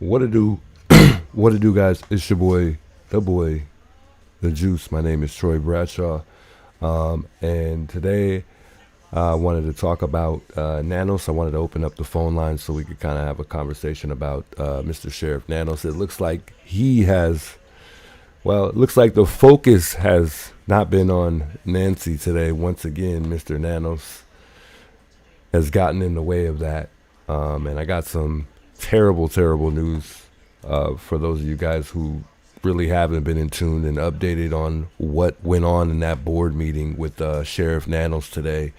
What to do? What to do, guys? It's your boy, the Juice. My name is Troy Bradshaw, and today I wanted to talk about Nanos. I wanted to open up the phone line so we could kind of have a conversation about Mr. Sheriff Nanos. It looks like it looks like the focus has not been on Nancy today. Once again, Mr. Nanos has gotten in the way of that, and I got some terrible news for those of you guys who really haven't been in tune and updated on what went on in that board meeting with Sheriff Nanos today.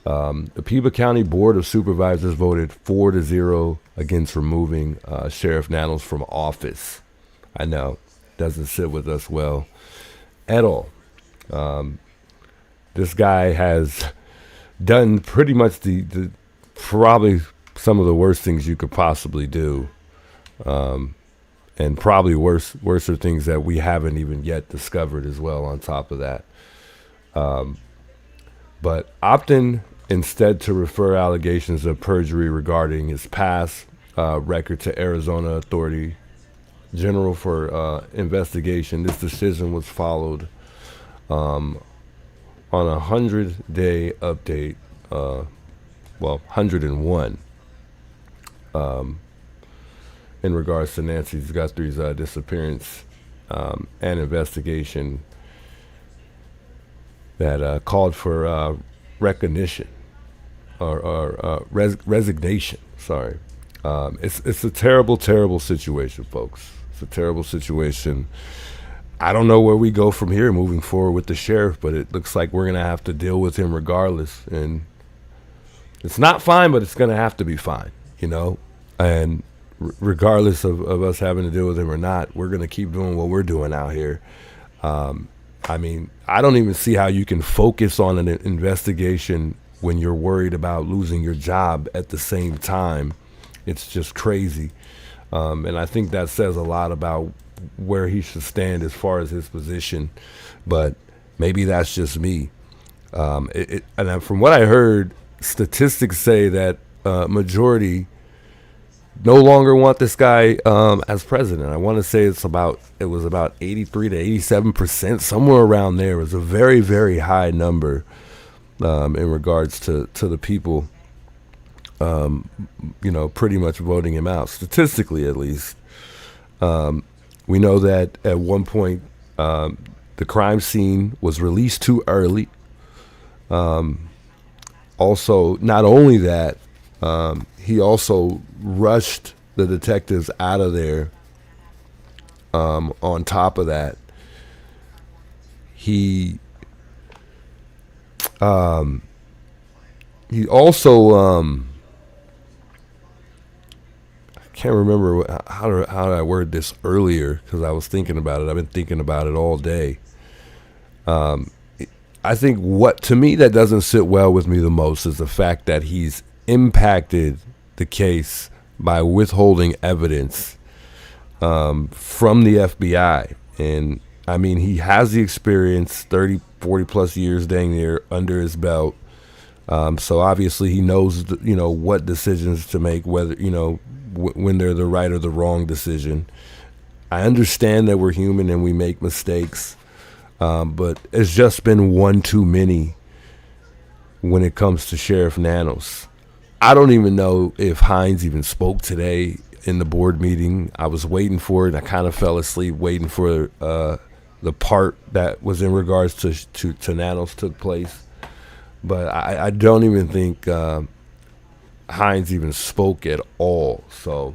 The Pima County Board of Supervisors voted 4-0 against removing Sheriff Nanos from office. I know, doesn't sit with us well at all. This guy has done pretty much the probably some of the worst things you could possibly do, and probably worse are things that we haven't even yet discovered as well on top of that. But opting instead to refer allegations of perjury regarding his past record to Arizona Authority General for investigation. This decision was followed on a 100-day update, 101, in regards to Nancy Guthrie's disappearance and investigation that called for recognition or resignation. Sorry. It's a terrible situation, folks. It's a terrible situation. I don't know where we go from here moving forward with the sheriff, but it looks like we're going to have to deal with him regardless. And it's not fine, but it's going to have to be fine, and regardless of us having to deal with him or not, we're going to keep doing what we're doing out here. I don't even see how you can focus on an investigation when you're worried about losing your job at the same time. It's just crazy. And I think that says a lot about where he should stand as far as his position. But maybe that's just me. And from what I heard, statistics say that majority no longer want this guy as president. I want to say it was about 83 to 87%, somewhere around there. It was a very, very high number in regards to the people, pretty much voting him out, statistically at least. We know that at one point the crime scene was released too early. Also, not only that, he also rushed the detectives out of there. On top of that, he also I can't remember how did I word this earlier, because I was thinking about it. I've been thinking about it all day. I think what, to me, that doesn't sit well with me the most is the fact that he's impacted the case by withholding evidence from the FBI. And he has the experience, 30, 40 plus years dang near under his belt. So obviously he knows, what decisions to make, whether, when they're the right or the wrong decision. I understand that we're human and we make mistakes. But it's just been one too many when it comes to Sheriff Nanos. I don't even know if Hines even spoke today in the board meeting. I was waiting for it. I kind of fell asleep waiting for the part that was in regards to Nanos took place. But I don't even think Hines even spoke at all. So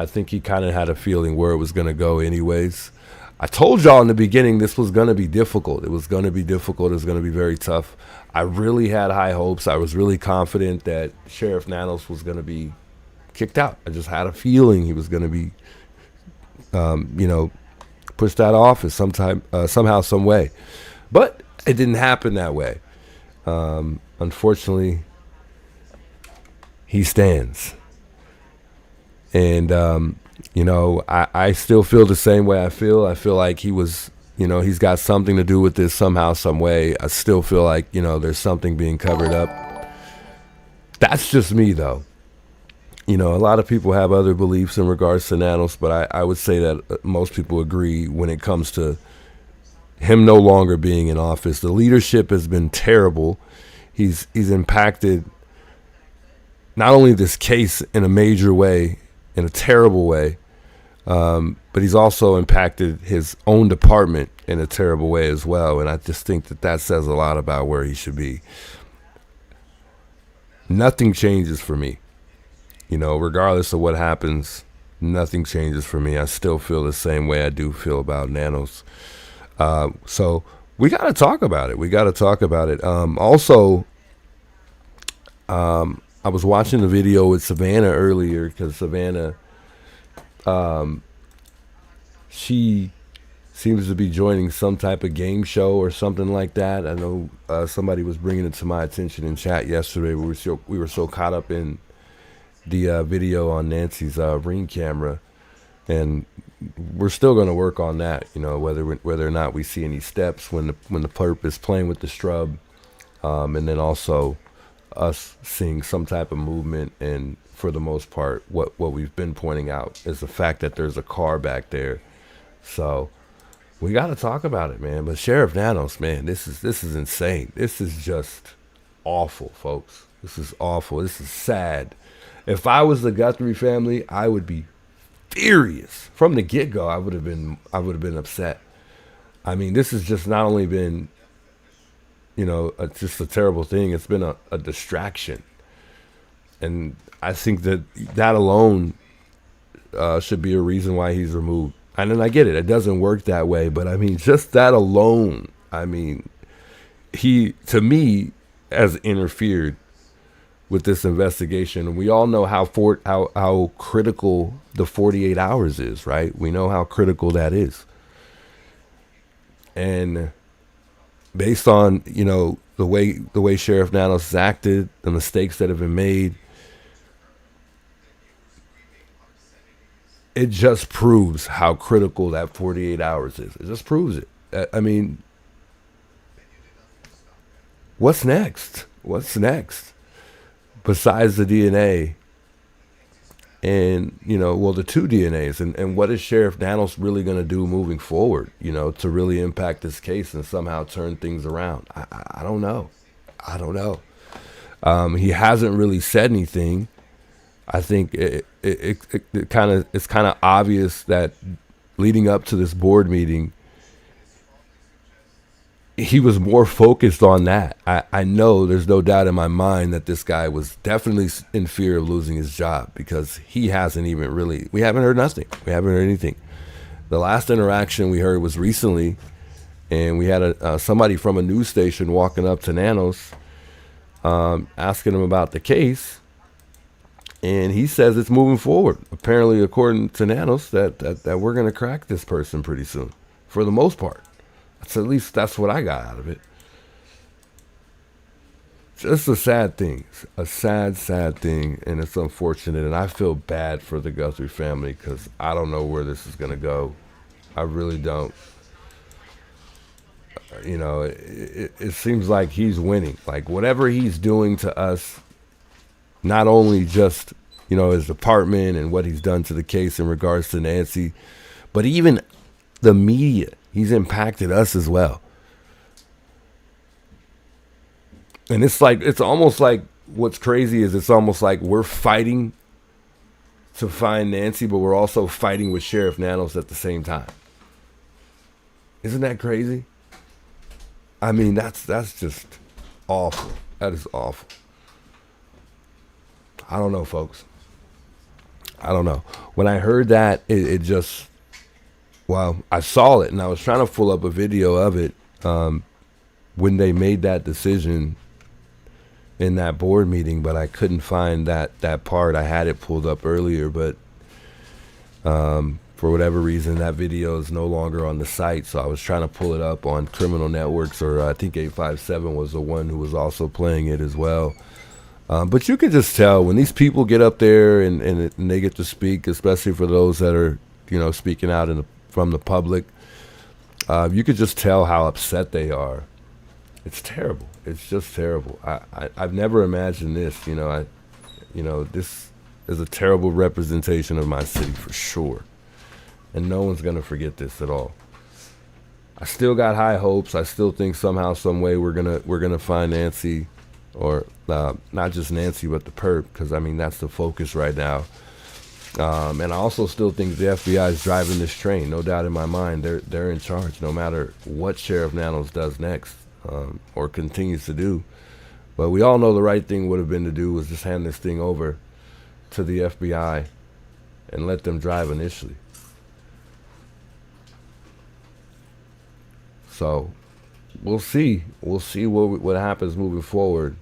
I think he kind of had a feeling where it was going to go anyways. I told y'all in the beginning this was going to be difficult. It was going to be difficult. It was going to be very tough. I really had high hopes. I was really confident that Sheriff Nanos was going to be kicked out. I just had a feeling he was going to be, pushed out of office somehow, some way. But it didn't happen that way. Unfortunately, he stands. And, I still feel the same way I feel. I feel like he was, he's got something to do with this somehow, some way. I still feel like, there's something being covered up. That's just me, though. You know, a lot of people have other beliefs in regards to Nanos, but I would say that most people agree when it comes to him no longer being in office. The leadership has been terrible. He's impacted not only this case in a major way, in a terrible way, but he's also impacted his own department in a terrible way as well. And I just think that that says a lot about where he should be. Nothing changes for me. You know, regardless of what happens, nothing changes for me. I still feel the same way I do feel about Nanos. So we got to talk about it. Also, I was watching the video with Savannah earlier because Savannah, she seems to be joining some type of game show or something like that. I know somebody was bringing it to my attention in chat yesterday. We were so caught up in the video on Nancy's Ring camera, and we're still going to work on that. You know, whether or not we see any steps when the perp is playing with the strub, and then also us seeing some type of movement. And for the most part, what we've been pointing out is the fact that there's a car back there. So we got to talk about it, man. But Sheriff Nanos, man, this is insane. This is just awful, folks. This is awful. This is sad. If I was the Guthrie family, I would be furious from the get-go. I would have been upset. I mean, this has just not only been, you know, just a terrible thing. It's been a distraction, and I think that alone should be a reason why he's removed. And then I get it; it doesn't work that way. But I mean, just that alone. I mean, he, to me, has interfered with this investigation. And we all know how critical the 48 hours is, right? We know how critical that is. And based on, you know, the way Sheriff Nanos has acted, the mistakes that have been made, it just proves how critical that 48 hours is. It just proves it. I mean, what's next? What's next? Besides the DNA and, you know, well, the two DNAs, and what is Sheriff Nanos really going to do moving forward, you know, to really impact this case and somehow turn things around? I don't know. He hasn't really said anything. I think it's kind of obvious that leading up to this board meeting, he was more focused on that. I know there's no doubt in my mind that this guy was definitely in fear of losing his job, because he hasn't even really, we haven't heard nothing. We haven't heard anything. The last interaction we heard was recently, and we had somebody from a news station walking up to Nanos, asking him about the case, and he says it's moving forward. Apparently, according to Nanos, that we're going to crack this person pretty soon, for the most part. So at least that's what I got out of it. Just a sad thing. A sad thing, and it's unfortunate. And I feel bad for the Guthrie family, because I don't know where this is going to go. I really don't. You know, it seems like he's winning. Like, whatever he's doing to us, not only just, you know, his department and what he's done to the case in regards to Nancy, but even the media. He's impacted us as well. And it's almost like, what's crazy is it's almost like we're fighting to find Nancy, but we're also fighting with Sheriff Nanos at the same time. Isn't that crazy? I mean, that's just awful. That is awful. I don't know, folks. I don't know. When I heard that, it just... Well, I saw it, and I was trying to pull up a video of it when they made that decision in that board meeting, but I couldn't find that part. I had it pulled up earlier, but for whatever reason, that video is no longer on the site, so I was trying to pull it up on Criminal Networks, or I think 857 was the one who was also playing it as well. But you can just tell when these people get up there and they get to speak, especially for those that are, you know, speaking out from the public, you could just tell how upset they are. It's terrible. It's just terrible. I've never imagined this. This is a terrible representation of my city for sure. And no one's going to forget this at all. I still got high hopes. I still think somehow, some way we're gonna find Nancy, or not just Nancy, but the perp, because I mean that's the focus right now. And I also still think the FBI is driving this train. No doubt in my mind, they're in charge, no matter what Sheriff Nanos does next, or continues to do. But we all know the right thing would have been to do was just hand this thing over to the FBI and let them drive initially. So we'll see. We'll see what happens moving forward.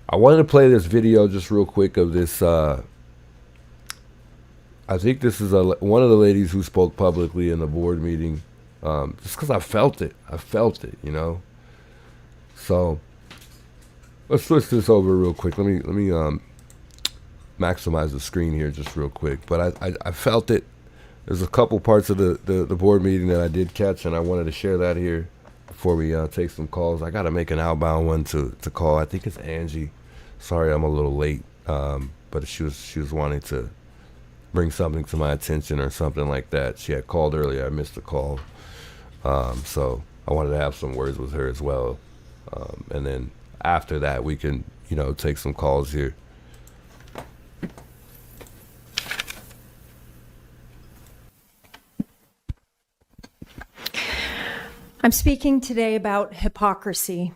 I wanted to play this video just real quick of this. I think this is one of the ladies who spoke publicly in the board meeting, just because I felt it. I felt it, you know. So let's switch this over real quick. Let me maximize the screen here just real quick. But I felt it. There's a couple parts of the board meeting that I did catch, and I wanted to share that here before we take some calls. I got to make an outbound one to call. I think it's Angie. Sorry, I'm a little late, but she was wanting to bring something to my attention or something like that. She had called earlier. I missed the call, so I wanted to have some words with her as well, and then after that we can take some calls here. I'm speaking today about hypocrisy.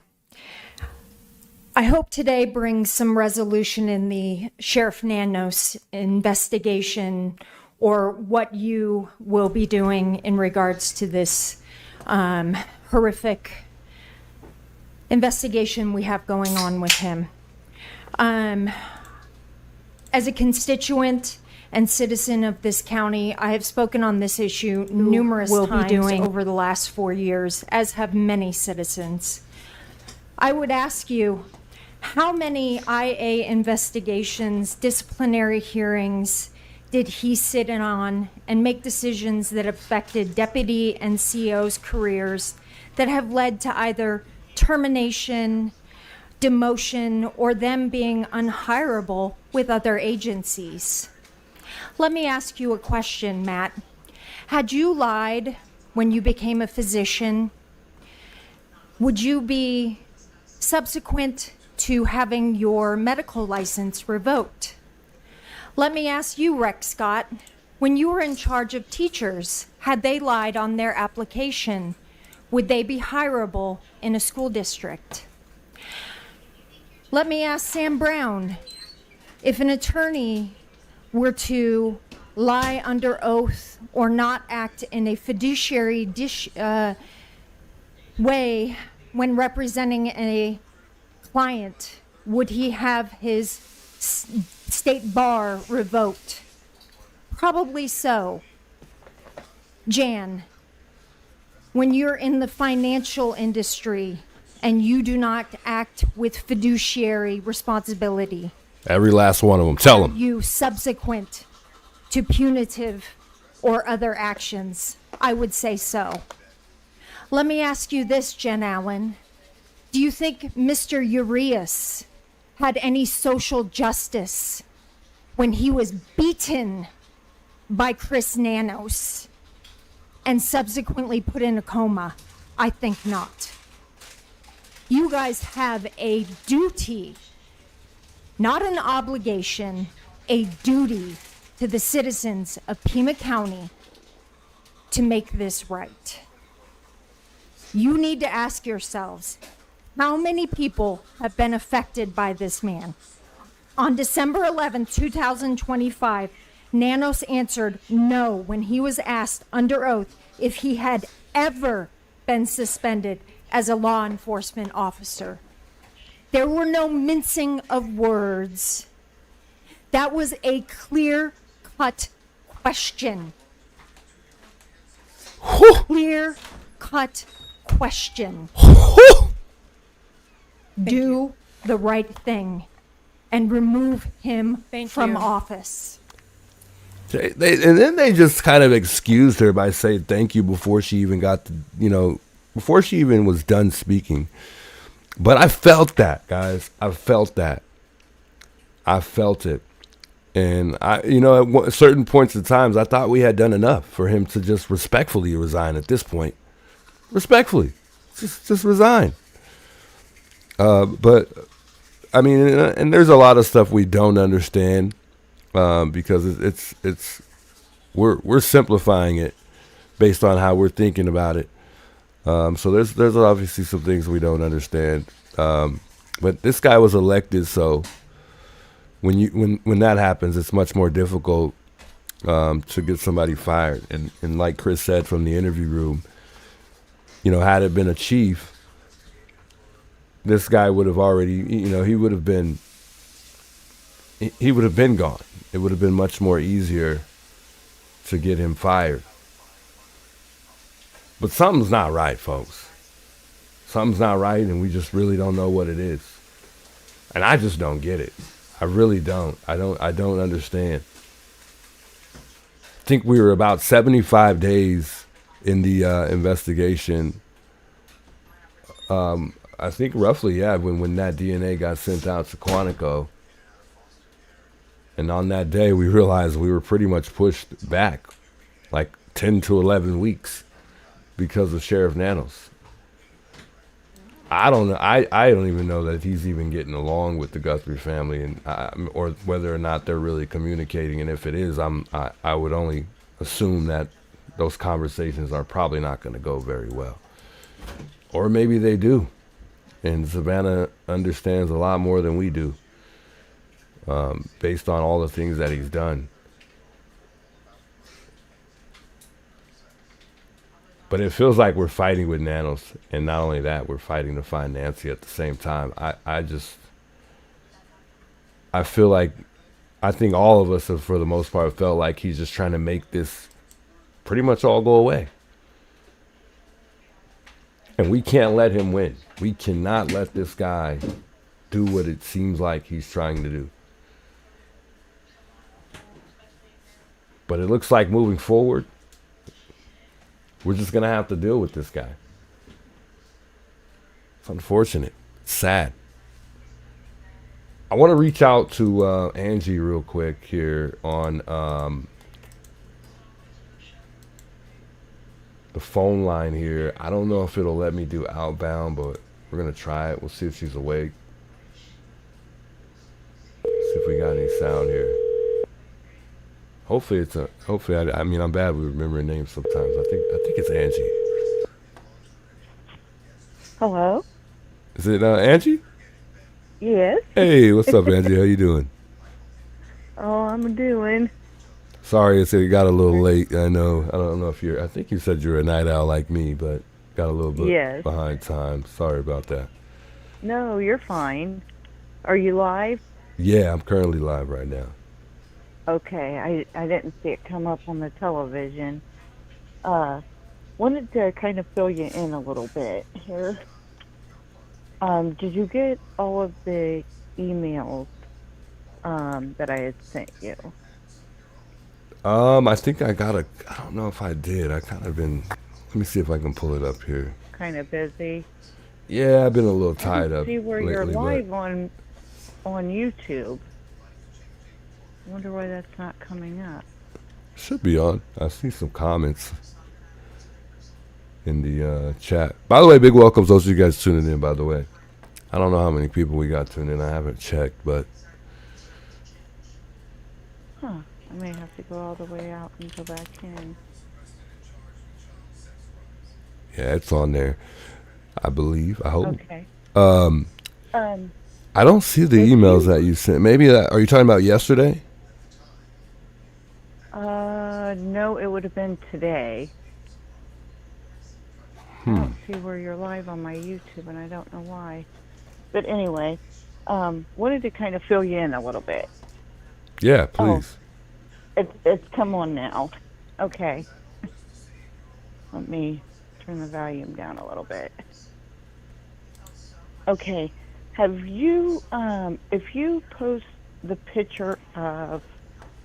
I hope today brings some resolution in the Sheriff Nanos investigation, or what you will be doing in regards to this horrific investigation we have going on with him. As a constituent and citizen of this county, I have spoken on this issue numerous times over the last 4 years, as have many citizens. I would ask you, how many IA investigations, disciplinary hearings did he sit in on and make decisions that affected deputy and CEOs' careers that have led to either termination, demotion, or them being unhireable with other agencies? Let me ask you a question, Matt. Had you lied when you became a physician, would you be subsequent to having your medical license revoked? Let me ask you, Rex Scott, when you were in charge of teachers, had they lied on their application, would they be hireable in a school district? Let me ask Sam Brown, if an attorney were to lie under oath or not act in a fiduciary way when representing a client, would he have his state bar revoked? Probably so. Jan, when you're in the financial industry and you do not act with fiduciary responsibility, every last one of them. Tell them. You subsequent to punitive or other actions? I would say so. Let me ask you this, Jen Allen. Do you think Mr. Urias had any social justice when he was beaten by Chris Nanos and subsequently put in a coma? I think not. You guys have a duty, not an obligation, a duty to the citizens of Pima County to make this right. You need to ask yourselves, how many people have been affected by this man? On December 11th, 2025, Nanos answered no when he was asked under oath if he had ever been suspended as a law enforcement officer. There were no mincing of words. That was a clear-cut question. Clear-cut question. Do the right thing and remove him from office. And then they just kind of excused her by saying thank you before she even got to, before she even was done speaking. But I felt that, guys. I felt that. I felt it. And at certain points in times, I thought we had done enough for him to just respectfully resign at this point. Respectfully, just resign. But I mean, and there's a lot of stuff we don't understand because we're simplifying it based on how we're thinking about it. So there's obviously some things we don't understand. But this guy was elected, so when that happens, it's much more difficult to get somebody fired. And like Chris said from the interview room, had it been a chief, this guy would have already, he would have been gone. It would have been much more easier to get him fired. But something's not right, folks. Something's not right, and we just really don't know what it is. And I just don't get it. I really don't. I don't understand. I think we were about 75 days in the investigation. I think roughly, yeah, when that DNA got sent out to Quantico. And on that day, we realized we were pretty much pushed back like 10 to 11 weeks because of Sheriff Nanos. I don't know. I don't even know that he's even getting along with the Guthrie family, and or whether or not they're really communicating. And if it is, I would only assume that those conversations are probably not going to go very well. Or maybe they do, and Savannah understands a lot more than we do, based on all the things that he's done. But it feels like we're fighting with Nanos, and not only that, we're fighting to find Nancy at the same time. I feel like, I think all of us have, for the most part, felt like he's just trying to make this pretty much all go away. And we can't let him win. We cannot let this guy do what it seems like he's trying to do. But it looks like moving forward, we're just going to have to deal with this guy. It's unfortunate. It's sad. I want to reach out to Angie real quick here on the phone line here. I don't know if it'll let me do outbound, but we're going to try it. We'll see if she's awake. See if we got any sound here. Hopefully I mean, I'm bad with remembering names sometimes. I think it's Angie. Hello? Is it Angie? Yes. Hey, what's up, Angie? How you doing? Oh, I'm doing. Sorry, it got a little late. I know. I don't know if I think you said you're a night owl like me, but got a little bit behind time. Sorry about that. No, you're fine. Are you live? Yeah, I'm currently live right now. Okay, I didn't see it come up on the television. Wanted to kind of fill you in a little bit here. Did you get all of the emails that I had sent you? I think I don't know if I did. I kind of been, let me see if I can pull it up here. Kind of busy. Yeah, I've been a little tied up See where lately, you're live but on YouTube. I wonder why that's not coming up. Should be on. I see some comments in the chat. By the way, big welcomes those of you guys tuning in, by the way. I don't know how many people we got tuning in. I haven't checked, but I may have to go all the way out and go back in. yeah, it's on there. I believe. I hope. Okay. I don't see the emails that you sent. Maybe are you talking about yesterday? No, it would have been today. I don't see where you're live on my YouTube, and I don't know why. But anyway, wanted to kind of fill you in a little bit. Yeah, please. It's come on now. Okay. Let me turn the volume down a little bit. Okay. Have you, if you post the picture of,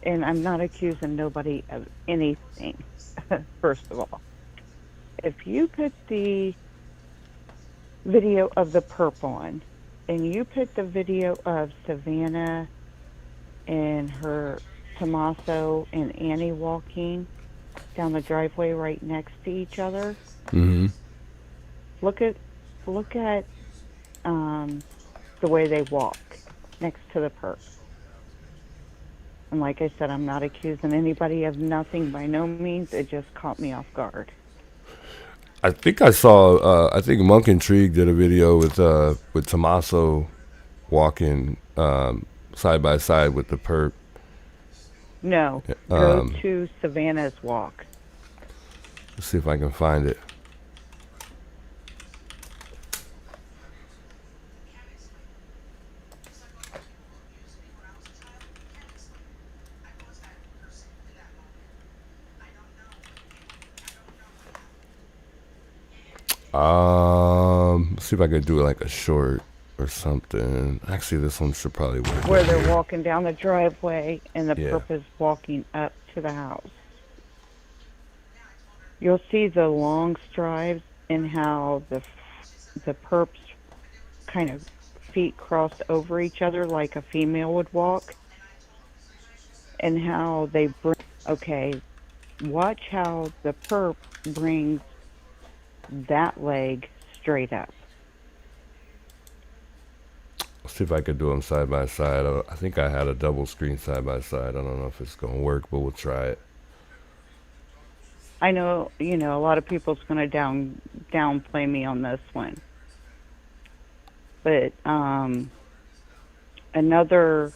and I'm not accusing nobody of anything, first of all. If you put the video of the perp on, and you put the video of Savannah and her Tommaso and Annie walking down the driveway right next to each other. Mm-hmm. Look at look at um, the way they walk next to the perp. And like I said, I'm not accusing anybody of nothing by no means. It just caught me off guard. I think I saw. I think Monk Intrigue did a video with Tommaso walking side by side with the perp. No, go to Savannah's walk. Let's see if I can find it. Let's see if I could do like a short or something. Actually, this one should probably work. Where they're walking down the driveway and the Yeah. perp is walking up to the house. You'll see the long strides and how the perp's kind of feet cross over each other like a female would walk, and how they bring. Okay, watch how the perp brings that leg straight up. Let's see if I could do them side by side. I think I had a double screen side by side. I don't know if it's gonna work, but we'll try it. I know, a lot of people's going to downplay me on this one. But another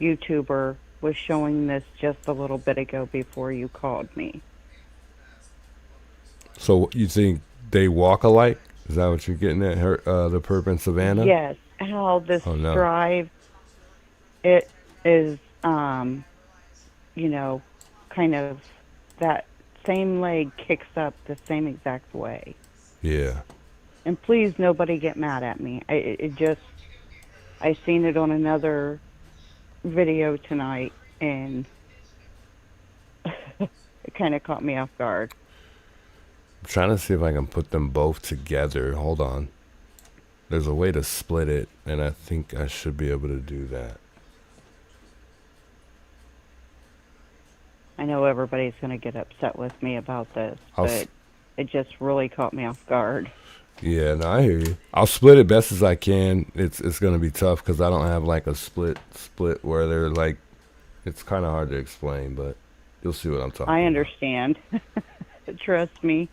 YouTuber was showing this just a little bit ago before you called me. So you think they walk alike? Is that what you're getting at? The perp and Savannah? Yes, how this drive, it is, kind of that same leg kicks up the same exact way. Yeah. And please, nobody get mad at me. I seen it on another video tonight, and it kind of caught me off guard. I'm trying to see if I can put them both together. Hold on. There's a way to split it, and I think I should be able to do that. I know everybody's going to get upset with me about this, but it just really caught me off guard. Yeah, no, I hear you. I'll split it best as I can. It's going to be tough because I don't have like a split where they're like, it's kind of hard to explain, but you'll see what I'm talking about. I understand. Trust me.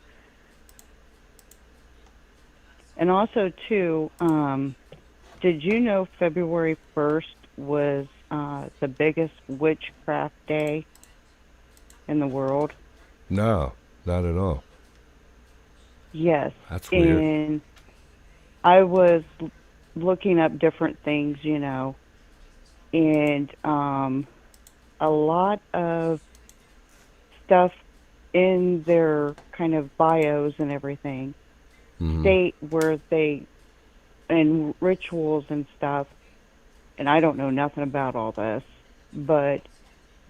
And also, too, did you know February 1st was the biggest witchcraft day in the world? No, not at all. Yes. That's weird. And I was looking up different things, and a lot of stuff in their kind of bios and everything state where they, and rituals and stuff, and I don't know nothing about all this, but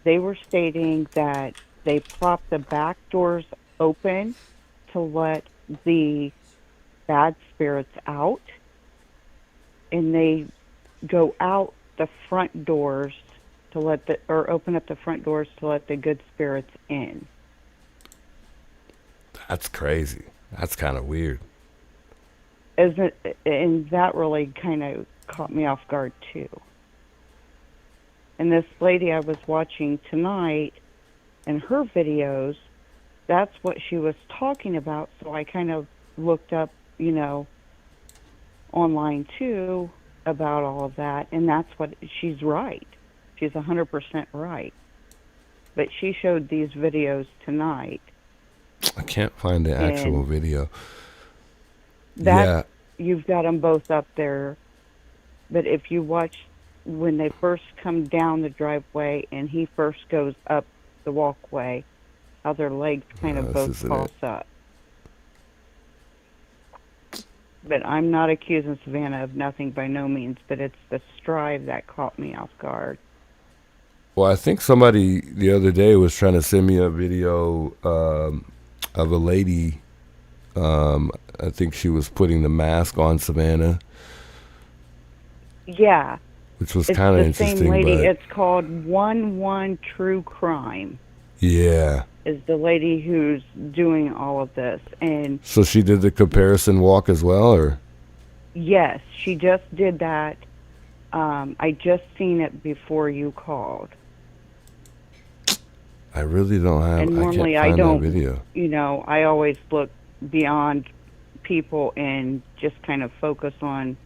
they were stating that they prop the back doors open to let the bad spirits out, and they go out the front doors to or open up the front doors to let the good spirits in. That's crazy. That's kind of weird. Isn't it? And that really kind of caught me off guard too. And this lady I was watching tonight, and her videos, that's what she was talking about. So I kind of looked up, online too about all of that, and that's what she's right. She's 100% right. But she showed these videos tonight. I can't find the actual video. Yeah. You've got them both up there. But if you watch when they first come down the driveway and he first goes up the walkway, how their legs kind of both cross up. But I'm not accusing Savannah of nothing by no means, but it's the stride that caught me off guard. Well, I think somebody the other day was trying to send me a video of a lady. I think she was putting the mask on Savannah. Yeah. which was It's kind of the same interesting. lady. But It's called 1-1 True Crime. yeah, Is the lady who's doing all of this. And so she did the comparison walk as well, or yes, she just did that. I just seen it before you called. I really don't have. And I can't normally I find that don't, video. I always look beyond people and just kind of focus on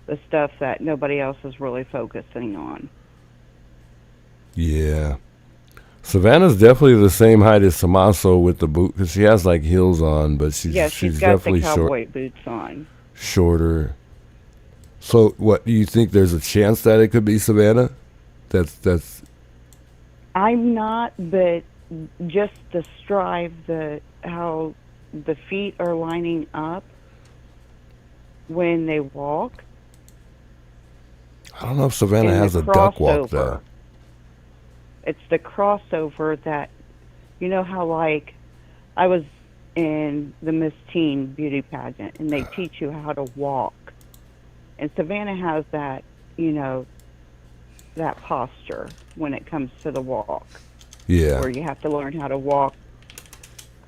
the stuff that nobody else is really focusing on. Yeah. Savannah's definitely the same height as Tommaso with the boot, because she has like heels on, but Yeah, she's got the definitely cowboy boots on. shorter. So, what do you think? There's a chance that it could be Savannah? That's. I'm not, but just the stride, how the feet are lining up when they walk. I don't know if Savannah And has the a duck walk crossover. though. It's the crossover that, how like I was in the Miss Teen beauty pageant and they teach you how to walk. And Savannah has that, that posture when it comes to the walk, Yeah. where you have to learn how to walk,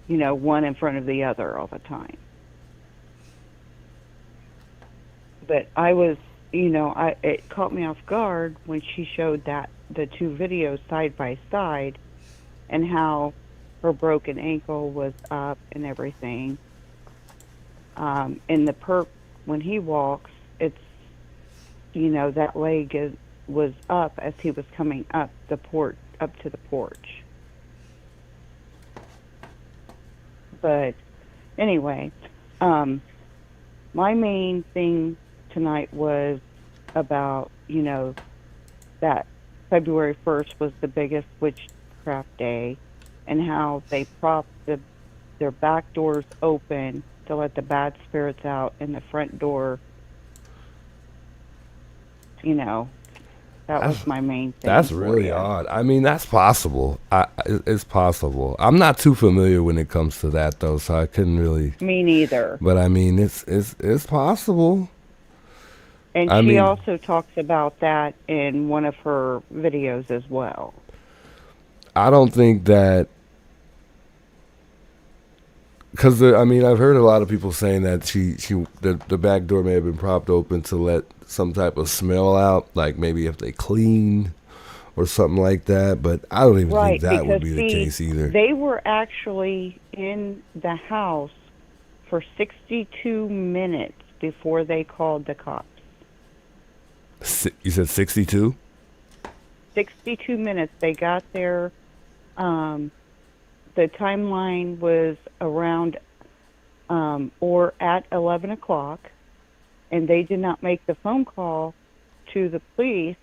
one in front of the other all the time. But I was, it caught me off guard when she showed the two videos side by side and how her broken ankle was up and everything. In the perp, when he walks, it's, that leg was up as he was coming up the porch, up to the porch. But anyway, my main thing tonight was about, that February 1st was the biggest witchcraft day and how they propped their back doors open to let the bad spirits out and the front door, that was my main thing. That's really odd. I mean, that's possible. It's possible. I'm not too familiar when it comes to that though, so I couldn't really. Me neither. But I mean, it's possible. And she also talks about that in one of her videos as well. I don't think that, because I've heard a lot of people saying that the back door may have been propped open to let some type of smell out, like maybe if they clean or something like that. But I don't even think that would be the case either. They were actually in the house for 62 minutes before they called the cops. You said 62? 62 minutes. They got there. The timeline was around or at 11 o'clock, and they did not make the phone call to the police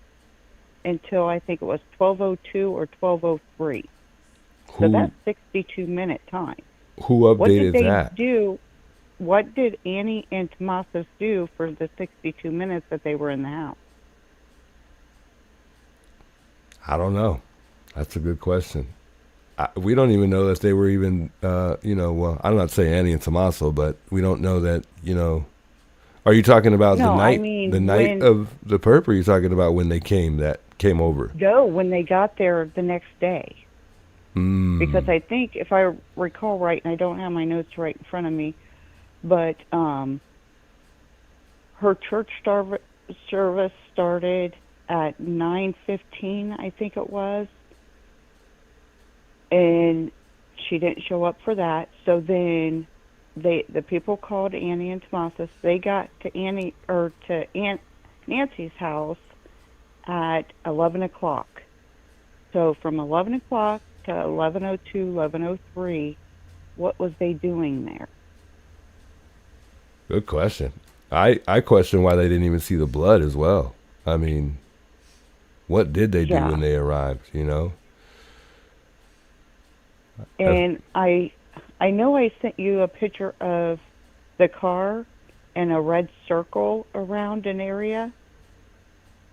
until I think it was 12:02 or 12:03. So that's 62-minute time. Who updated that? What did Annie and Tommaso do for the 62 minutes that they were in the house? I don't know. That's a good question. We don't even know that they were even, well, I'm not saying Annie and Tommaso, but we don't know that, Are you talking about the night of the perp, or are you talking about when they came over? No, when they got there the next day. Because I think, if I recall right, and I don't have my notes right in front of me, but her church service started at 9:15, I think it was, and she didn't show up for that. So then the people called Annie and Tommaso. They got to Nancy's house at 11 o'clock. So from 11 o'clock to 11:02, 11:03, what was they doing there? Good question. I question why they didn't even see the blood as well. I mean, what did they do when they arrived, And I know I sent you a picture of the car and a red circle around an area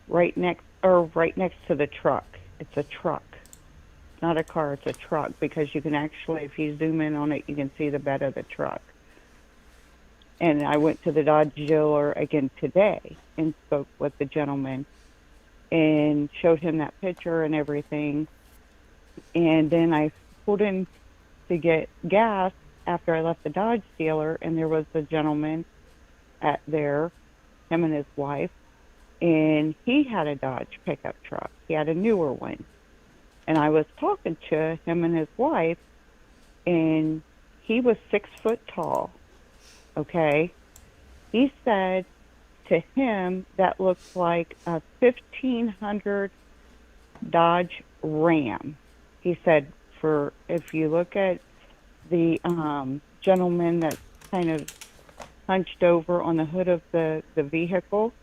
right next to the truck. It's a truck. It's not a car, it's a truck, because you can actually, if you zoom in on it, you can see the bed of the truck. And I went to the Dodge dealer again today and spoke with the gentleman and showed him that picture and everything. And then I pulled in to get gas after I left the Dodge dealer, and there was a gentleman at there, him and his wife, and he had a Dodge pickup truck. He had a newer one. And I was talking to him and his wife, and he was 6 foot tall, okay? He said to him that looks like a 1500 Dodge Ram. He said, for if you look at the gentleman that's kind of hunched over on the hood of the vehicle,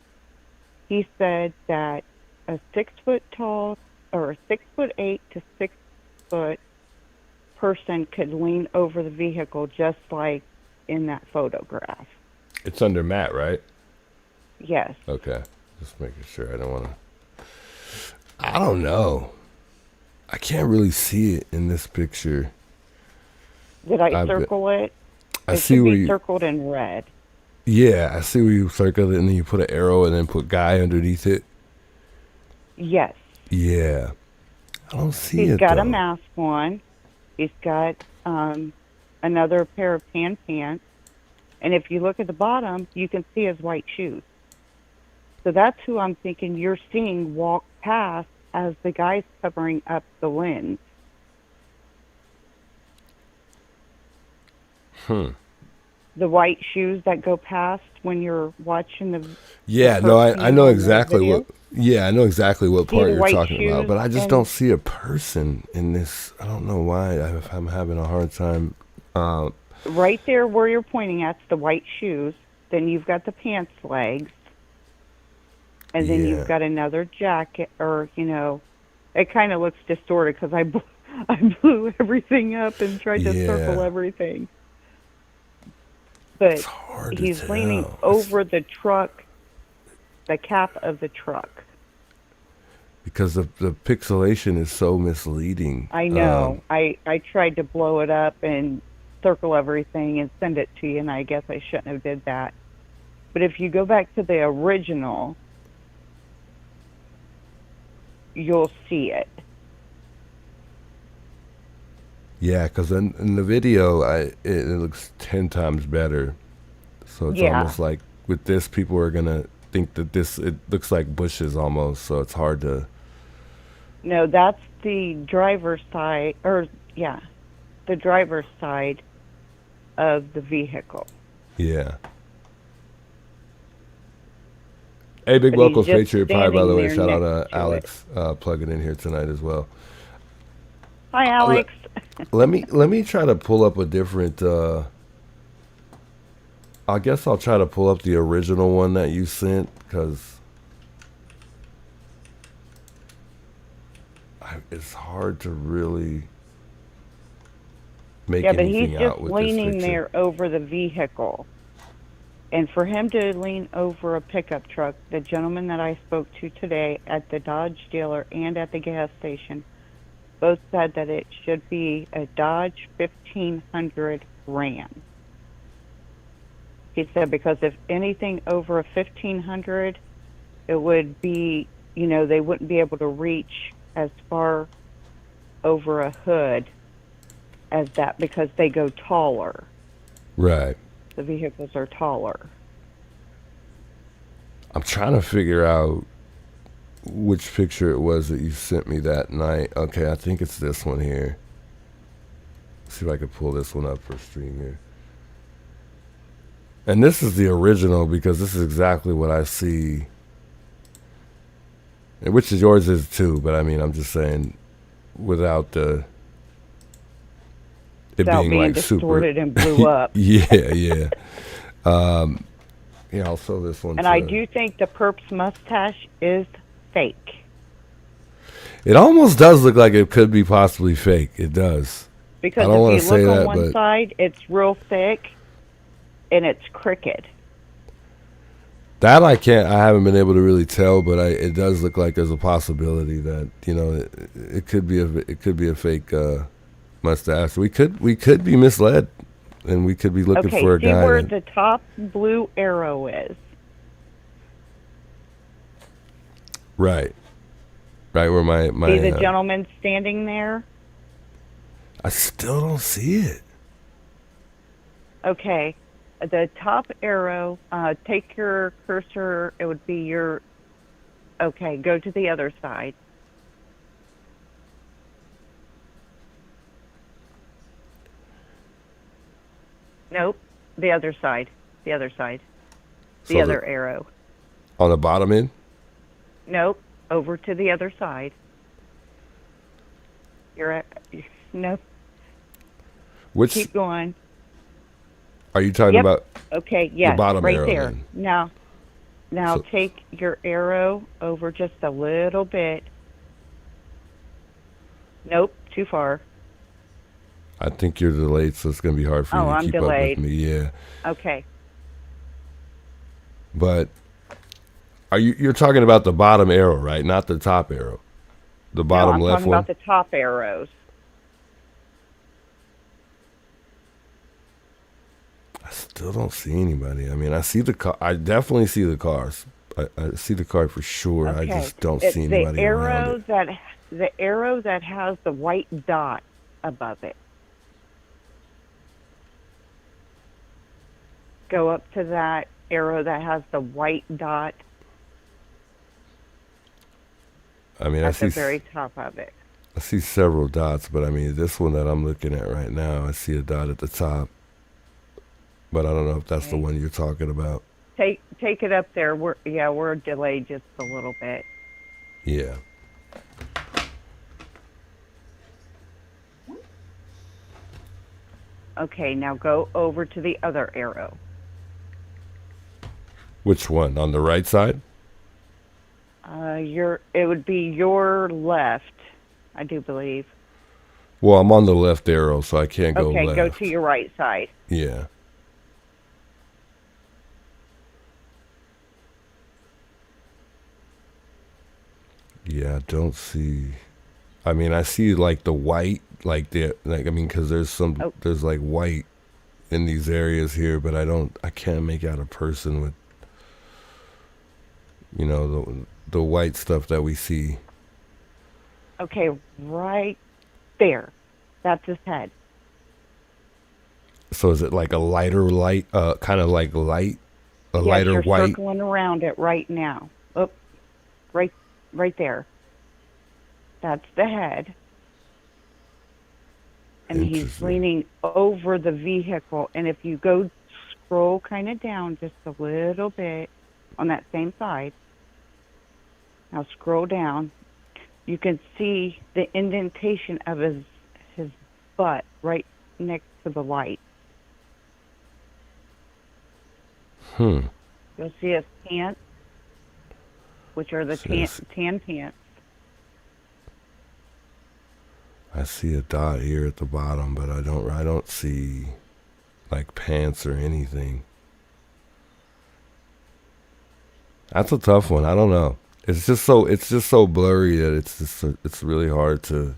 he said that a 6 foot tall or a 6'8" to 6 foot person could lean over the vehicle just like in that photograph. It's under Matt, right? Yes. Okay. Just making sure. I don't want to. I don't know. I can't really see it in this picture. Did I circle it? I It see should where be you. circled in red. Yeah, I see where you circled it and then you put an arrow and then put guy underneath it. Yes. Yeah. I don't see He's it got though. a mask on. He's got another pair of tan pants. And if you look at the bottom, you can see his white shoes. So that's who I'm thinking you're seeing walk past as the guy's covering up the lens. The white shoes that go past when you're watching the Yeah, the no, person I know on the exactly video. what. Yeah, I know exactly what See part the you're white talking about, shoes but I just and don't see a person in this. I don't know why. I'm having a hard time. right there where you're pointing at's the white shoes. Then you've got the pants legs, and then Yeah, you've got another jacket, or it kind of looks distorted because I blew everything up and tried to circle yeah. everything. But It's hard to he's leaning tell. over the truck, the cap of the truck. Because the pixelation is so misleading. I know. I tried to blow it up and circle everything and send it to you, and I guess I shouldn't have did that. But if you go back to the original, you'll see it. Yeah, because in the video, it looks 10 times better. So it's Yeah. almost like with this, people are gonna think that it looks like bushes almost. So it's hard to. No, that's the driver's side, the driver's side of the vehicle. Yeah. Hey, Big But Local he's just Patriot Pie, by the standing way. there Shout out next to to it. Alex plugging in here tonight as well. Hi, Let, Alex. let me try to pull up a different. I guess I'll try to pull up the original one that you sent because it's hard to really make Yeah, but he's anything out just with this leaning picture. there over the vehicle. And for him to lean over a pickup truck, the gentleman that I spoke to today at the Dodge dealer and at the gas station both said that it should be a Dodge 1500 Ram. He said because if anything over a 1500, it would be, they wouldn't be able to reach as far over a hood as that because they go taller. Right. The vehicles are taller. I'm trying to figure out which picture it was that you sent me that night. Okay, I think it's this one here. See if I can pull this one up for stream here. And this is the original because this is exactly what I see. And which is yours is too, but I mean, I'm just saying without it Without being being like super. distorted and blew up. Yeah. Yeah, I'll show this one And to. I do think the perp's mustache is fake. It almost does look like it could be possibly fake. It does. Because I don't wanna if you say look that, on one but- side, it's real thick and it's crooked. That I haven't been able to really tell, but it does look like there's a possibility that it could be a fake mustache. We could be misled, and we could be looking Okay, for a see guy. where the top blue arrow is? Right. Right where my See the gentleman standing there? I still don't see it. Okay. The top arrow, take your cursor, it would be your, okay, go to the other side. Nope, the other side. The other side. The So other arrow. on the bottom end? Nope, over to the other side. You're at, nope, Which keep going. are you talking Yep. about? Okay, yes, bottom right arrow there. then. Now So- take your arrow over just a little bit. Nope, too far. I think you're delayed, so it's gonna be hard for you Oh, to I'm keep delayed. up with me. Yeah, Okay. but you're talking about the bottom arrow, right? Not the top arrow. The No, bottom I'm left talking one. about the top arrows. I still don't see anybody. I mean, I see the car. I definitely see the cars. I see the car for sure. I Okay. just don't It's see anybody around it. the arrow that has the white dot above it. Go up to that arrow that has the white dot I mean, at the very top of it. I see several dots, but I mean, this one that I'm looking at right now, I see a dot at the top, but I don't know if that's the Okay. one you're talking about. Take it up there. We're delayed just a little bit. Yeah. Okay, now go over to the other arrow. Which one? On the right side? It would be your left, I do believe. Well, I'm on the left arrow, so I can't go Okay, left. go to your right side. Yeah. Yeah, I don't see. I mean, I see like the white, like I mean, because Oh. there's like white in these areas here, but I can't make out a person with, the white stuff that we see. Okay, right there. That's his head. So is it like a lighter light, kind of like light, a Yes, lighter you're white? circling around it right now. Oh, right there. That's the head. And he's Interesting. leaning over the vehicle. And if you go scroll kind of down just a little bit on that same side, now scroll down, you can see the indentation of his butt right next to the light. You'll see his pants, which are the Yes. tan pants. I see a dot here at the bottom, but I don't see like pants or anything. That's a tough one. I don't know. It's just so blurry that it's really hard to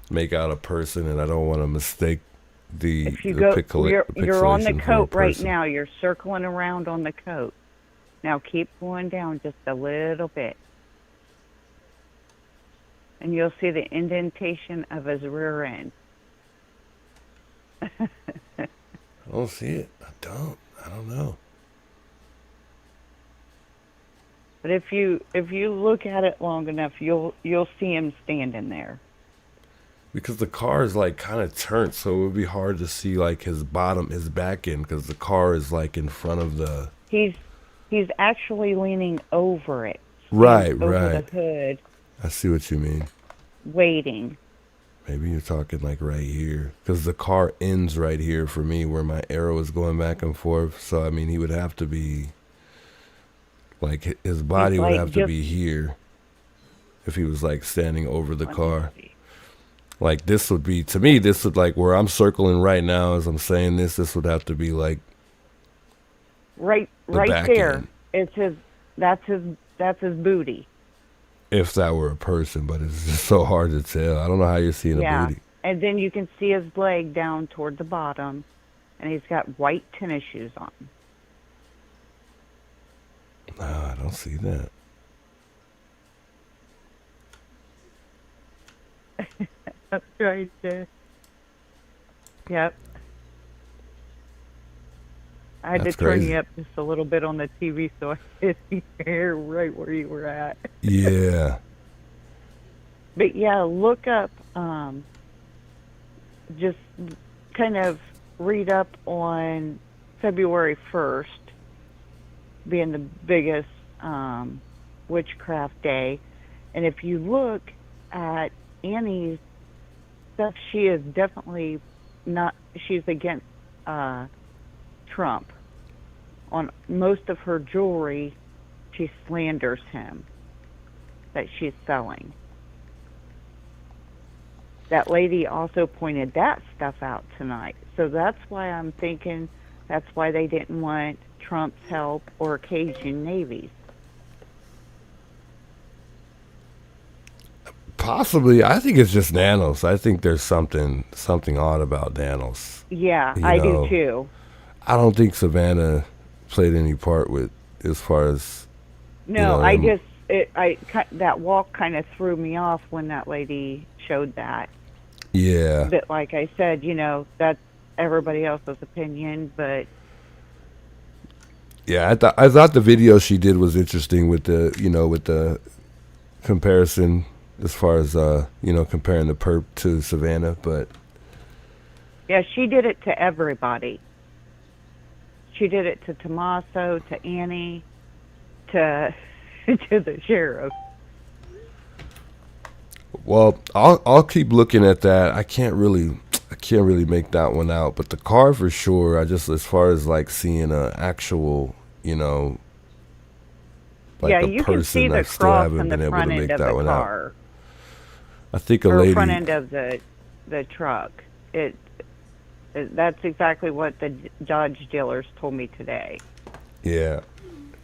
make out a person, and I don't want to mistake the If you go, you're on the pixelation for a coat right person. now. You're circling around on the coat. Now keep going down just a little bit. And you'll see the indentation of his rear end. I don't see it. I don't know. But if you look at it long enough, you'll see him standing there. Because the car is like kind of turned, so it would be hard to see like his back end, because the car is like in front of the. He's actually leaning over it. Right, over right. the hood, I see what you mean. waiting. Maybe you're talking like right here, because the car ends right here for me, where my arrow is going back and forth. So I mean, he would have to be like his body would like have to just- be here if he was like standing over the Let me car. see. Like this would be, to me, this would like where I'm circling right now as I'm saying this would have to be like Right back there. end. It's that's his booty. if that were a person, but it's just so hard to tell. I don't know how you're seeing a booty. And then you can see his leg down toward the bottom, and he's got white tennis shoes on. No, I don't see that. I'm trying to. Yep. I had That's to turn crazy. you up just a little bit on the TV so I could hear right where you were at. Yeah. But yeah, look up, just kind of read up on February 1st being the biggest witchcraft day. And if you look at Annie's stuff, she is definitely not, she's against Trump. On most of her jewelry, she slanders him that she's selling. That lady also pointed that stuff out tonight. So that's why I'm thinking that's why they didn't want Trump's help or Cajun navies. Possibly. I think it's just Nanos. I think there's something odd about Nanos. Yeah, You I know, do too. I don't think Savannah played any part with as far as No, them. that walk kind of threw me off when that lady showed that. Yeah. But like I said, that's everybody else's opinion, but Yeah, I thought the video she did was interesting with the comparison as far as comparing the perp to Savannah, but yeah, she did it to everybody. She did it to Tommaso, to Annie, to to the sheriff. well, I'll keep looking at that. I can't really make that one out, but the car for sure. I just as far as like seeing a actual, like Yeah, a you can see person, the I still cross haven't on the been able front to end make of that the one out. car, I think a or front lady. end of the truck. That's exactly what the Dodge dealers told me today. Yeah,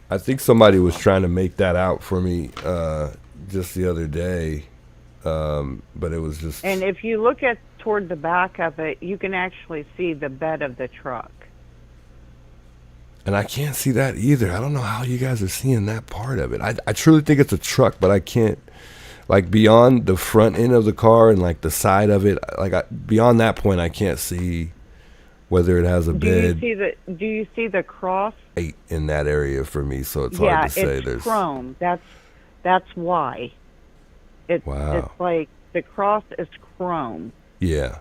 I think somebody was trying to make that out for me just the other day, but it was just. And if you look at toward the back of it, you can actually see the bed of the truck. And I can't see that either. I don't know how you guys are seeing that part of it. I truly think it's a truck, but I can't. Like beyond the front end of the car and like the side of it, beyond that point, I can't see whether it has a bed Do you see the cross? right in that area for me. So it's hard Yeah, to say. it's There's chrome. That's why. It's wow. like the cross is chrome, Yeah,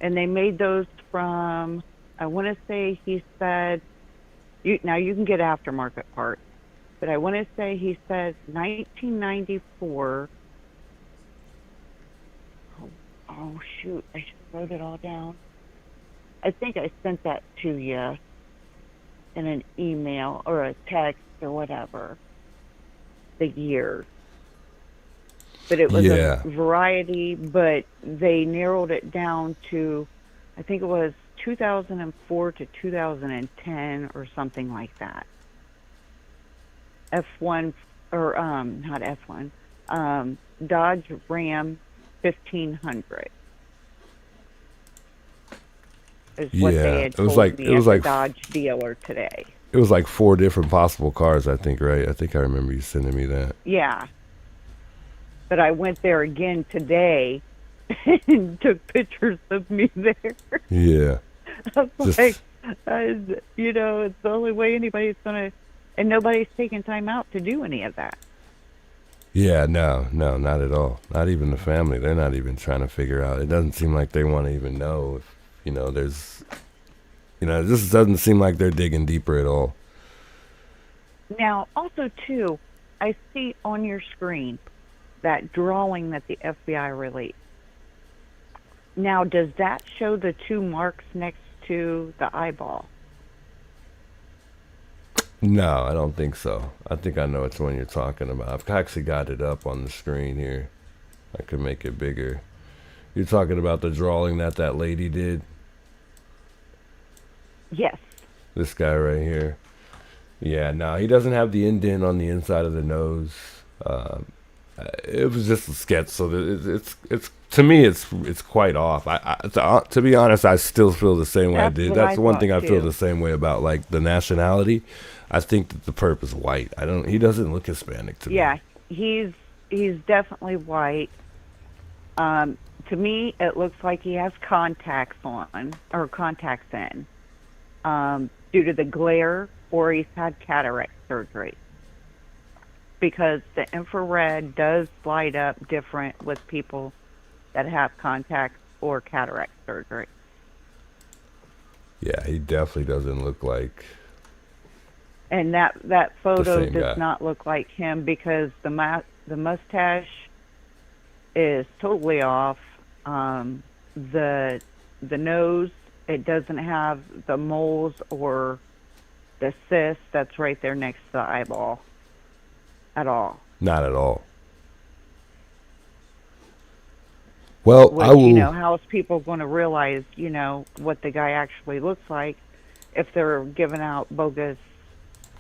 and they made those from. I want to say he said. Now you can get aftermarket parts, but I want to say he said 1994. Oh shoot! I should have wrote it all down. I think I sent that to you in an email or a text or whatever. The years. But it was yeah, a variety, but they narrowed it down to, I think it was 2004 to 2010 or something like that. F1, or not F1, Dodge Ram 1500 is what yeah. they had It was told like me at the Dodge dealer today. it was like 4 different possible cars. I think, right? I think I remember you sending me that. Yeah. But I went there again today and took pictures of me there. Yeah, I was just like, it's the only way anybody's going to, and nobody's taking time out to do any of that. yeah. No, not at all. Not even the family. They're not even trying to figure out. It doesn't seem like they want to even know if there's. This doesn't seem like they're digging deeper at all. Now, also, too, I see on your screen that drawing that the FBI released. Now, does that show the two marks next to the eyeball? No, I don't think so. I think I know which one you're talking about. I've actually got it up on the screen here. I could make it bigger. You're talking about the drawing that lady did? Yes. This guy right here. Yeah, no, he doesn't have the indent on the inside of the nose. It was just a sketch, so it's to me it's quite off. To be honest, I still feel the same way I That's did. what That's I the one thought, thing I feel too. the same way about, like the nationality. I think that the perp is white. He doesn't look Hispanic to me. Yeah, he's definitely white. To me, it looks like he has contacts on or contacts in due to the glare, or he's had cataract surgery. Because the infrared does light up different with people that have contacts or cataract surgery. Yeah, he definitely doesn't look like. And that photo same does guy. not look like him because the mustache is totally off. The nose, it doesn't have the moles or the cyst that's right there next to the eyeball at all. Not at all. Well, Which, I will. how is people going to realize, what the guy actually looks like if they're giving out bogus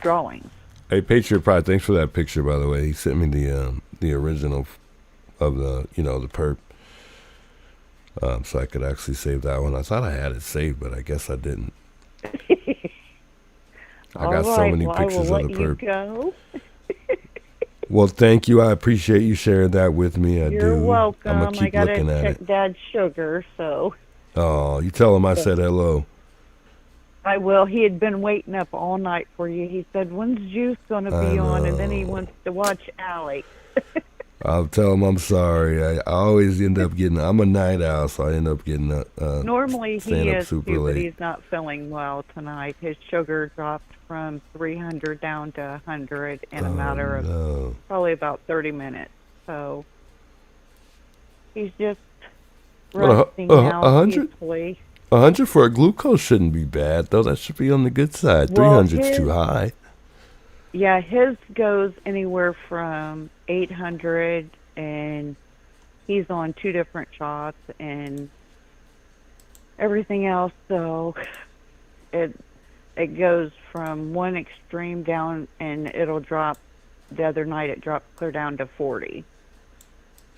drawings? Hey, Patriot Pride, thanks for that picture, by the way. He sent me the original of the the perp, so I could actually save that one. I thought I had it saved, but I guess I didn't. I got so many pictures of the perp. Go. Well, thank you. I appreciate you sharing that with me. You're do. welcome. I'm gonna keep I gotta looking at check it. Dad's sugar, so Oh, you tell him I said hello. I will. He had been waiting up all night for you. He said, "When's Juice gonna I be on?" And then he know. wants to watch Allie. I'll tell him I'm sorry. I always end up getting. I'm a night owl, so I end up getting Normally he staying up is super too, but late. he's not feeling well tonight. His sugar dropped from 300 down to 100 in a matter of No. probably about 30 minutes. So he's just What, resting now 100? peacefully. 100 for a glucose shouldn't be bad, though. That should be on the good side. Well, 300's too high. Yeah, his goes anywhere from 800, and he's on 2 different shots and everything else. So it goes from one extreme down, and it'll drop. The other night it dropped clear down to 40.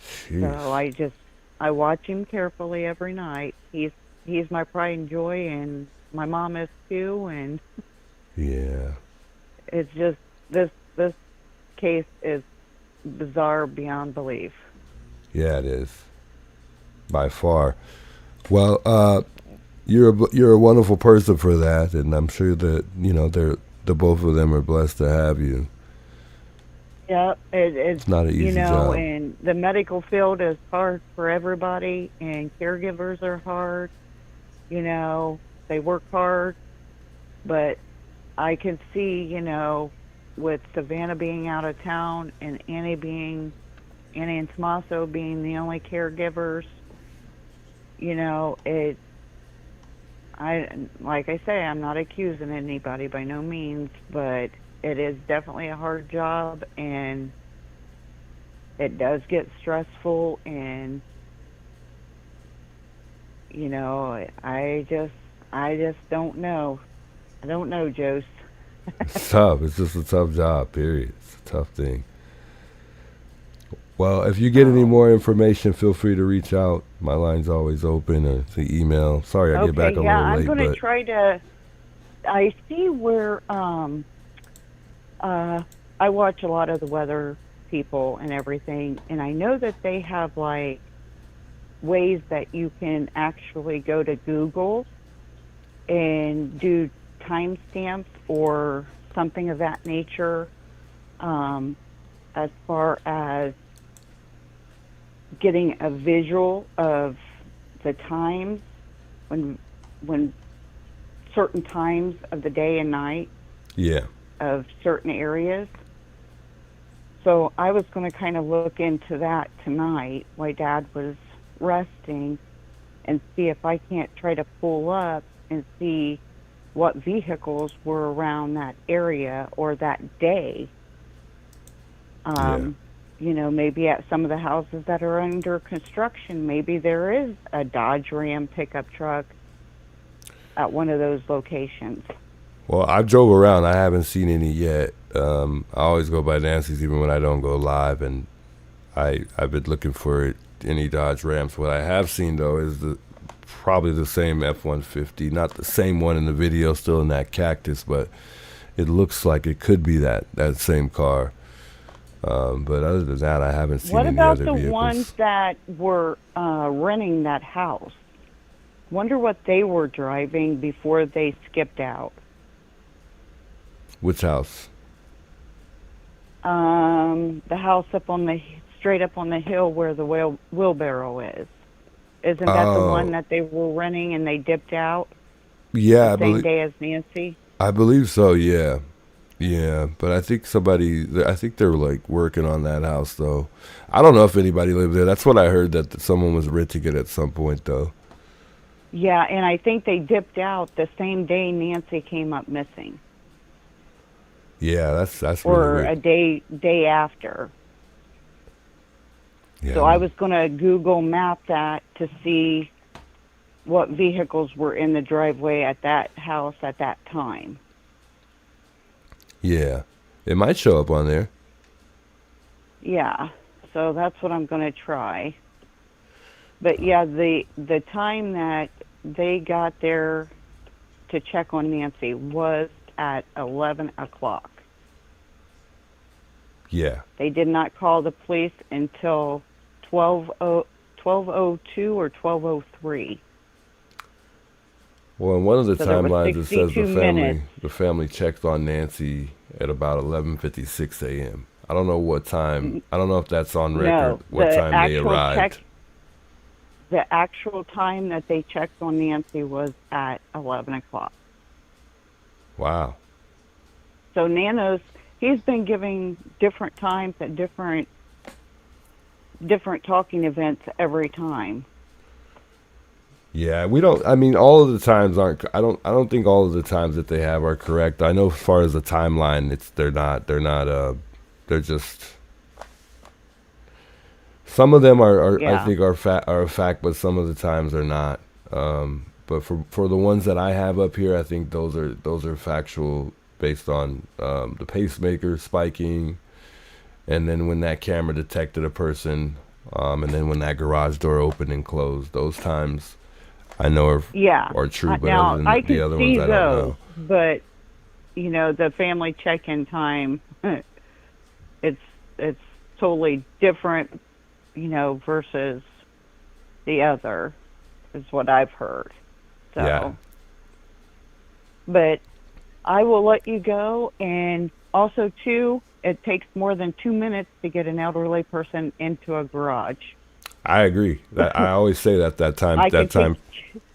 Jeez. So I watch him carefully every night. He's my pride and joy, and my mom is too. And Yeah. it's just this case is bizarre beyond belief. Yeah, it is. By far. Well, you're a wonderful person for that, and I'm sure that the both of them are blessed to have you. Yeah, it's not an easy job. And the medical field is hard for everybody, and caregivers are hard. They work hard, but I can see, with Savannah being out of town and Annie and Tommaso being the only caregivers, like I say, I'm not accusing anybody by no means, but it is definitely a hard job, and it does get stressful, and I just don't know. I don't know, Jose. It's tough. It's just a tough job, period. It's a tough thing. Well, if you get any more information, feel free to reach out. My line's always open, or the email. Sorry I get back a little late. I'm going to but try to. I see where I watch a lot of the weather people and everything, and I know that they have like ways that you can actually go to Google and do timestamps or something of that nature, as far as getting a visual of the times when certain times of the day and night yeah. of certain areas. So I was going to kind of look into that tonight while Dad was resting and see if I can't try to pull up and see what vehicles were around that area or that day. Maybe at some of the houses that are under construction, maybe there is a Dodge Ram pickup truck at one of those locations. Well, I drove around. I haven't seen any yet. I always go by Nancy's even when I don't go live, and I've been looking for any Dodge Rams. What I have seen, though, is probably the same F-150. Not the same one in the video, still in that cactus, but it looks like it could be that same car. But other than that, I haven't seen What any about other the vehicles. ones that were renting that house? Wonder what they were driving before they skipped out. Which house? The house up on the straight up on the hill where the wheelbarrow is. Isn't that the one Oh, that they were renting and they dipped out the yeah, same day as Nancy? I believe so. Yeah, yeah. But I think they're like working on that house though. I don't know if anybody lived there. That's what I heard, that someone was renting it at some point though. Yeah, and I think they dipped out the same day Nancy came up missing, Yeah, that's really or weird. a day after. Yeah, So I was going to Google map that to see what vehicles were in the driveway at that house at that time. yeah. It might show up on there. Yeah, so that's what I'm going to try. But yeah, the time that they got there to check on Nancy was at 11 o'clock. Yeah. They did not call the police until 12:02 or 12:03. Well, in one of the So there was timelines it says 62 minutes. the family checked on Nancy at about 11:56 a.m. I don't know what time. I don't know if that's on record. No, What the time they actual arrived? the actual time that they checked on Nancy was at 11 o'clock. Wow. So Nanos, he's been giving different times at different talking events every time. Yeah, we don't. I mean, all of the times aren't. I don't. I don't think all of the times that they have are correct. I know as far as the timeline, it's they're not. They're not. They're just. Some of them are I Yeah. think are a fact, but some of the times are not. But for the ones that I have up here, I think those are factual based on the pacemaker spiking, and then when that camera detected a person, and then when that garage door opened and closed. Those times I know Yeah. are true, but other Now than I the can other see ones, I don't those, know. but the family check-in time, it's it's totally different, versus the other, is what I've heard. Yeah. So, but I will let you go. And also, too, it takes more than 2 minutes to get an elderly person into a garage. I agree. I always say I can that time take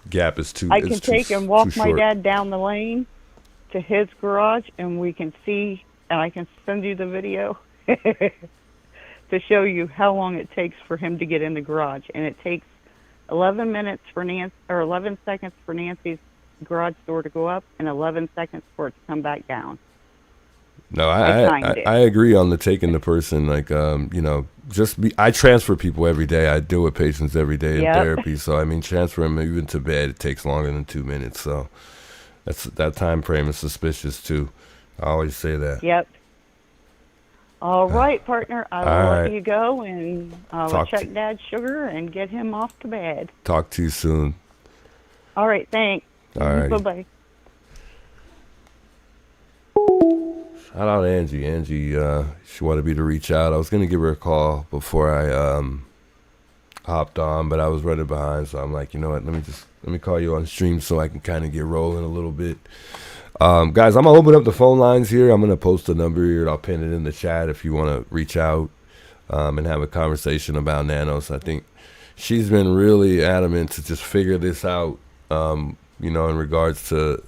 gap is too I is can take and too walk my short. dad down the lane to his garage, and we can see, and I can send you the video to show you how long it takes for him to get in the garage. And it takes 11 minutes for Nancy, or 11 seconds for Nancy's garage door to go up, and 11 seconds for it to come back down. No, I timed I it. agree on the taking the person, like I transfer people every day. I deal with patients every day in Yep. therapy, so I mean transfer them even to bed, it takes longer than 2 minutes. So that time frame is suspicious too. I always say that. Yep. All right, partner. I All will let right. you go, and I will Talk check to Dad's sugar and get him off to bed. talk to you soon. All right. Thanks. All right. Bye-bye. Shout out Angie. Angie, she wanted me to reach out. I was gonna give her a call before I hopped on, but I was running behind, so I'm like, you know what? Let me call you on stream so I can kind of get rolling a little bit. Guys, I'm gonna open up the phone lines here. I'm gonna post a number here, and I'll pin it in the chat if you want to reach out and have a conversation about Nanos. I think she's been really adamant to just figure this out. In regards to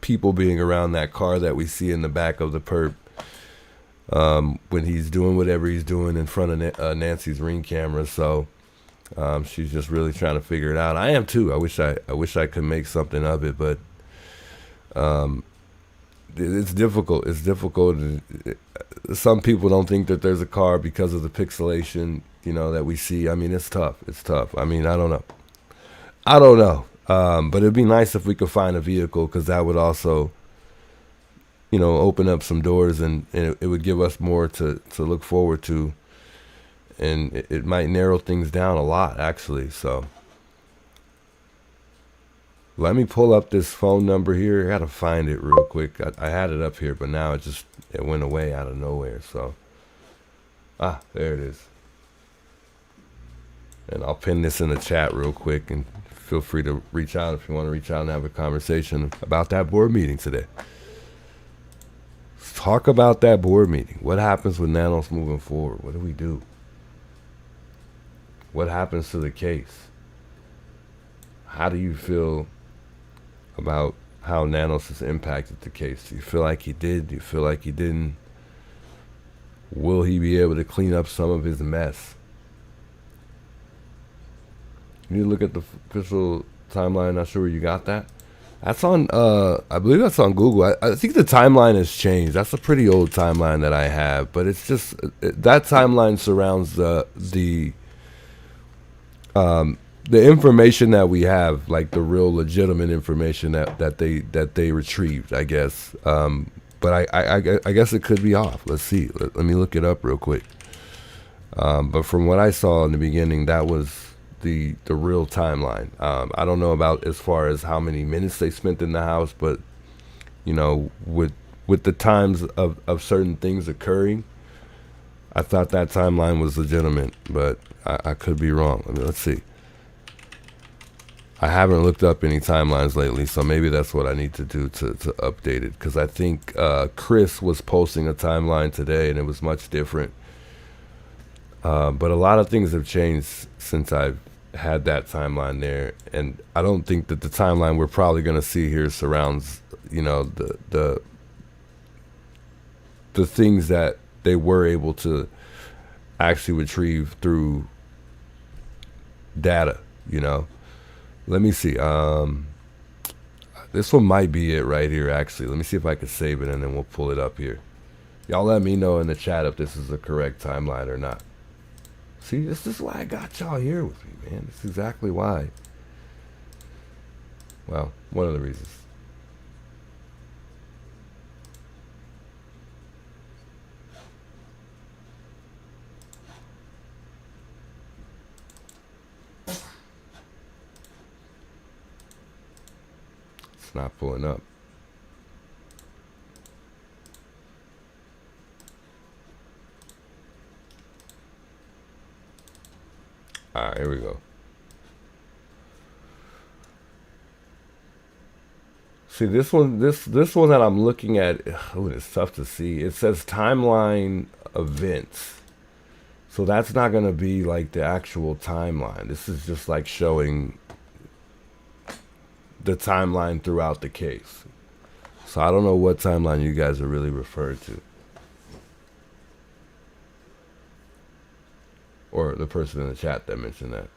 people being around that car that we see in the back of the perp when he's doing whatever he's doing in front of Nancy's Ring camera. So she's just really trying to figure it out. I am too. I wish I could make something of it, but it's difficult. It's difficult. Some people don't think that there's a car because of the pixelation, that we see. I mean, it's tough. It's tough. I mean, I don't know. But it'd be nice if we could find a vehicle, because that would also, open up some doors, and it would give us more to look forward to. And it might narrow things down a lot, actually. So let me pull up this phone number here. I got to find it real quick. I had it up here, but now it went away out of nowhere. So Ah, there it is. And I'll pin this in the chat real quick, and feel free to reach out if you want to reach out and have a conversation about that board meeting today. Let's talk about that board meeting. What happens with Nanos moving forward? What do we do? What happens to the case? How do you feel about how Nanos has impacted the case? Do you feel like he did? Do you feel like he didn't? Will he be able to clean up some of his mess? You need to look at the official timeline. Not sure where you got that. That's on, I believe that's on Google. I think the timeline has changed. That's a pretty old timeline that I have, but it's just, that timeline surrounds the information that we have, like the real legitimate information that they retrieved, I guess. But I guess it could be off. Let's see. Let me look it up real quick. But from what I saw in the beginning, that was the real timeline. I don't know about as far as how many minutes they spent in the house, but you know, with the times of certain things occurring, I thought that timeline was legitimate, but I could be wrong. I mean, let's see. I haven't looked up any timelines lately, so maybe that's what I need to do to update it, because I think Chris was posting a timeline today and it was much different. But a lot of things have changed since I've had that timeline there, and I don't think that the timeline we're probably going to see here surrounds, you know, the things that they were able to actually retrieve through data, you know. Let me see. This one might be it right here, actually. Let me see if I can save it, and then we'll pull it up here. Y'all let me know in the chat if this is the correct timeline or not. See, this is why I got y'all here with me, man. This is exactly why. Well, one of the reasons. It's not pulling up. All right, here we go. See, this one that I'm looking at, oh, it's tough to see. It says timeline events. So that's not going to be like the actual timeline. This is just like showing the timeline throughout the case. So I don't know what timeline you guys are really referring to. Or the person in the chat that mentioned that.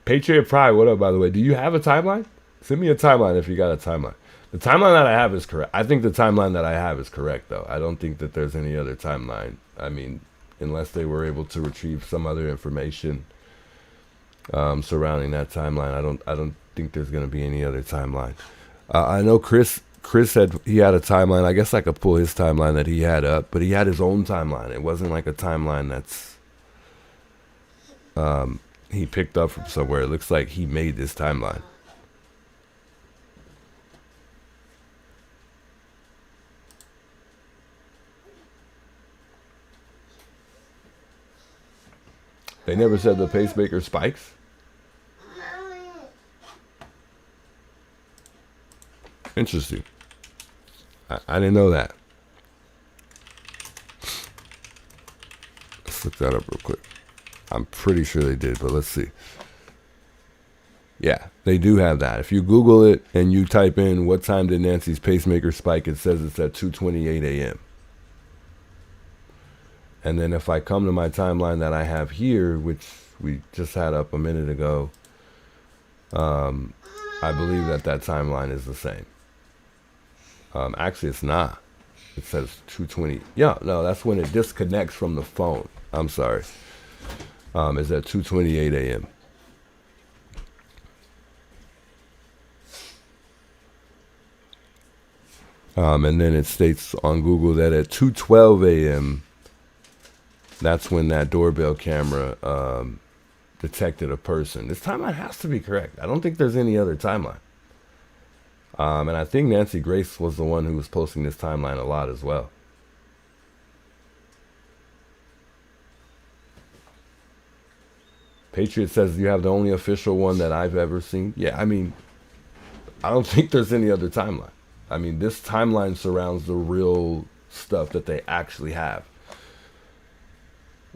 Patriot Pride, what up, by the way? Do you have a timeline? Send me a timeline if you got a timeline. The timeline that I have is correct. I think the timeline that I have is correct, though. I don't think that there's any other timeline. I mean, unless they were able to retrieve some other information surrounding that timeline, I don't think there's going to be any other timeline. I know Chris said he had a timeline. I guess I could pull his timeline that he had up, but he had his own timeline. It wasn't like a timeline that's he picked up from somewhere. It looks like he made this timeline. They never said the pacemaker spikes? Interesting. I didn't know that. Let's look that up real quick. I'm pretty sure they did, but let's see. Yeah, they do have that. If you Google it and you type in what time did Nancy's pacemaker spike, it says it's at 2:28 a.m. And then if I come to my timeline that I have here, which we just had up a minute ago, I believe that timeline is the same. Actually, it's not. It says 2:20. Yeah, no, that's when it disconnects from the phone. I'm sorry. It's at 2:28 a.m. And then it states on Google that at 2:12 a.m., that's when that doorbell camera detected a person. This timeline has to be correct. I don't think there's any other timeline. And I think Nancy Grace was the one who was posting this timeline a lot as well. Patriot says you have the only official one that I've ever seen. Yeah, I mean, I don't think there's any other timeline. I mean, this timeline surrounds the real stuff that they actually have.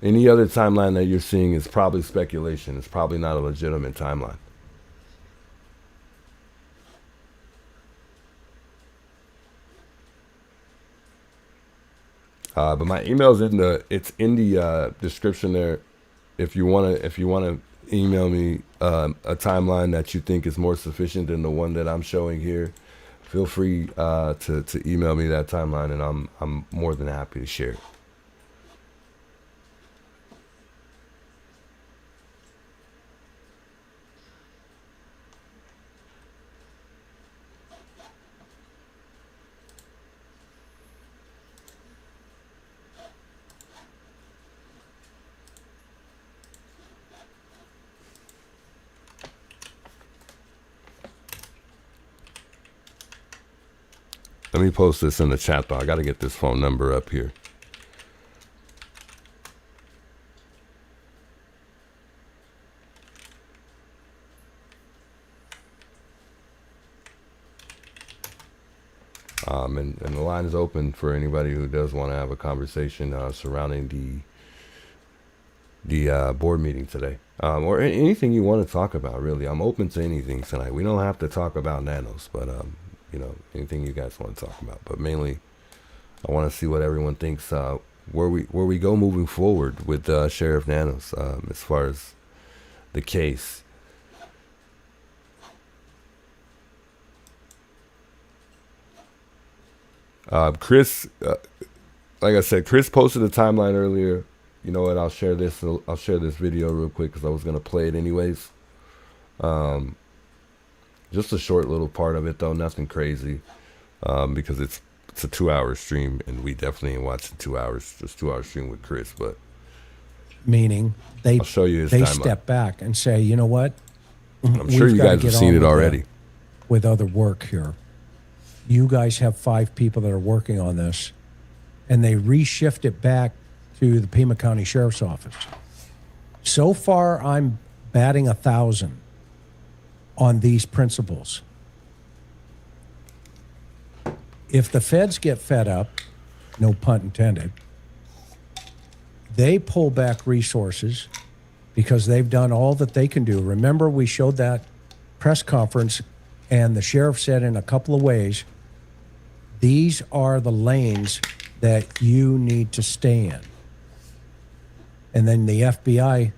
Any other timeline that you're seeing is probably speculation. It's probably not a legitimate timeline. But my email's in the description there. If you wanna email me a timeline that you think is more sufficient than the one that I'm showing here, feel free to email me that timeline, and I'm more than happy to share it. Let me post this in the chat, though. I got to get this phone number up here. And the line is open for anybody who does want to have a conversation surrounding the board meeting today, or anything you want to talk about. Really, I'm open to anything tonight. We don't have to talk about Nanos, but you know, anything you guys want to talk about. But mainly, I want to see what everyone thinks where we go moving forward with Sheriff Nanos as far as the case. Chris, like I said, Chris posted a timeline earlier. You know what? I'll share this video real quick because I was gonna play it anyways. Just a short little part of it though, nothing crazy, because it's a 2-hour stream, and we definitely ain't watching 2 hours, just 2 hour stream with Chris. But meaning they I'll show you his they timeline. step back and say, you know what? I'm sure you guys have seen it already. With other work here, you guys have 5 people that are working on this, and they reshift it back to the Pima County Sheriff's Office. So far, I'm batting 1,000 on these principles. If the feds get fed up, no pun intended, they pull back resources because they've done all that they can do. Remember, we showed that press conference, and the sheriff said in a couple of ways, these are the lanes that you need to stay in. And then the FBI...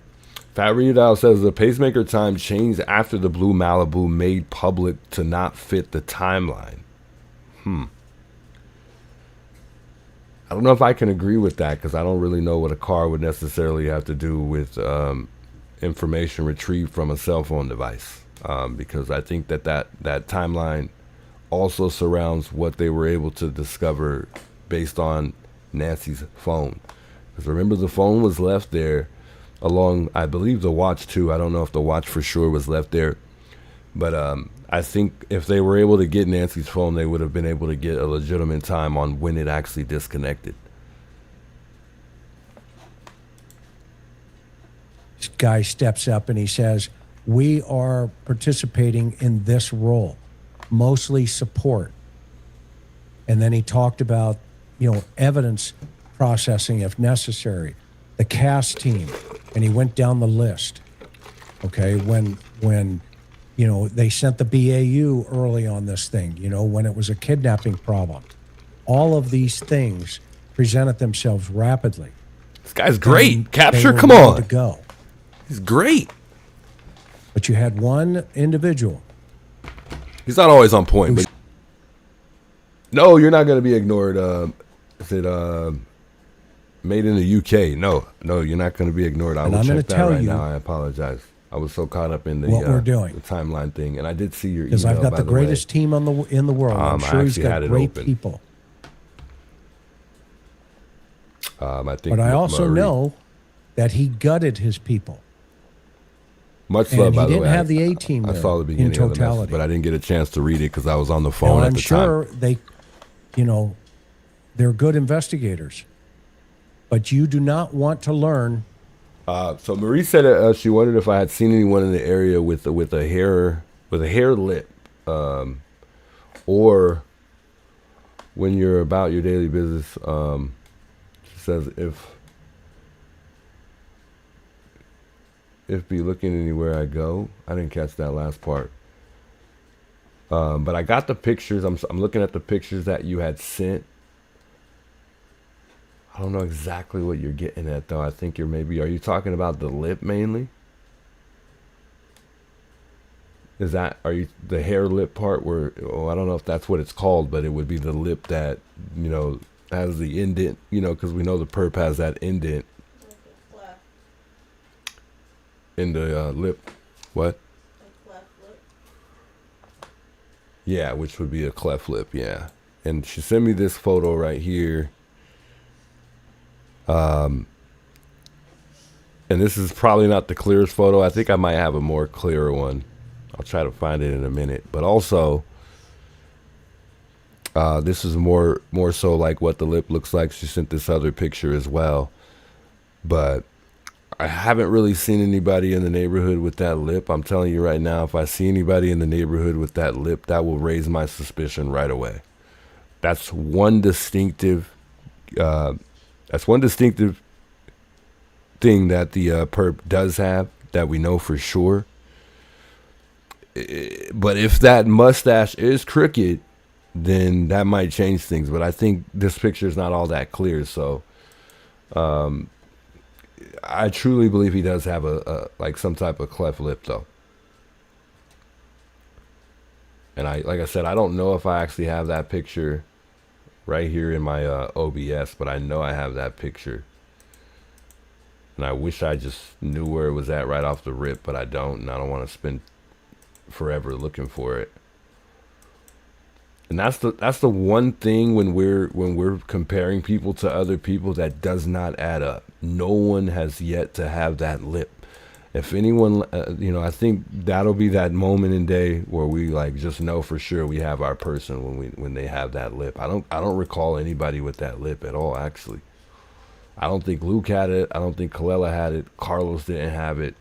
Fat Readout says the pacemaker time changed after the blue Malibu made public to not fit the timeline. I don't know if I can agree with that, because I don't really know what a car would necessarily have to do with information retrieved from a cell phone device. Because I think that timeline also surrounds what they were able to discover based on Nancy's phone. Because remember, the phone was left there along, I believe, the watch too. I don't know if the watch for sure was left there. But I think if they were able to get Nancy's phone, they would have been able to get a legitimate time on when it actually disconnected. This guy steps up and he says, we are participating in this role, mostly support. And then he talked about, you know, evidence processing if necessary, the CAS team, and he went down the list. Okay, when you know, they sent the BAU early on this thing, you know, when it was a kidnapping problem. All of these things presented themselves rapidly. This guy's great. And Capture, they were come ready on. to go. He's great. But you had one individual. He's not always on point, but no, you're not going to be ignored. Is it made in the UK? No, you're not going to be ignored. I And will I'm gonna check that tell right you now. I apologize. I was so caught up in the what we're doing. the timeline thing, and I did see your email. Because I've got by the way. greatest team in the world. I'm I sure he's actually had got it great open. people. I think But I also Marie- know that he gutted his people. Much And love, he by the didn't way. have the A-team I there saw the in beginning of the message, totality. but I didn't get a chance to read it because I was on the phone Now, at I'm the sure time. they, they're good investigators, but you do not want to learn. So Marie said she wondered if I had seen anyone in the area with a hair lip, or when you're about your daily business. She says if be looking anywhere I go. I didn't catch that last part. But I got the pictures. I'm looking at the pictures that you had sent. I don't know exactly what you're getting at, though. I think are you talking about the lip mainly? Are you the hair lip part where, I don't know if that's what it's called, but it would be the lip that, has the indent, because we know the perp has that indent in the lip. What? Yeah, which would be a cleft lip, yeah. And she sent me this photo right here. And this is probably not the clearest photo. I think I might have a more clearer one. I'll try to find it in a minute. But also, this is more so like what the lip looks like. She sent this other picture as well. But I haven't really seen anybody in the neighborhood with that lip. I'm telling you right now, if I see anybody in the neighborhood with that lip, that will raise my suspicion right away. That's one distinctive thing that the perp does have that we know for sure. But if that mustache is crooked, then that might change things. But I think this picture is not all that clear. So I truly believe he does have a like some type of cleft lip, though. And like I said, I don't know if I actually have that picture right here in my OBS, but I know I have that picture. And I wish I just knew where it was at right off the rip, but I don't, and I don't want to spend forever looking for it. And that's the one thing when we're comparing people to other people that does not add up. No one has yet to have that lip. If anyone, I think that'll be that moment in day where we like just know for sure we have our person when they have that lip. I don't recall anybody with that lip at all, actually. I don't think Luke had it. I don't think Kallela had it. Carlos didn't have it.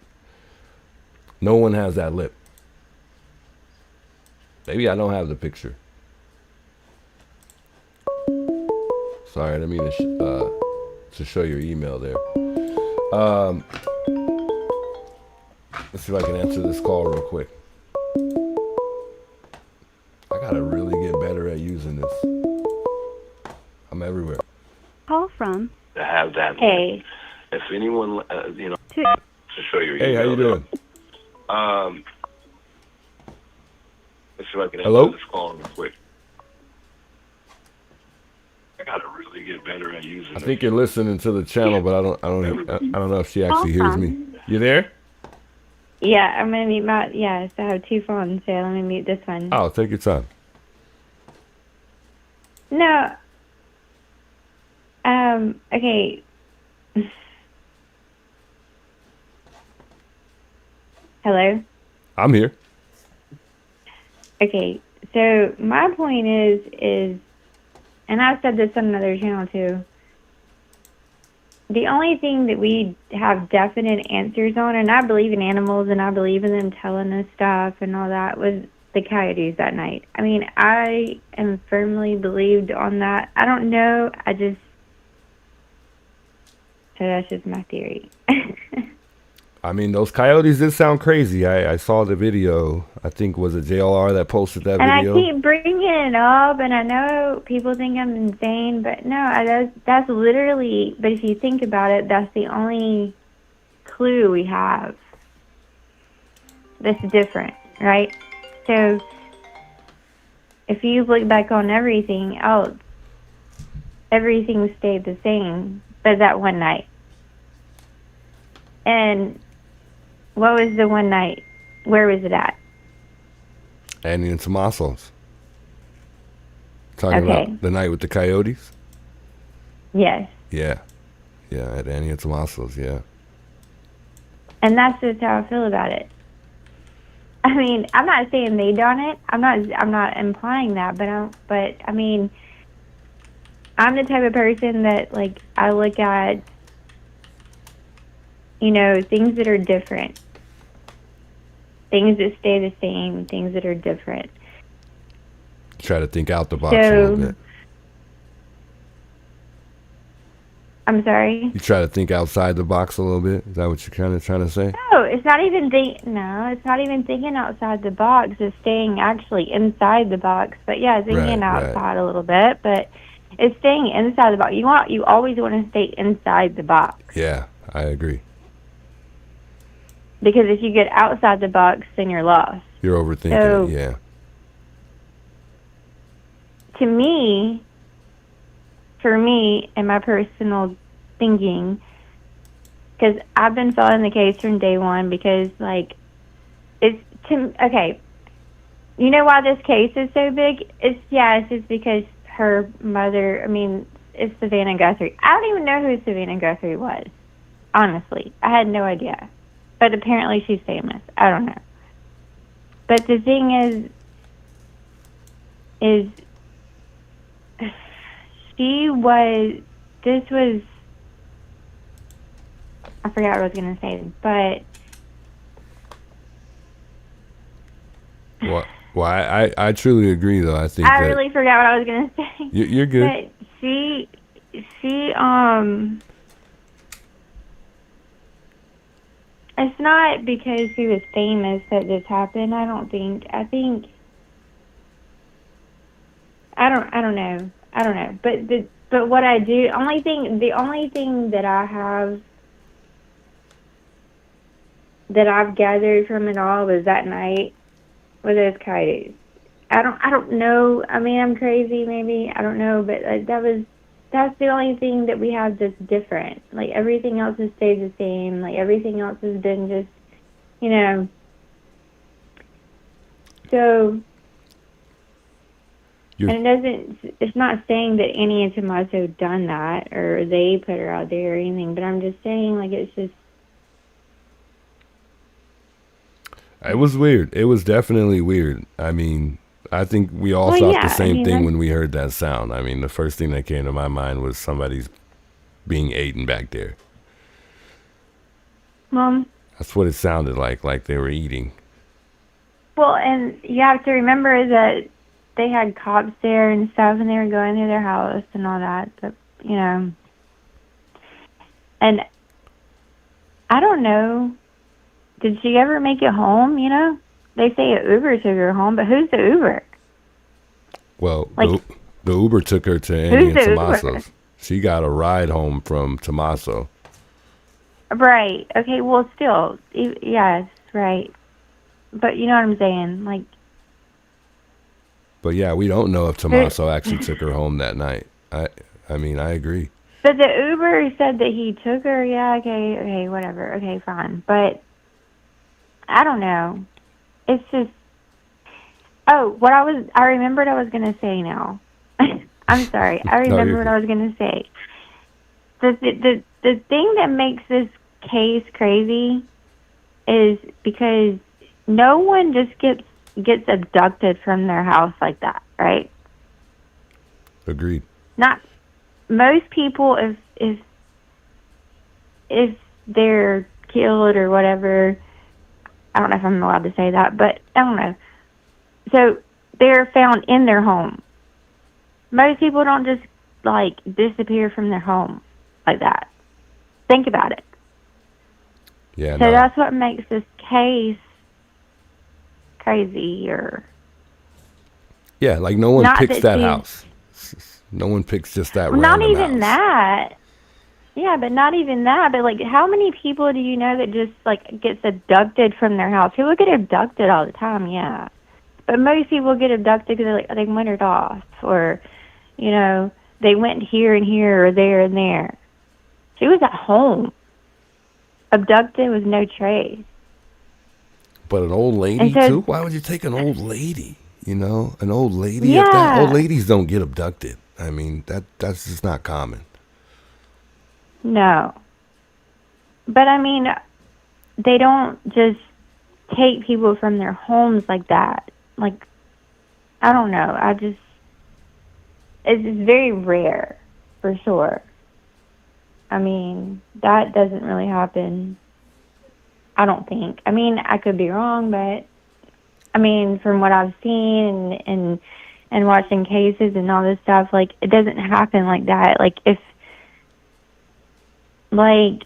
No one has that lip. Maybe I don't have the picture. Sorry, I didn't mean to show your email there. Let's see if I can answer this call real quick. I gotta really get better at using this. I'm everywhere. Call from. To have that. Hey. If anyone, To show your email. Hey, how you doing? Let's see if I can answer this call real quick. I gotta really get better at using it. I think you're listening to the channel, but I don't know if she actually hears me. You there? Yeah, I'm gonna mute my. Yes, I have two phones, so let me mute this one. Oh, take your time. No. Okay. Hello? I'm here. Okay, so my point is, and I've said this on another channel too, the only thing that we have definite answers on, and I believe in animals and I believe in them telling us stuff and all that, was the coyotes that night. I mean, I am firmly believed on that. I don't know, so that's just my theory. I mean, those coyotes did sound crazy. I saw the video. I think was it JLR that posted that video. And I keep bringing it up, and I know people think I'm insane, but no, that's literally. But if you think about it, that's the only clue we have that's different, right? So if you look back on everything else, everything stayed the same, but that one night. And what was the one night? Where was it at? Annie and Tomaso's. Talking about the night with the coyotes? Yes. Yeah. Yeah, at Annie and Tomaso's, yeah. And that's just how I feel about it. I mean, I'm not saying they done it. I'm not implying that, but I mean, I'm the type of person that, like, I look at, things that are different, things that stay the same, things that are different. Try to think out the box a little bit. I'm sorry? You try to think outside the box a little bit? Is that what you're kind of trying to say? No, it's not even thinking outside the box. It's staying actually inside the box. But yeah, thinking outside a little bit, but it's staying inside the box. You always want to stay inside the box. Yeah, I agree. Because if you get outside the box, then you're lost. You're overthinking it, yeah. To me, for me and my personal thinking, because I've been following the case from day one, because okay, you know why this case is so big? It's just because her mother, it's Savannah Guthrie. I don't even know who Savannah Guthrie was, honestly. I had no idea, but apparently she's famous. I don't know. But the thing is I forgot what I was going to say, but... Well, I truly agree, though. I think I really forgot what I was going to say. You're good. But she, it's not because she was famous that this happened, I don't think. I don't know. But what I do, the only thing that I have, that I've gathered from it all was that night with those coyotes. I don't know. I'm crazy, maybe. I don't know, but that's the only thing that we have that's different. Like, everything else has stayed the same. Like, everything else has been just, so... And it's not saying that Annie and Tommaso done that, or they put her out there or anything, but I'm just saying, it's just... It was weird. It was definitely weird. I think we all thought the same thing when we heard that sound. The first thing that came to my mind was somebody's being eaten back there. Well... That's what it sounded like they were eating. Well, and you have to remember that they had cops there and stuff, and they were going through their house and all that, but, and I don't know, did she ever make it home, They say an Uber took her home, but who's the Uber? Well, the Uber took her to Annie and Tommaso's. She got a ride home from Tommaso. Right, okay, well, still, yes, right, but you know what I'm saying, But yeah, we don't know if Tommaso actually took her home that night. I agree. But the Uber said that he took her. Yeah, okay, whatever. Okay, fine. But I don't know. It's just... Oh, I remembered I was going to say now. I'm sorry. I remember what I was going to say. The thing that makes this case crazy is because no one just gets abducted from their house like that, right? Agreed. Not most people, if they're killed or whatever, I don't know if I'm allowed to say that, but I don't know. So they're found in their home. Most people don't just disappear from their home like that. Think about it. Yeah. So that's what makes this case crazy, or no one picks that house. No one picks just that random not even house. that. Yeah, but not even that. But how many people do you know that just gets abducted from their house? People get abducted all the time, yeah. But most people get abducted because they wandered off, or they went here and here or there and there. She was at home, abducted with no trace. But an old lady, too? Why would you take an old lady? An old lady? Yeah. Old ladies don't get abducted. That's just not common. No. But, they don't just take people from their homes like that. Like, I don't know. It's just very rare, for sure. I mean, that doesn't really happen, I don't think. I mean, I could be wrong, but I mean, from what I've seen and watching cases and all this stuff, like, it doesn't happen like that. Like, if, like,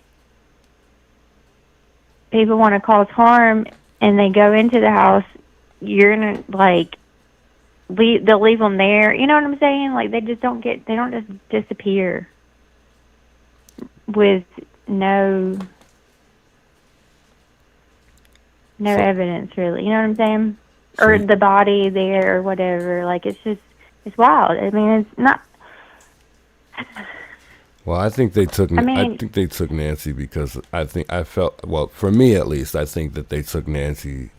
people want to cause harm and they go into the house, you're going to, like, they'll leave them there. You know what I'm saying? Like, they don't just disappear with no evidence, really. You know what I'm saying? Or the body there or whatever. Like, it's wild. I mean, it's not. Well, I think they took Nancy because for me at least, I think that they took Nancy.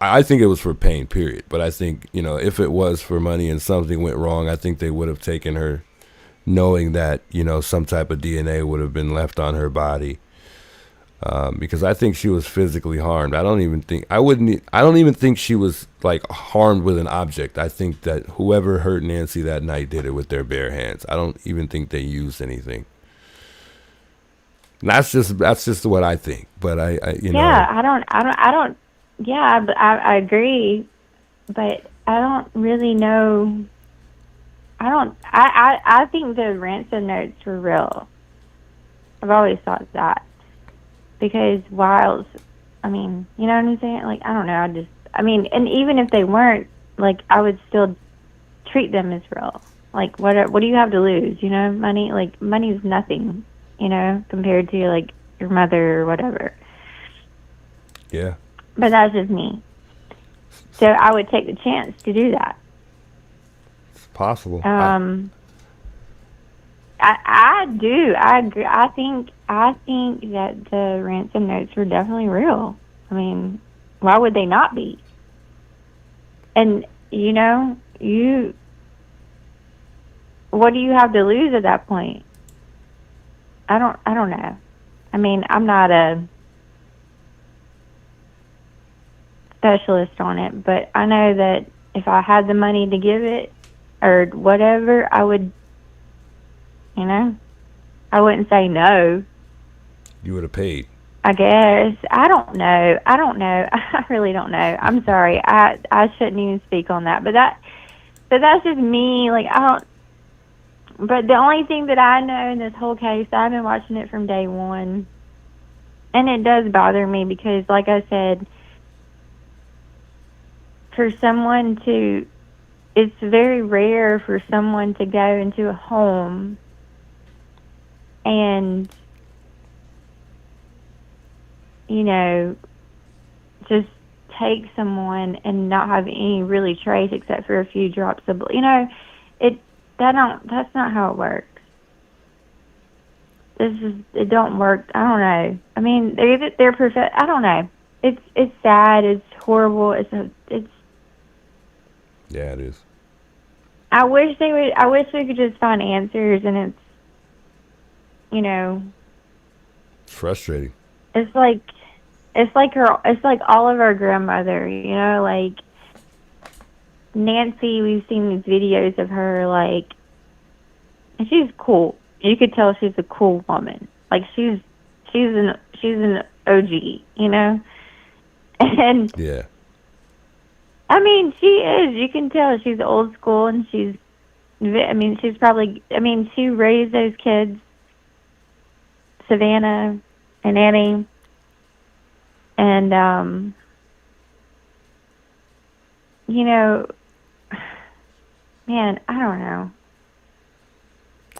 I think it was for pain, period. But I think, if it was for money and something went wrong, I think they would have taken her knowing that, some type of DNA would have been left on her body. Because I think she was physically harmed. I don't even think she was like harmed with an object. I think that whoever hurt Nancy that night did it with their bare hands. I don't even think they used anything. And that's just what I think. But I agree, but I don't really know. I think the ransom notes were real. I've always thought that. Because you know what I'm saying? Like, I don't know. And even if they weren't, like, I would still treat them as real. Like, what do you have to lose? Money? Like, money's nothing, compared to, like, your mother or whatever. Yeah. But that's just me. So I would take the chance to do that. It's possible. I do. I agree. I think that the ransom notes were definitely real. I mean, why would they not be? And what do you have to lose at that point? I don't know. I mean, I'm not a specialist on it, but I know that if I had the money to give it or whatever, I would. I wouldn't say no. You would have paid. I guess. I don't know. I really don't know. I'm sorry. I shouldn't even speak on that. But that's just me. Like, I don't. But the only thing that I know in this whole case, I've been watching it from day one, and it does bother me because, like I said, it's very rare for someone to go into a home and, just take someone and not have any really trace except for a few drops of blood. That's not how it works. It don't work. I don't know. I mean, they're perfect. I don't know. It's sad. It's horrible. It's yeah, it is. I wish we could just find answers, and it's frustrating. It's like all of our grandmother, like Nancy. We've seen these videos of her, like, and she's cool. You could tell she's a cool woman. Like, she's an OG, and yeah. I mean, she is. You can tell she's old school, and she raised those kids, Savannah and Annie, and, man, I don't know.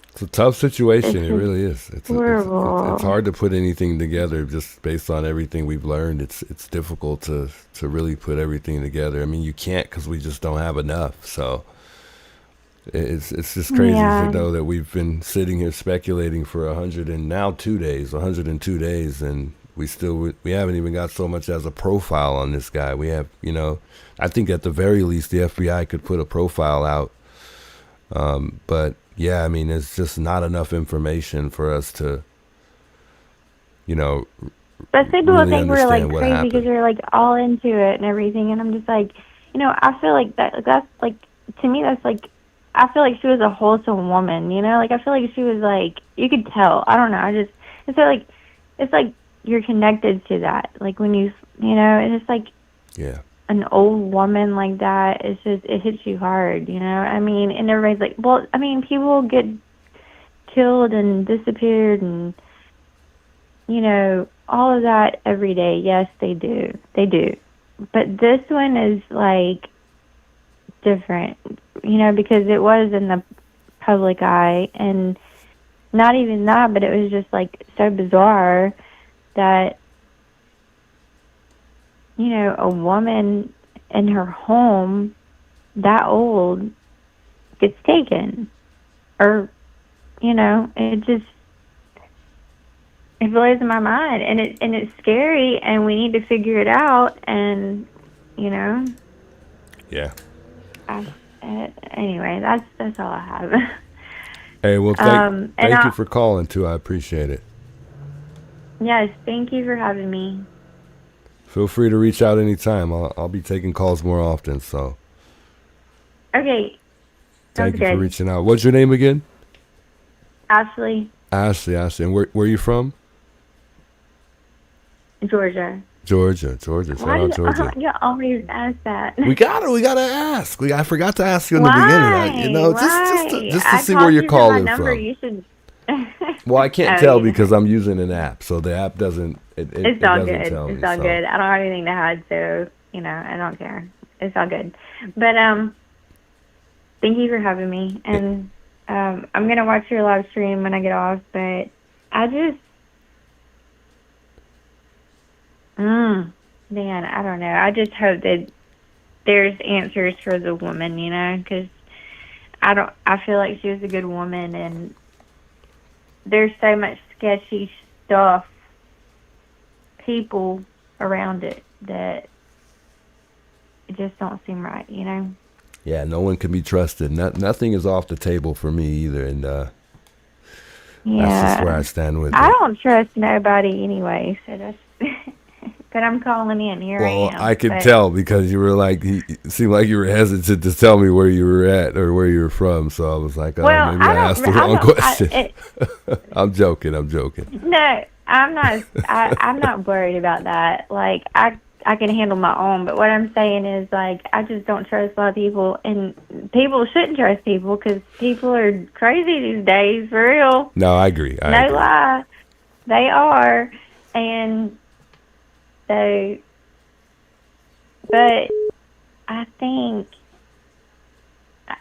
It's a tough situation. It really is. It's horrible. It's hard to put anything together just based on everything we've learned. It's difficult to really put everything together. I mean, you can't because we just don't have enough. So it's just crazy to know that we've been sitting here speculating for 102 days, and we haven't even got so much as a profile on this guy. We have, I think at the very least the FBI could put a profile out. But yeah, I mean, it's just not enough information for us to, But some people really think we're like understand what crazy because happened. we're like all into it and everything, and I'm just like, I feel like that's like, to me that's like, I feel like she was a wholesome woman, like I feel like she was like, you could tell. I don't know. It's like you're connected to that. Like when and it's like Yeah. an old woman like that. It's just, it hits you hard, I mean, and everybody's like, well, I mean, people get killed and disappeared and all of that every day. Yes, they do. They do. But this one is like different, because it was in the public eye, and not even that, but it was just like so bizarre that, a woman in her home that old gets taken. Or, it blows my mind, and it's scary, and we need to figure it out, and Yeah. anyway, that's all I have. Hey, well, And thank you for calling too. I appreciate it. Yes, thank you for having me. Feel free to reach out anytime. I'll be taking calls more often. So Okay, thank sounds you for good. reaching out. What's your name again? Ashley, Ashley. And where are you from? Georgia. Georgia. Shout out Georgia. You always ask that? We gotta ask. I forgot to ask you in the Why? beginning. Just to I see where called you're you from my calling number. from. You should. Well, I can't Oh, tell yeah. because I'm using an app, so the app doesn't. It's all doesn't good. tell me, It's all so. good. I don't have anything to hide, so I don't care. It's all good. But thank you for having me, and I'm gonna watch your live stream when I get off. But I just, man, I don't know. I just hope that there's answers for the woman, because I feel like she was a good woman, and there's so much sketchy stuff, people around it, that it just don't seem right, Yeah, no one can be trusted. Nothing is off the table for me either, and Yeah. that's just where I stand with I it. don't trust nobody anyway, so that's. But I'm calling in. Here Well, I am. I could but- tell because you were like, it seemed like you were hesitant to tell me where you were at or where you were from. So I was like, oh, Well, maybe I asked the wrong question. I'm joking. No, I'm not. I'm not worried about that. Like I can handle my own. But what I'm saying is, like, I just don't trust a lot of people, and people shouldn't trust people because people are crazy these days, for real. No, I agree. No lie, they are, and so. But I think I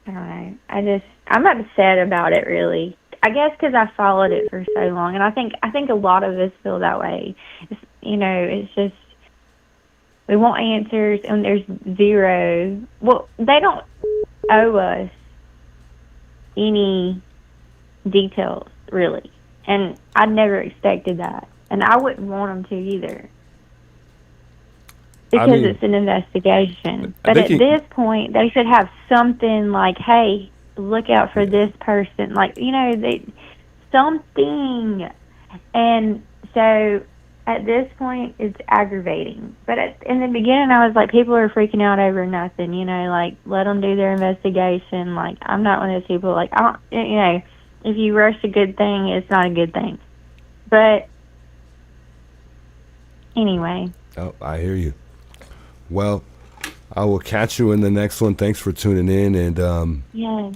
don't know. I'm upset about it, really. I guess because I followed it for so long, and I think a lot of us feel that way. It's just we want answers, and there's zero. Well, they don't owe us any details, really, and I never expected that, and I wouldn't want them to either. Because it's an investigation. But at this point, they should have something like, hey, look out for this person. Like, something. And so at this point, it's aggravating. But in the beginning, I was like, people are freaking out over nothing, like, let them do their investigation. Like, I'm not one of those people, like, I don't, if you rush a good thing, it's not a good thing. But anyway. Oh, I hear you. Well, I will catch you in the next one. Thanks for tuning in, and yeah.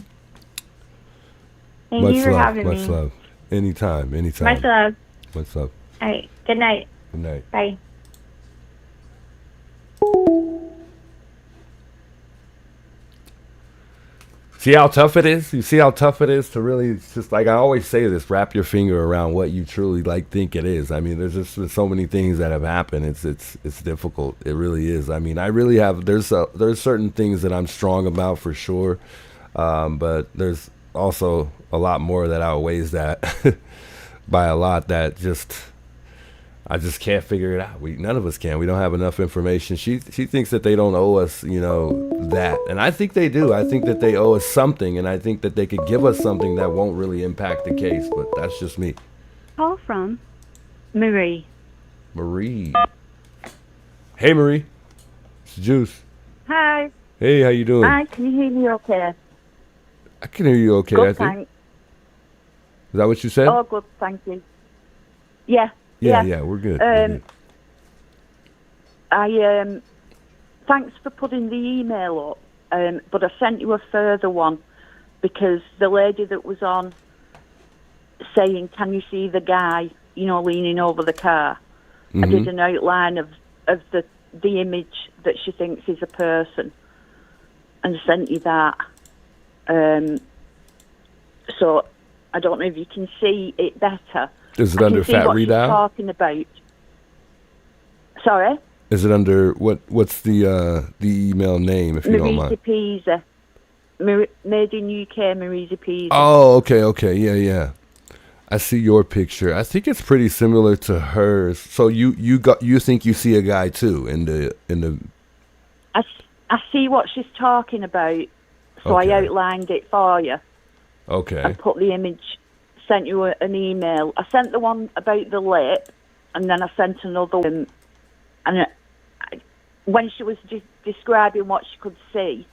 Thank you for having me. Much love. Anytime. Much love. Much love. All right. Good night. Good night. Bye. See how tough it is? You see how tough it is to really, it's just like I always say this, wrap your finger around what you truly think it is. I mean, there's so many things that have happened. It's difficult. It really is. I mean, I really have, there's certain things that I'm strong about for sure. But there's also a lot more that outweighs that by a lot that I just can't figure it out. None of us can. We don't have enough information. She thinks that they don't owe us, that. And I think they do. I think that they owe us something, and I think that they could give us something that won't really impact the case, but that's just me. Call from Marie. Marie. Hey, Marie. It's Juice. Hi. Hey, how you doing? Hi, can you hear me okay? I can hear you okay, I Good, think. thanks. Is that what you said? Oh, good, thank you. Yeah. Yeah, we're good. We're good. Thanks for putting the email up, but I sent you a further one because the lady that was on saying, can you see the guy, leaning over the car? I did an outline of the image that she thinks is a person and sent you that. So I don't know if you can see it better. Is it under Fat Readout? Talking about. Sorry? Is it under what's the email name, if you don't mind? Marisa Pisa. Made in UK, Marisa Pisa. Oh, okay, yeah. I see your picture. I think it's pretty similar to hers. So you think you see a guy too in the. I see what she's talking about, so Okay. I outlined it for you. Okay. I put the image, sent you an email. I sent the one about the lip, and then I sent another one. And when she was describing what she could see,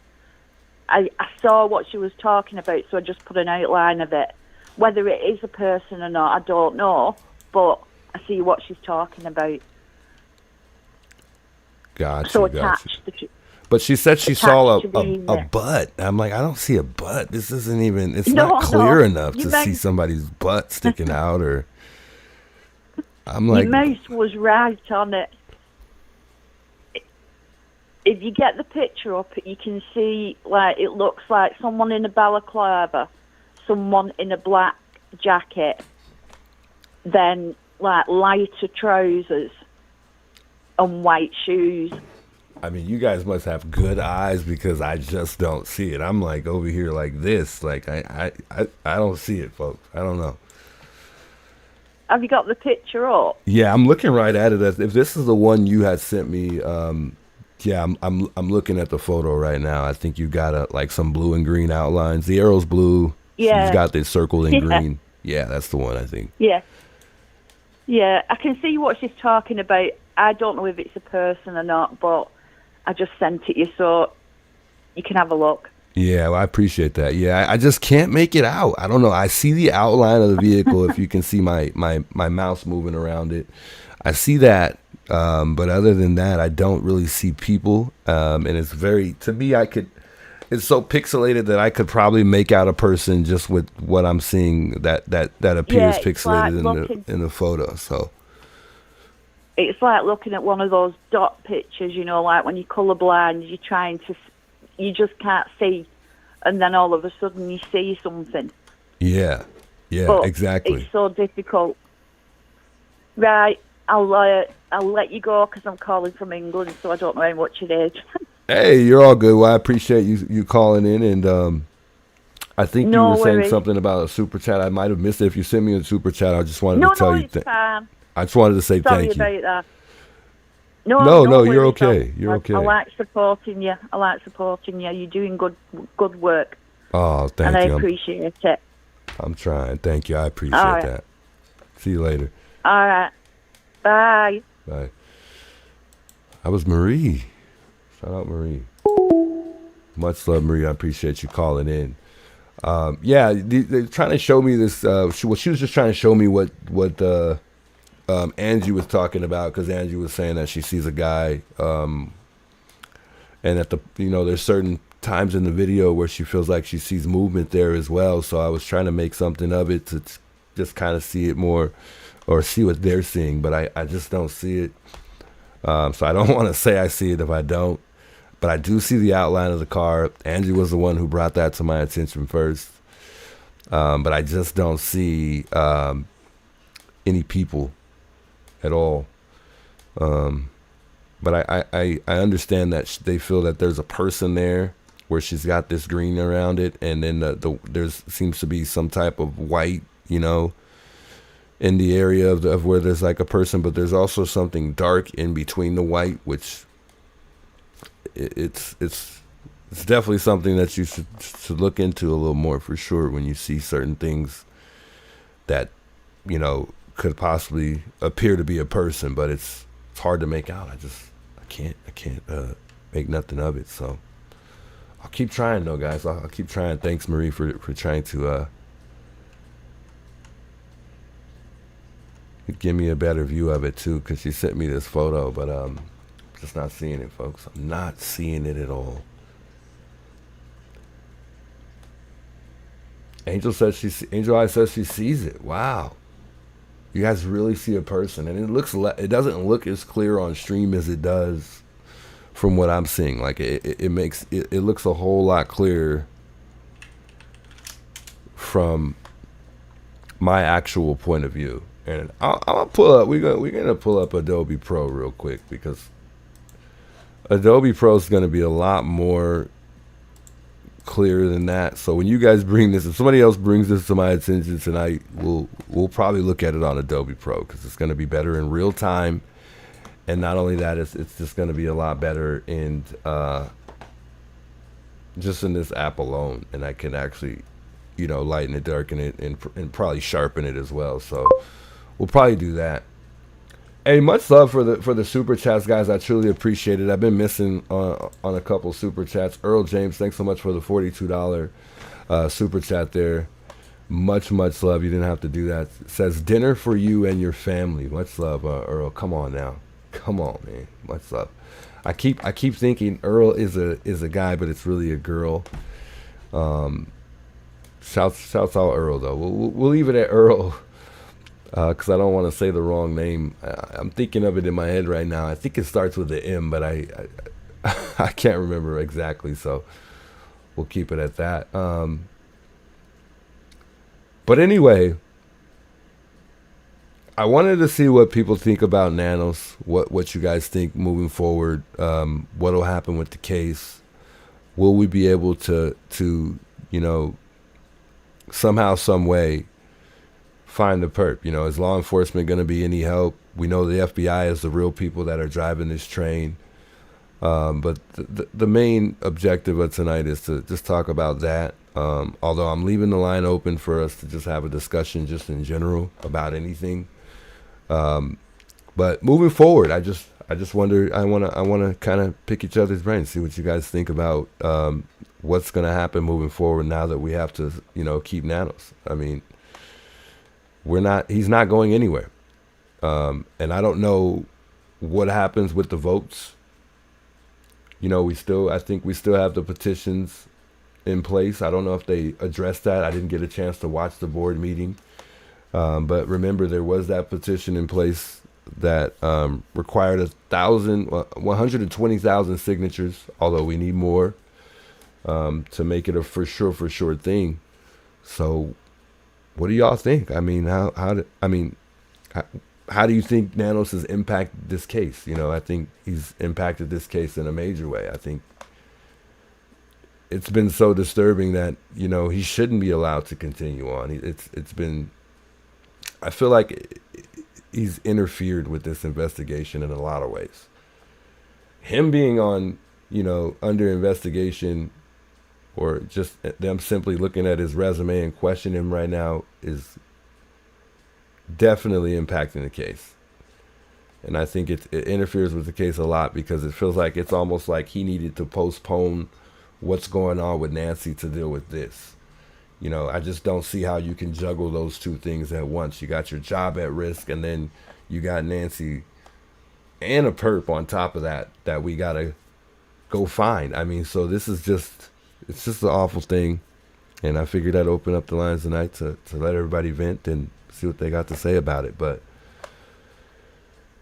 I saw what she was talking about, so I just put an outline of it. Whether it is a person or not, I don't know, but I see what she's talking about. Gotcha. So attached. But she said she saw attached to the a email. butt. I'm like, I don't see a butt. This isn't even. It's No, not clear no. enough to You see meant- somebody's butt sticking out, or. I'm Your like, mouse was right on it. If you get the picture up, you can see it looks like someone in a balaclava, someone in a black jacket, then lighter trousers and white shoes. I mean, you guys must have good eyes because I just don't see it. I'm like over here like this. Like I don't see it, folks. I don't know. Have you got the picture up? Yeah, I'm looking right at it. If this is the one you had sent me, yeah, I'm looking at the photo right now. I think you got some blue and green outlines. The arrow's blue. Yeah. You've got this circle in Yeah. green. Yeah, that's the one, I think. Yeah. Yeah, I can see what she's talking about. I don't know if it's a person or not, but I just sent it you so you can have a look. Yeah, well, I appreciate that. Yeah, I just can't make it out. I don't know. I see the outline of the vehicle if you can see my mouse moving around it. I see that, but other than that, I don't really see people. And it's to me, it's so pixelated that I could probably make out a person just with what I'm seeing that appears Yeah, it's pixelated in the photo. So It's like looking at one of those dot pictures, like when you're colourblind, you just can't see, and then all of a sudden you see something. yeah, But exactly. It's so difficult. Right, I'll let you go because I'm calling from England, so I don't know how much it is. Hey, you're all good. Well, I appreciate you calling in, and I think you were saying something about a super chat. I might have missed it. If you sent me a super chat, I just wanted to tell you. It's fine. I just wanted to say Sorry thank you. about that. No, you're worries. okay. You're okay. I like supporting you. You're doing good work, Oh, thank and I you. appreciate it. I'm trying. Thank you. I appreciate All right. that. See you later. All right. Bye. Bye. That was Marie. Shout out Marie. Much love, Marie. I appreciate you calling in. Yeah, they're trying to show me this. She was just trying to show me what Angie was talking about, because Angie was saying that she sees a guy, and that there's certain times in the video where she feels like she sees movement there as well. So I was trying to make something of it to just kind of see it more, or see what they're seeing, but I just don't see it. So I don't want to say I see it if I don't, but I do see the outline of the car. Angie was the one who brought that to my attention first, but I just don't see any people at all. But I understand that they feel that there's a person there where she's got this green around it, and then there's seems to be some type of white, in the area of where there's like a person, but there's also something dark in between the white, which it's definitely something that you should look into a little more for sure when you see certain things that could possibly appear to be a person, but it's hard to make out. I can't make nothing of it. So I'll keep trying though, guys. I'll keep trying. Thanks, Marie, for trying to give me a better view of it too, because she sent me this photo, but just not seeing it, folks. I'm not seeing it at all. Angel Eye says she sees it. Wow. You guys really see a person, and it doesn't look as clear on stream as it does from what I'm seeing. Like it looks a whole lot clearer from my actual point of view. And I'm gonna pull up. We're gonna pull up Adobe Pro real quick, because Adobe Pro is gonna be a lot more clearer than that. So when you guys bring this, if somebody else brings this to my attention tonight, we'll probably look at it on Adobe Pro, because it's gonna be better in real time. And not only that, it's just gonna be a lot better in just in this app alone. And I can actually, lighten it, darken it, and probably sharpen it as well. So we'll probably do that. Hey, much love for the super chats, guys. I truly appreciate it. I've been missing on a couple super chats. Earl James, thanks so much for the $42 super chat there. Much love. You didn't have to do that. It says dinner for you and your family. Much love, Earl. Come on now. Come on, man. Much love. I keep thinking Earl is a guy, but it's really a girl. Shouts out Earl though. We'll leave it at Earl. Because I don't want to say the wrong name. I'm thinking of it in my head right now. I think it starts with the M, but I can't remember exactly. So we'll keep it at that. But anyway, I wanted to see what people think about Nanos. What you guys think moving forward. What'll happen with the case? Will we be able to somehow, some way, find the perp? Is law enforcement going to be any help? We know the FBI is the real people that are driving this train. But the main objective of tonight is to just talk about that. Although I'm leaving the line open for us to just have a discussion just in general about anything. But moving forward, I just wonder, I want to kind of pick each other's brains, see what you guys think about what's going to happen moving forward now that we have to, keep Nanos. I mean, he's not going anywhere. And I don't know what happens with the votes. I think we still have the petitions in place. I don't know if they addressed that. I didn't get a chance to watch the board meeting. But remember, there was that petition in place that required 120,000 signatures, although we need more to make it a for sure thing. So what do y'all think? I mean, how do you think Nanos has impacted this case? I think he's impacted this case in a major way. I think it's been so disturbing that, he shouldn't be allowed to continue on. I feel like he's interfered with this investigation in a lot of ways. Him being on, under investigation, or just them simply looking at his resume and questioning him right now, is definitely impacting the case. And I think it interferes with the case a lot, because it feels like it's almost like he needed to postpone what's going on with Nancy to deal with this. I just don't see how you can juggle those two things at once. You got your job at risk, and then you got Nancy and a perp on top of that we got to go find. I mean, so it's just an awful thing. And I figured I'd open up the lines tonight to let everybody vent and see what they got to say about it. But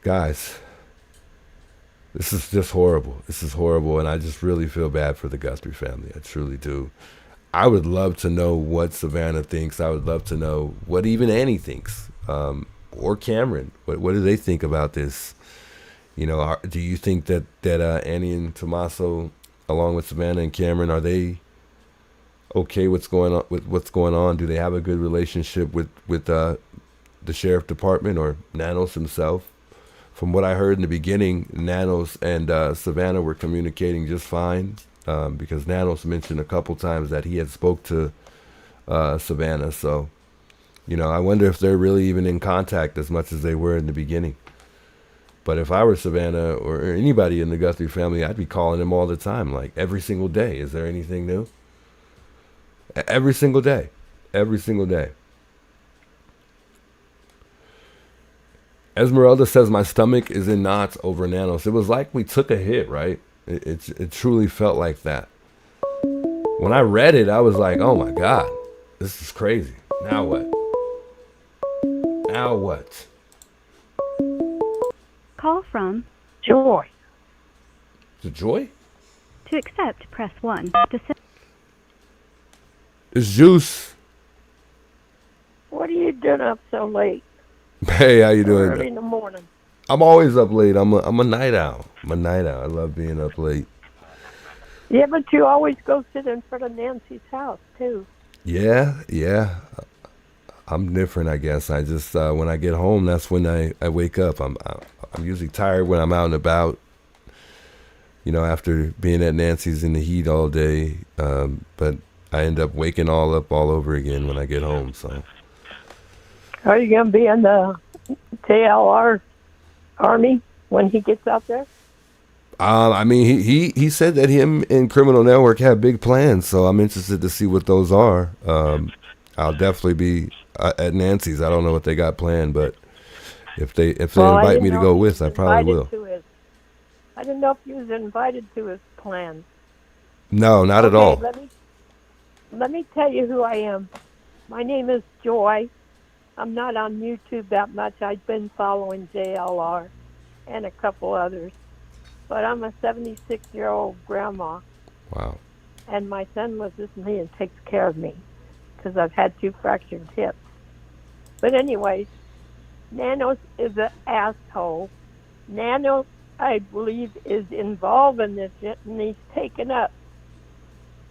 guys, this is just horrible. This is horrible. And I just really feel bad for the Guthrie family. I truly do. I would love to know what Savannah thinks. I would love to know what even Annie thinks, or Cameron. What do they think about this? Do you think that Annie and Tommaso, along with Savannah and Cameron, are they okay with what's going on? Do they have a good relationship with the sheriff department or Nanos himself? From what I heard in the beginning, Nanos and Savannah were communicating just fine. Because Nanos mentioned a couple times that he had spoke to Savannah. So You know, I wonder if they're really even in contact as much as they were in the beginning. But if I were Savannah or anybody in the Guthrie family, I'd be calling him all the time, like every single day. Is there anything new? Every single day. Every single day. Esmeralda says my stomach is in knots over Nanos. It was like we took a hit, right? It truly felt like that. When I read it, I was like, oh my God, this is crazy. Now what? Now what? Call from Joy. Is it Joy? to accept, press 1. To send It's Juice. What are you doing up so late? Hey, how you Early doing? in the morning. I'm always up late. I'm a night owl. I'm a night owl. I love being up late. Yeah, but you always go sit in front of Nancy's house, too. Yeah. I'm different, I guess. I just when I get home, that's when I wake up. I'm usually tired when I'm out and about. You know, after being at Nancy's in the heat all day, but I end up waking all up all over again when I get home. So, Are you going to be in the JLR Army when he gets out there? I mean, he said that him and Criminal Network have big plans, so I'm interested to see what those are. I'll definitely be at Nancy's. I don't know what they got planned, but if they invite me to go with, I probably will. I didn't know if you was invited to his plans. No, not at all. Let me tell you who I am. My name is Joy. I'm not on YouTube that much. I've been following JLR and a couple others. But I'm a 76-year-old grandma. Wow. And my son lives with me and takes care of me because I've had 2 fractured hips. But anyways, Nanos is an asshole. Nanos, I believe, is involved in this shit, and he's taken up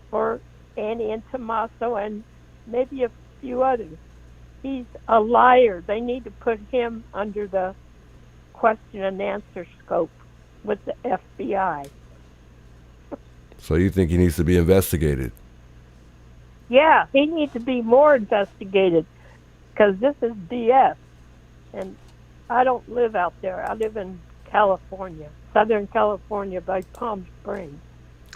for Annie and Tommaso and maybe a few others. He's a liar. They need to put him under the question and answer scope with the FBI. So you think he needs to be investigated? Yeah, he needs to be more investigated because this is BS. And I don't live out there. I live in California, Southern California by Palm Springs.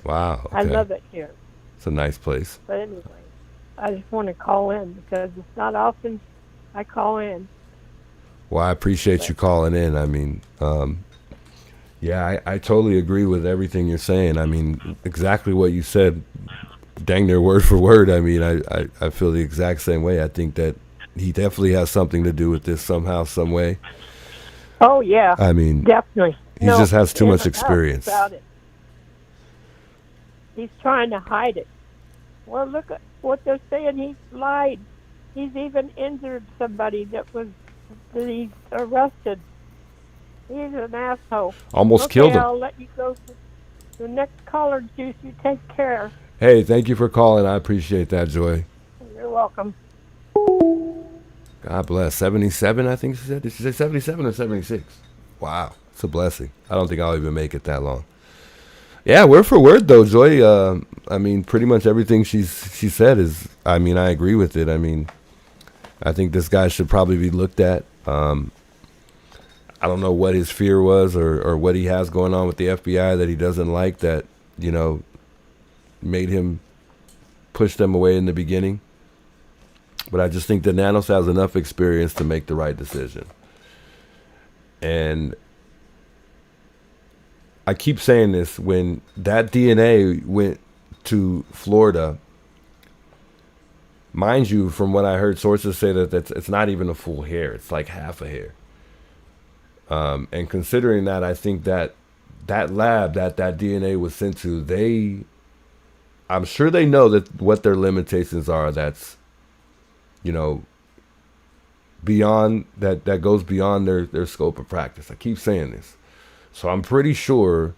Wow. Okay. I love it here. It's a nice place. But anyway, I just want to call in because it's not often I call in. Well, I appreciate you calling in. I mean, yeah, I totally agree with everything you're saying. I mean, exactly what you said, dang near word for word. I mean, I feel the exact same way. I think that he definitely has something to do with this somehow, some way. Oh, yeah. I mean, definitely. He just has too much experience. About it. He's trying to hide it. Well, look at what they're saying. He's lied. He's even injured somebody that he's arrested. He's an asshole. Almost killed him. I'll let you go to the next caller, Juice. You take care. Hey, thank you for calling. I appreciate that, Joy. You're welcome. God bless. 77, I think she said. Did she say 77 or 76? Wow. It's a blessing. I don't think I'll even make it that long. Yeah, word for word, though, Joy. I mean, pretty much everything she said is, I mean, I agree with it. I mean, I think this guy should probably be looked at. I don't know what his fear was or what he has going on with the FBI that he doesn't like that, you know, made him push them away in the beginning. But I just think that Nanos has enough experience to make the right decision. And I keep saying this, when that DNA went to Florida, mind you, from what I heard sources say that it's not even a full hair. It's like half a hair. And considering that, I think that lab that DNA was sent to, I'm sure they know that what their limitations are. That's, you know, beyond that goes beyond their scope of practice. I keep saying this. So I'm pretty sure,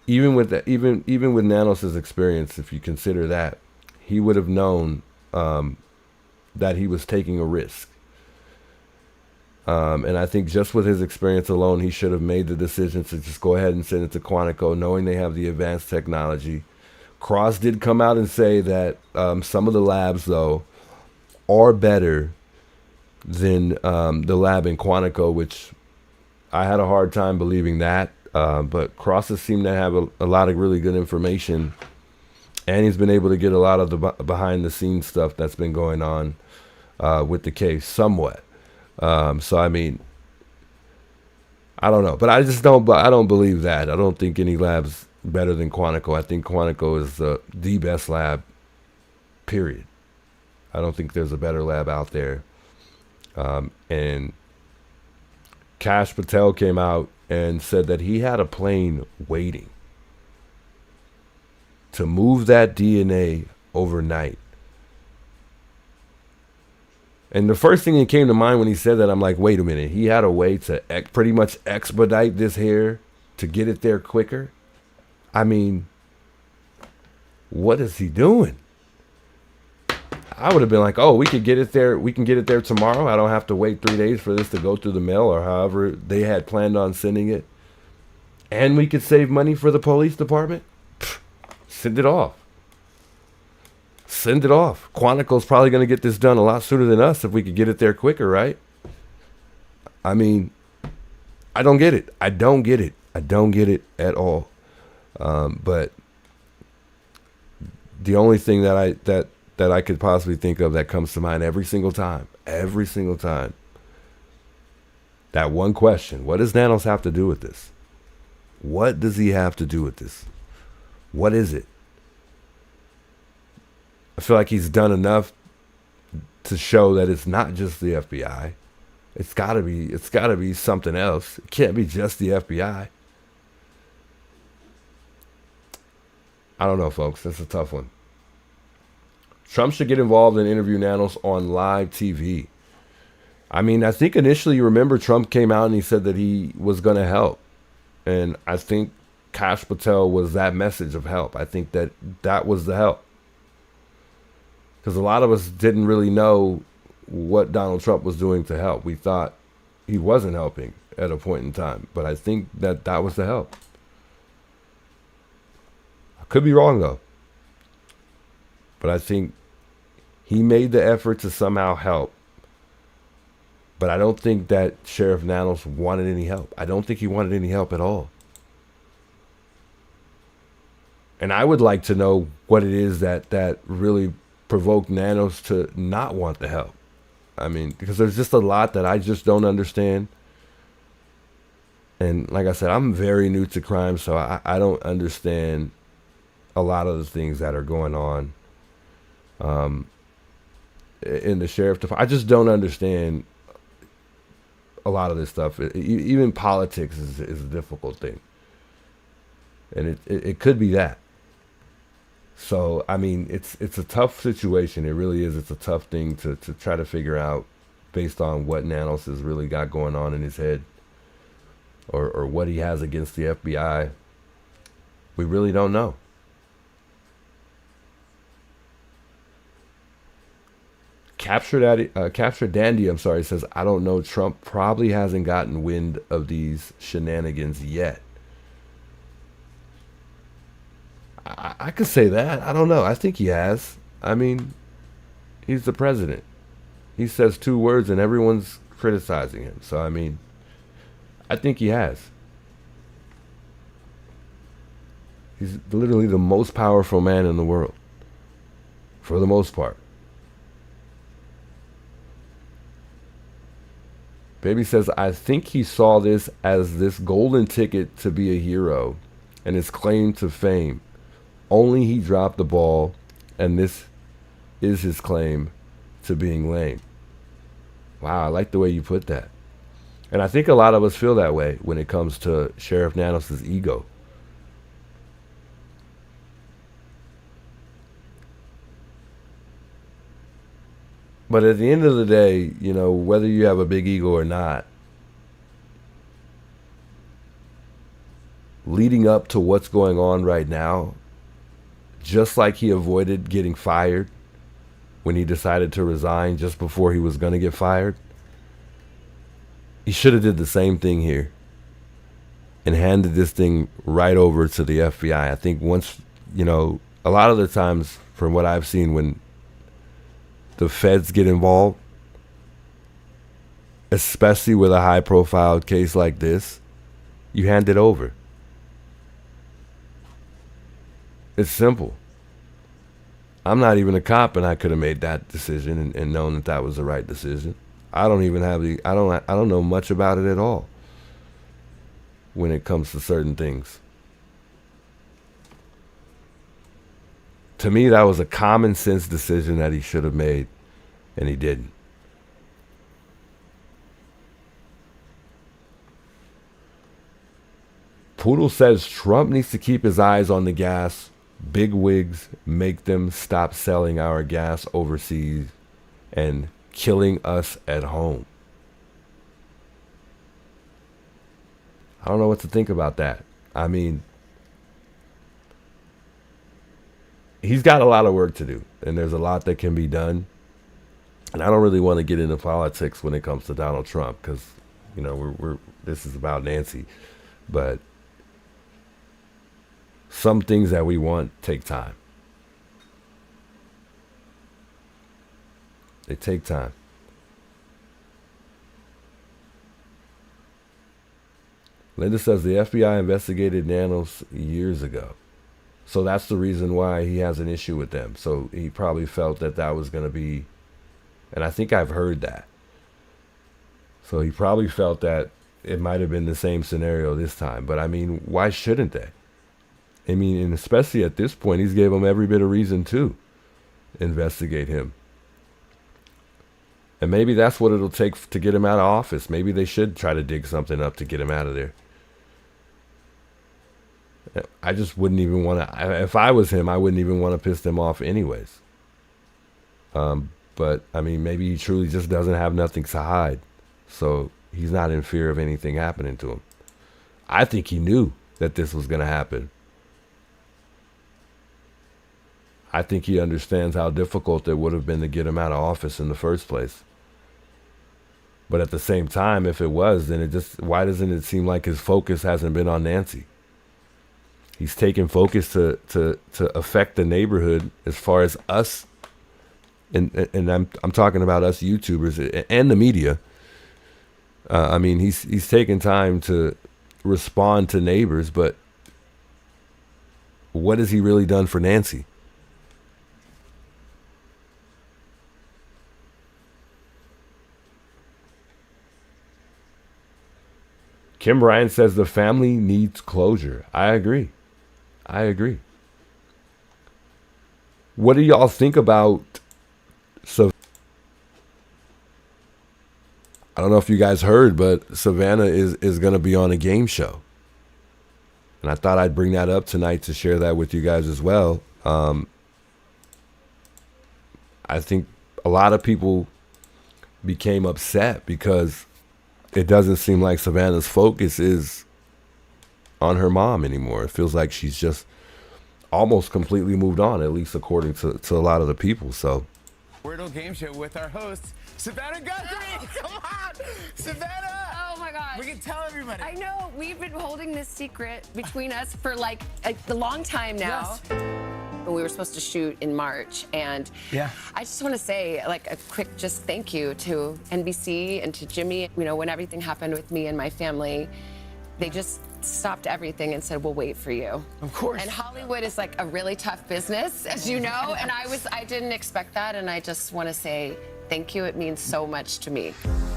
even with that, even with Nanos' experience, if you consider that, he would have known that he was taking a risk. And I think just with his experience alone, he should have made the decision to just go ahead and send it to Quantico, knowing they have the advanced technology. Cross did come out and say that some of the labs, though, are better than the lab in Quantico, which I had a hard time believing that. But Crosses seemed to have a lot of really good information, and he's been able to get a lot of the behind the scenes stuff that's been going on with the case somewhat. So I mean, I don't know, but I don't believe that. I don't think any lab's better than Quantico. I think Quantico is the best lab, period. I don't think there's a better lab out there. And Kash Patel came out and said that he had a plane waiting to move that DNA overnight. And the first thing that came to mind when he said that, I'm like, wait a minute. He had a way to pretty much expedite this hair to get it there quicker. I mean, what is he doing? I would have been like, oh, we could get it there. We can get it there tomorrow. I don't have to wait 3 days for this to go through the mail or however they had planned on sending it. And we could save money for the police department. Pfft, send it off. Send it off. Quantico's probably going to get this done a lot sooner than us if we could get it there quicker, right? I mean, I don't get it. I don't get it. I don't get it at all. But the only thing that I could possibly think of that comes to mind every single time, that one question: what does Nanos have to do with this? What does he have to do with this? What is it? I feel like he's done enough to show that it's not just the FBI. It's gotta be something else. It can't be just the FBI. I don't know, folks. That's a tough one. Trump should get involved and interview Nanos on live TV. I mean, I think initially, you remember, Trump came out and he said that he was going to help. And I think Kash Patel was that message of help. I think that was the help. Because a lot of us didn't really know what Donald Trump was doing to help. We thought he wasn't helping at a point in time. But I think that was the help. I could be wrong, though. But I think he made the effort to somehow help. But I don't think that Sheriff Nanos wanted any help. I don't think he wanted any help at all. And I would like to know what it is that really provoked Nanos to not want the help. I mean, because there's just a lot that I just don't understand. And like I said, I'm very new to crime, so I don't understand a lot of the things that are going on in the sheriff department. I just don't understand a lot of this stuff. Even politics is a difficult thing. And it could be that. So, I mean, it's a tough situation. It really is. It's a tough thing to try to figure out based on what Nanos has really got going on in his head or what he has against the FBI. We really don't know. Capture Dandy, says, I don't know. Trump probably hasn't gotten wind of these shenanigans yet. I could say that. I don't know. I think he has. I mean, he's the president. He says 2 words and everyone's criticizing him. So, I mean, I think he has. He's literally the most powerful man in the world. For the most part. Baby says, I think he saw this as this golden ticket to be a hero and his claim to fame. Only he dropped the ball, and this is his claim to being lame. Wow, I like the way you put that. And I think a lot of us feel that way when it comes to Sheriff Nanos' ego. But at the end of the day, you know, whether you have a big ego or not, leading up to what's going on right now, just like he avoided getting fired when he decided to resign just before he was going to get fired, he should have did the same thing here and handed this thing right over to the FBI. I think once, you know, a lot of the times from what I've seen when the feds get involved, especially with a high-profile case like this, you hand it over. It's simple. I'm not even a cop, and I could have made that decision and known that that was the right decision. I don't even have I don't know much about it at all when it comes to certain things. To me, that was a common sense decision that he should have made, and he didn't. Poodle says Trump needs to keep his eyes on the gas. Big wigs make them stop selling our gas overseas and killing us at home. I don't know what to think about that. I mean, he's got a lot of work to do, and there's a lot that can be done. And I don't really want to get into politics when it comes to Donald Trump, because, you know, this is about Nancy. But some things that we want take time. They take time. Linda says the FBI investigated Nanos years ago. So that's the reason why he has an issue with them. So he probably felt that that was going to be, and I think I've heard that. So he probably felt that it might have been the same scenario this time. But I mean, why shouldn't they? I mean, and especially at this point, he's gave them every bit of reason to investigate him. And maybe that's what it'll take to get him out of office. Maybe they should try to dig something up to get him out of there. I just wouldn't even want to, if I was him, I wouldn't even want to piss them off anyways. But, I mean, maybe he truly just doesn't have nothing to hide. So he's not in fear of anything happening to him. I think he knew that this was going to happen. I think he understands how difficult it would have been to get him out of office in the first place. But at the same time, if it was, then why doesn't it seem like his focus hasn't been on Nancy? He's taken focus to affect the neighborhood as far as us, and I'm talking about us YouTubers and the media. I mean, he's taken time to respond to neighbors, but what has he really done for Nancy? Kim Ryan says the family needs closure. I agree. What do y'all think about I don't know if you guys heard, but Savannah is going to be on a game show. And I thought I'd bring that up tonight to share that with you guys as well. I think a lot of people became upset because it doesn't seem like Savannah's focus is on her mom anymore. It feels like she's just almost completely moved on, at least according to a lot of the people. So, Wordle Game Show with our host, Savannah Guthrie. Come on, Savannah. Oh my gosh. We can tell everybody. I know. We've been holding this secret between us for like a long time now. Yes. We were supposed to shoot in March, and Yeah. I just want to say like a quick just thank you to NBC and to Jimmy. You know, when everything happened with me and my family, they just stopped everything and said, we'll wait for you. Of course. And Hollywood is like a really tough business, as you know, and I didn't expect that, and I just want to say thank you. It means so much to me.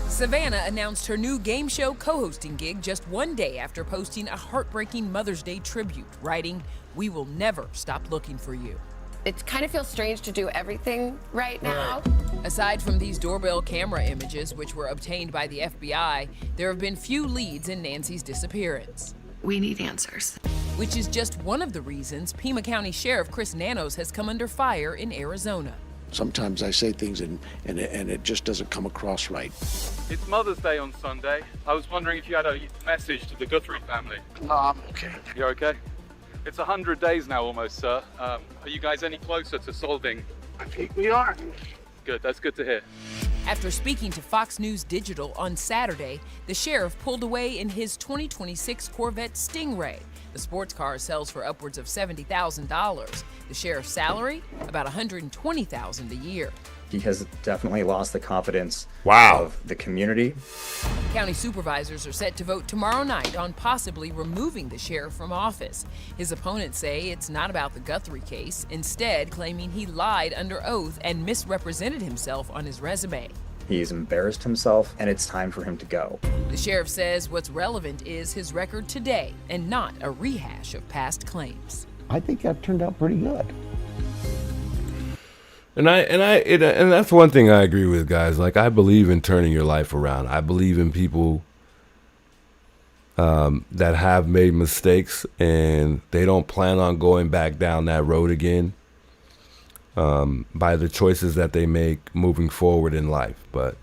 Savannah announced her new game show co-hosting gig just one day after posting a heartbreaking Mother's Day tribute, writing, "We will never stop looking for you." It kind of feels strange to do everything right now. Aside from these doorbell camera images, which were obtained by the FBI, there have been few leads in Nancy's disappearance. We need answers. Which is just one of the reasons Pima County Sheriff Chris Nanos has come under fire in Arizona. Sometimes I say things and it just doesn't come across right. It's Mother's Day on Sunday. I was wondering if you had a message to the Guthrie family. No, I'm okay. You're okay? It's 100 days now almost, sir. Are you guys any closer to solving? I think we are. Good, that's good to hear. After speaking to Fox News Digital on Saturday, the sheriff pulled away in his 2026 Corvette Stingray. The sports car sells for upwards of $70,000. The sheriff's salary, about $120,000 a year. He has definitely lost the confidence Wow. of the community. County supervisors are set to vote tomorrow night on possibly removing the sheriff from office. His opponents say it's not about the Guthrie case, instead claiming he lied under oath and misrepresented himself on his resume. He's embarrassed himself, and it's time for him to go. The sheriff says what's relevant is his record today and not a rehash of past claims. I think that turned out pretty good. And that's one thing I agree with, guys. Like, I believe in turning your life around. I believe in people that have made mistakes and they don't plan on going back down that road again by the choices that they make moving forward in life. But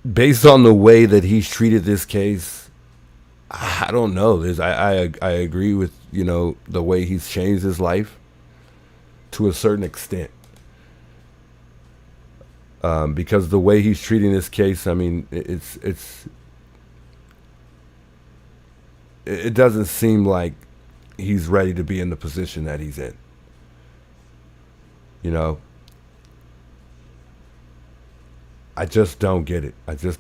based on the way that he's treated this case, I don't know. I agree with, the way he's changed his life to a certain extent. Because the way he's treating this case, I mean, it doesn't seem like he's ready to be in the position that he's in. I just don't get it. I just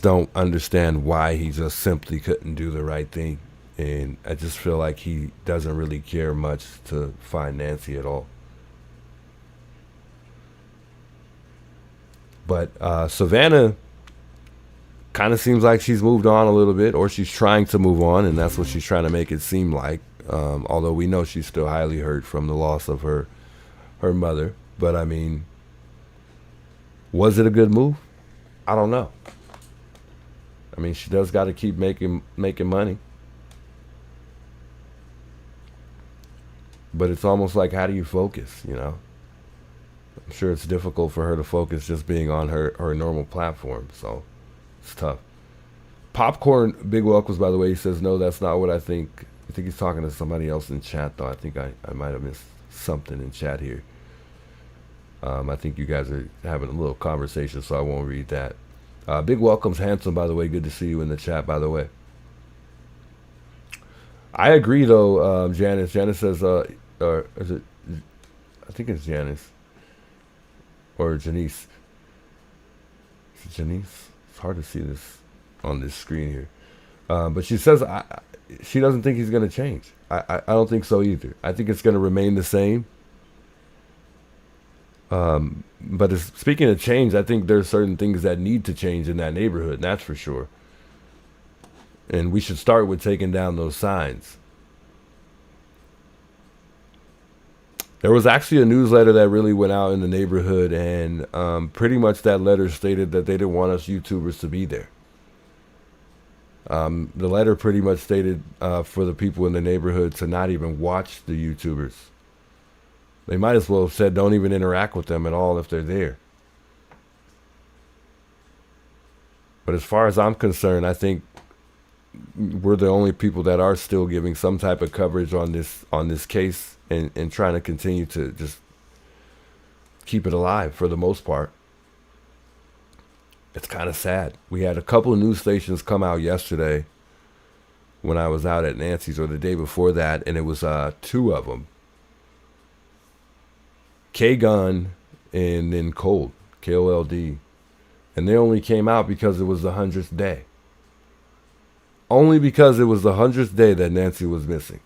don't understand why he just simply couldn't do the right thing. And I just feel like he doesn't really care much to find Nancy at all. But Savannah kind of seems like she's moved on a little bit, or she's trying to move on, and that's what she's trying to make it seem like. Although we know she's still highly hurt from the loss of her mother. But I mean, was it a good move? I don't know. I mean, she does got to keep making money. But it's almost like, how do you focus, I'm sure it's difficult for her to focus just being on her normal platform. So it's tough. Popcorn, big welcomes, by the way. He says, no, that's not what I think. I think he's talking to somebody else in chat, though. I think I might have missed something in chat here. I think you guys are having a little conversation, so I won't read that. Big welcomes, Handsome, by the way. Good to see you in the chat, by the way. I agree, though, Janice. Janice says, or is it, I think it's Janice. Or Janice. Is it Janice? It's hard to see this on this screen here. But she says she doesn't think he's going to change. I don't think so either. I think it's going to remain the same. But speaking of change, I think there's certain things that need to change in that neighborhood, and that's for sure. And we should start with taking down those signs. There was actually a newsletter that really went out in the neighborhood, and pretty much that letter stated that they didn't want us YouTubers to be there. The letter pretty much stated for the people in the neighborhood to not even watch the YouTubers. They might as well have said don't even interact with them at all if they're there. But as far as I'm concerned, I think we're the only people that are still giving some type of coverage on this case and trying to continue to just keep it alive for the most part. It's kind of sad. We had a couple of news stations come out yesterday when I was out at Nancy's, or the day before that, and it was two of them. K-Gun and then Cold, KOLD. And they only came out because it was the 100th day. Only because it was the 100th day that Nancy was missing.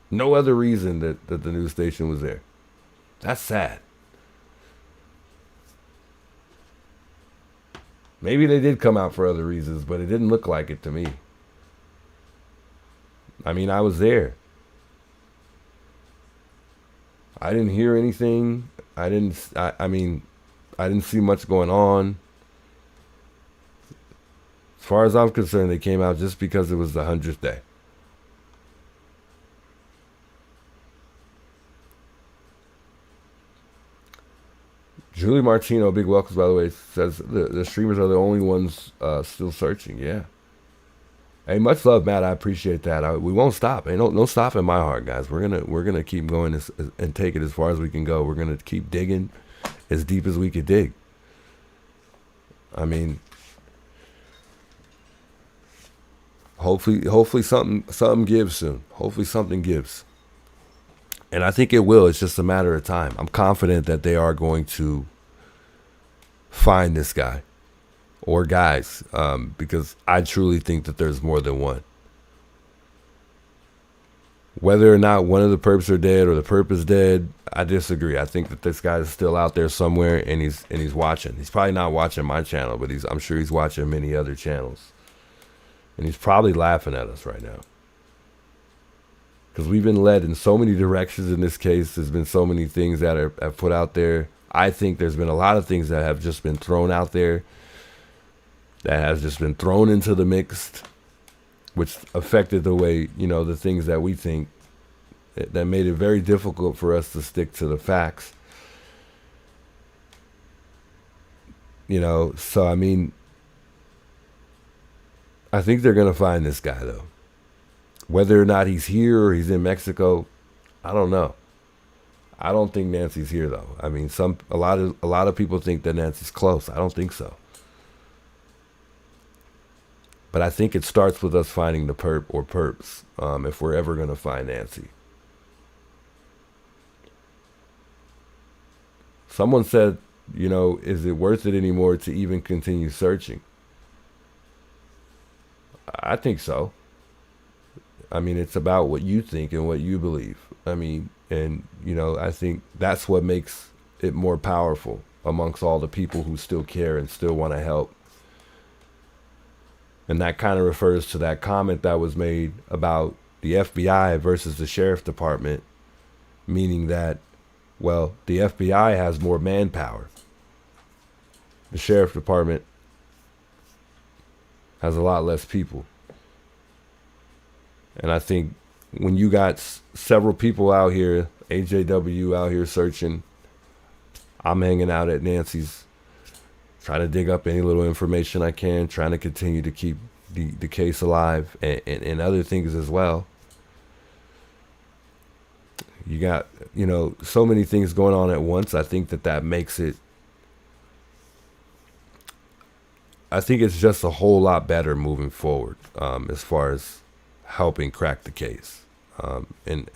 No other reason that the news station was there. That's sad. Maybe they did come out for other reasons, but it didn't look like it to me. I mean, I was there. I didn't hear anything. I didn't see much going on. As far as I'm concerned, they came out just because it was the 100th day. Julie Martino, big welcomes, by the way, says the streamers are the only ones still searching. Yeah. Hey, much love, Matt. I appreciate that. We won't stop. Ain't no stop in my heart, guys. We're gonna keep going and take it as far as we can go. We're gonna keep digging as deep as we could dig. I mean, hopefully something gives soon. Hopefully something gives. And I think it will. It's just a matter of time. I'm confident that they are going to find this guy or guys, because I truly think that there's more than one. Whether or not one of the perps are dead or the perp is dead, I disagree. I think that this guy is still out there somewhere, and he's watching. He's probably not watching my channel, but I'm sure he's watching many other channels. And he's probably laughing at us right now. Because we've been led in so many directions in this case. There's been so many things that are put out there. I think there's been a lot of things that have just been thrown out there, that has just been thrown into the mix, which affected the way, the things that we think, that made it very difficult for us to stick to the facts. So I mean, I think they're going to find this guy, though. Whether or not he's here or he's in Mexico, I don't know. I don't think Nancy's here, though. I mean, a lot of people think that Nancy's close. I don't think so. But I think it starts with us finding the perp or perps, if we're ever going to find Nancy. Someone said, is it worth it anymore to even continue searching? I think so. I mean, it's about what you think and what you believe. I mean, and, I think that's what makes it more powerful amongst all the people who still care and still want to help. And that kind of refers to that comment that was made about the FBI versus the sheriff department, meaning that, well, the FBI has more manpower. The sheriff department has a lot less people. And I think when you got several people out here, AJW out here searching, I'm hanging out at Nancy's, trying to dig up any little information I can, trying to continue to keep the case alive, and other things as well. You got, so many things going on at once. I think that makes it, I think it's just a whole lot better moving forward, as far as helping crack the case. And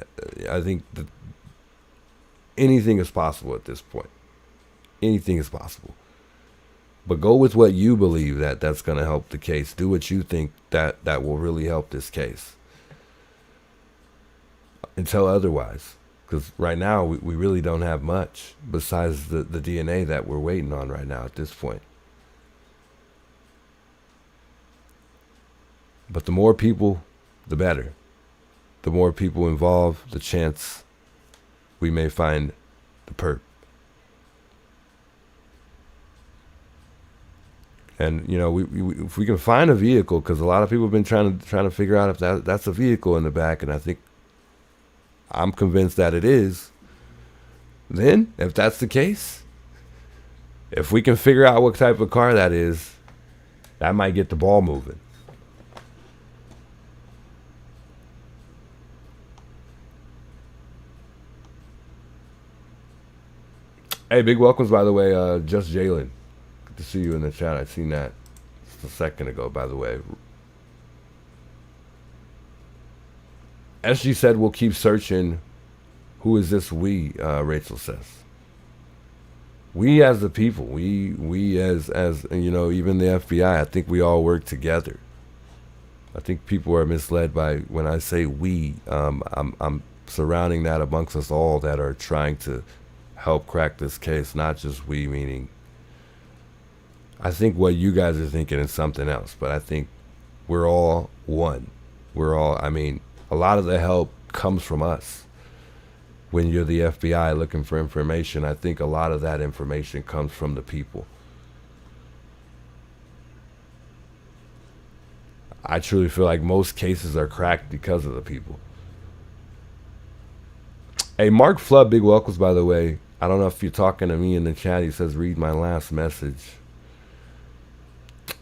I think that anything is possible at this point. Anything is possible. But go with what you believe that's going to help the case. Do what you think that will really help this case. Until otherwise. Because right now, we really don't have much besides the DNA that we're waiting on right now at this point. But the more people, the better. The more people involved, the chance we may find the perp. And we if we can find a vehicle, because a lot of people have been trying to figure out if that's a vehicle in the back, and I think I'm convinced that it is. Then, if that's the case, if we can figure out what type of car that is, that might get the ball moving. Hey, big welcomes, by the way, Just Jalen. Good to see you in the chat. I seen that just a second ago, by the way. SG said we'll keep searching. Who is this we, Rachel says. We as the people, we as even the FBI, I think we all work together. I think people are misled by when I say we. I'm surrounding that amongst us all that are trying to help crack this case, not just we, meaning I think what you guys are thinking is something else, but I think we're all one. A lot of the help comes from us. When you're the FBI looking for information, I think a lot of that information comes from the people. I truly feel like most cases are cracked because of the people. Hey, Mark Flood, big welcomes, by the way. I don't know if you're talking to me in the chat. He says, read my last message.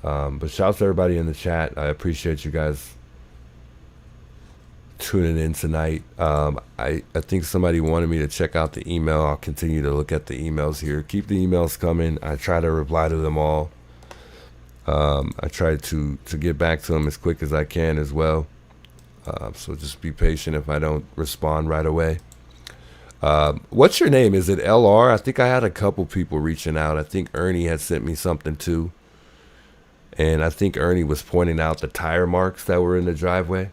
But shouts to everybody in the chat. I appreciate you guys tuning in tonight. I think somebody wanted me to check out the email. I'll continue to look at the emails here. Keep the emails coming. I try to reply to them all. I try to get back to them as quick as I can as well. So just be patient if I don't respond right away. What's your name? Is it LR? I think I had a couple people reaching out. I think Ernie had sent me something too. And I think Ernie was pointing out the tire marks that were in the driveway.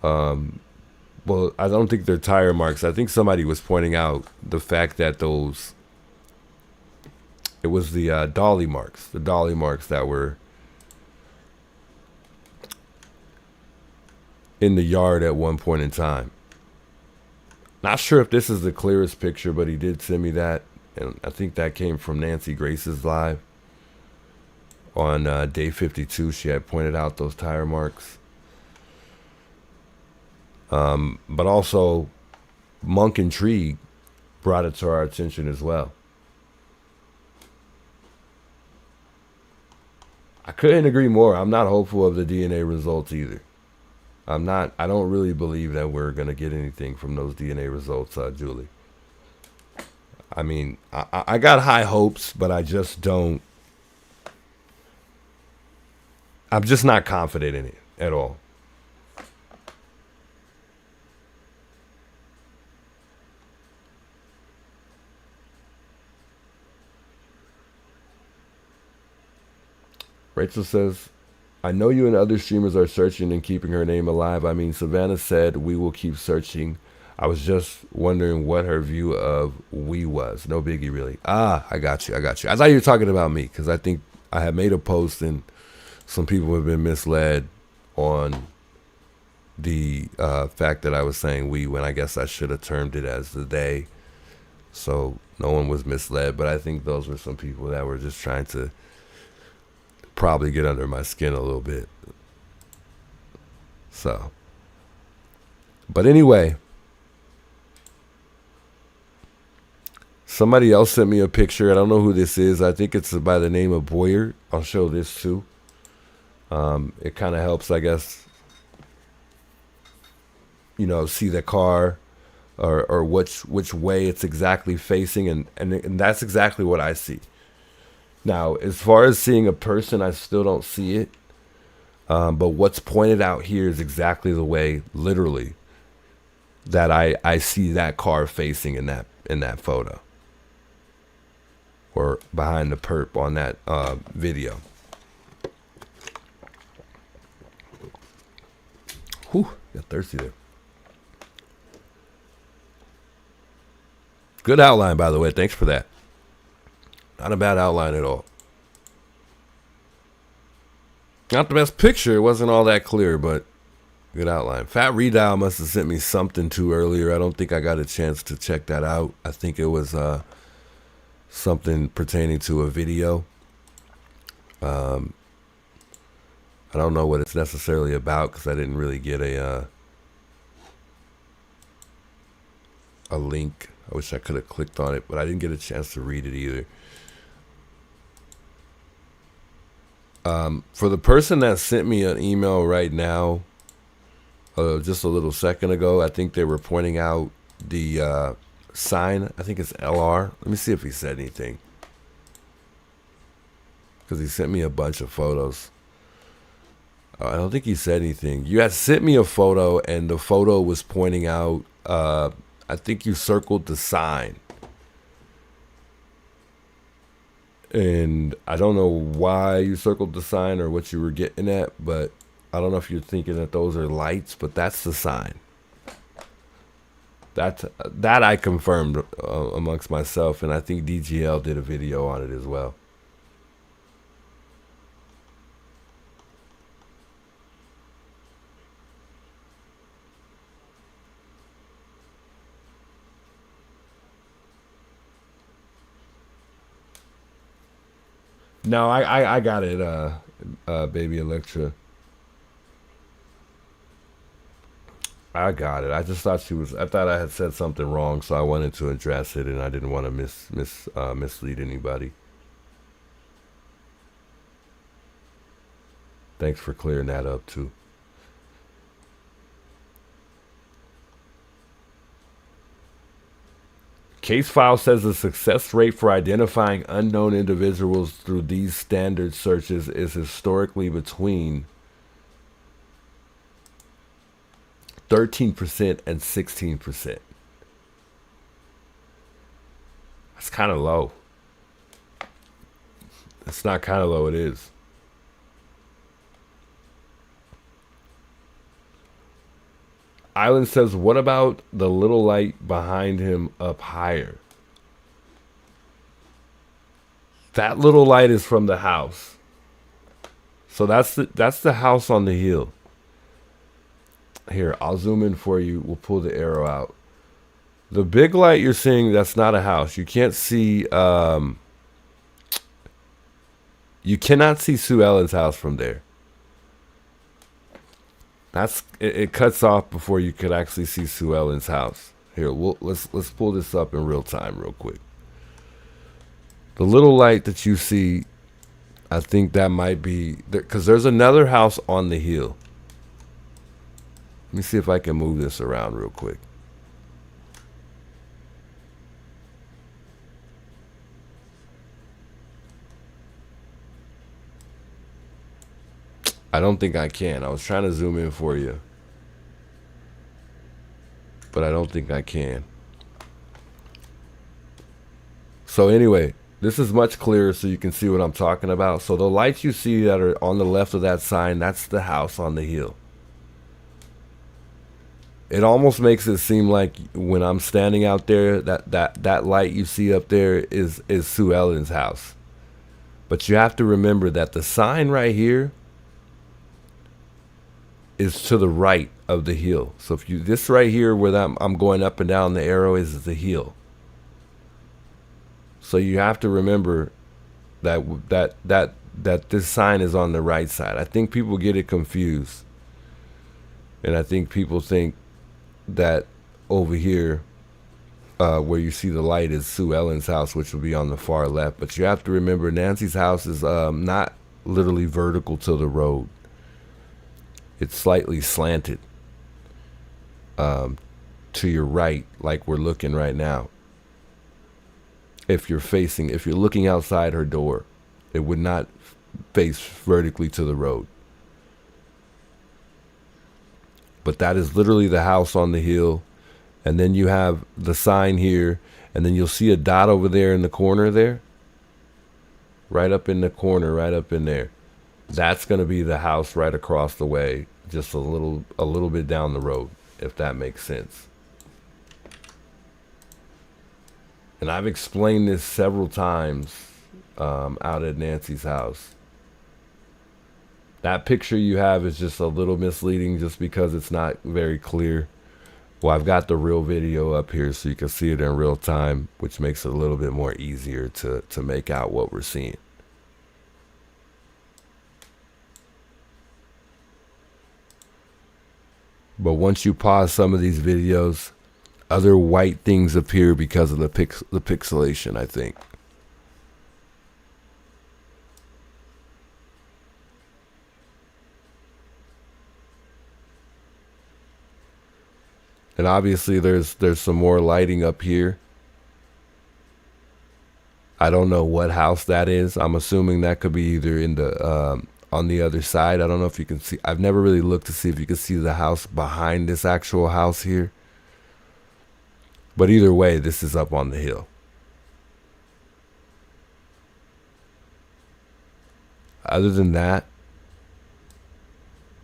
Well, I don't think they're tire marks. I think somebody was pointing out the fact that it was the dolly marks that were in the yard at one point in time. Not sure if this is the clearest picture, but he did send me that. And I think that came from Nancy Grace's live. On day 52, she had pointed out those tire marks. But also, Monk and Tree brought it to our attention as well. I couldn't agree more. I'm not hopeful of the DNA results either. I don't really believe that we're going to get anything from those DNA results, Julie. I mean, I got high hopes, but I just don't. I'm just not confident in it at all. Rachel says, I know you and other streamers are searching and keeping her name alive. I mean, Savannah said we will keep searching. I was just wondering what her view of we was. No biggie, really. Ah, I got you. I thought you were talking about me because I think I had made a post and some people have been misled on the fact that I was saying we when I guess I should have termed it as the they. So no one was misled, but I think those were some people that were just trying to probably get under my skin a little bit. So, but anyway, somebody else sent me a picture. I don't know who this is. I think it's by the name of Boyer. I'll show this too. It kind of helps, I guess, you know, see the car or which way it's exactly facing. And that's exactly what I see. Now, as far as seeing a person, I still don't see it. But what's pointed out here is exactly the way, literally, that I see that car facing in that photo. Or behind the perp on that video. Whew, got thirsty there. Good outline, by the way. Thanks for that. Not a bad outline at all. Not the best picture. It wasn't all that clear, but good outline. Fat Redial must have sent me something too earlier. I don't think I got a chance to check that out. I think it was something pertaining to a video. I don't know what it's necessarily about because I didn't really get a link. I wish I could have clicked on it, but I didn't get a chance to read it either. For the person that sent me an email right now, just a little second ago, I think they were pointing out the sign. I think it's LR. Let me see if he said anything. Because he sent me a bunch of photos. I don't think he said anything. You had sent me a photo, and the photo was pointing out, I think you circled the sign. And I don't know why you circled the sign or what you were getting at, but I don't know if you're thinking that those are lights, but that's the sign. That I confirmed amongst myself, and I think DGL did a video on it as well. No, I got it, Baby Electra. I got it. I just thought I thought I had said something wrong, so I wanted to address it, and I didn't want to mislead anybody. Thanks for clearing that up, too. Case file says the success rate for identifying unknown individuals through these standard searches is historically between 13% and 16%. It's kind of low. It's not kind of low, it is. Island says, what about the little light behind him up higher? That little light is from the house. So that's the house on the hill. Here, I'll zoom in for you. We'll pull the arrow out. The big light you're seeing, that's not a house. You can't see, you cannot see Sue Ellen's house from there. It cuts off before you could actually see Sue Ellen's house. Here, let's pull this up in real time real quick. The little light that you see, I think that might be, because there's another house on the hill. Let me see if I can move this around real quick. I don't think I can. I was trying to zoom in for you, but I don't think I can. So anyway, this is much clearer so you can see what I'm talking about. So the lights you see that are on the left of that sign, that's the house on the hill. It almost makes it seem like when I'm standing out there, that light you see up there is Sue Ellen's house. But you have to remember that the sign right here is to the right of the hill. So if you, this right here where I'm going up and down the arrow is the hill. So you have to remember that this sign is on the right side. I think people get it confused. And I think people think that over here where you see the light is Sue Ellen's house, which will be on the far left. But you have to remember Nancy's house is not literally vertical to the road. It's slightly slanted to your right, like we're looking right now. If you're looking outside her door, it would not face vertically to the road. But that is literally the house on the hill. And then you have the sign here, and then you'll see a dot over there in the corner there. Right up in the corner, right up in there. That's going to be the house right across the way, just a little bit down the road, if that makes sense. And I've explained this several times out at Nancy's house. That picture you have is just a little misleading just because it's not very clear. Well, I've got the real video up here so you can see it in real time, which makes it a little bit more easier to make out what we're seeing. But once you pause some of these videos, other white things appear because of the pixelation, I think. And obviously there's some more lighting up here. I don't know what house that is. I'm assuming that could be either in the on the other side. I don't know if you can see. I've never really looked to see if you can see the house behind this actual house here. But either way, this is up on the hill. Other than that,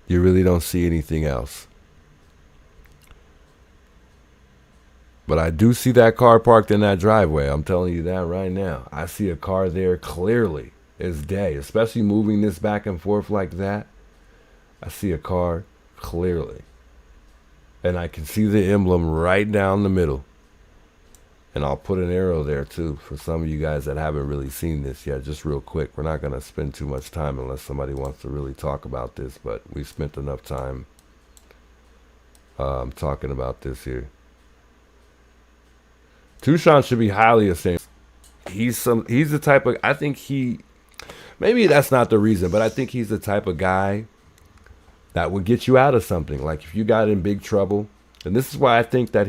you really don't see anything else. But I do see that car parked in that driveway. I'm telling you that right now. I see a car there clearly as day, especially moving this back and forth like that. I see a car clearly. And I can see the emblem right down the middle. And I'll put an arrow there too for some of you guys that haven't really seen this yet. Just real quick. We're not going to spend too much time unless somebody wants to really talk about this. But we've spent enough time talking about this here. Tushan should be highly esteemed. He's the type of, I think maybe that's not the reason, but I think he's the type of guy that would get you out of something. Like if you got in big trouble, and this is why I think that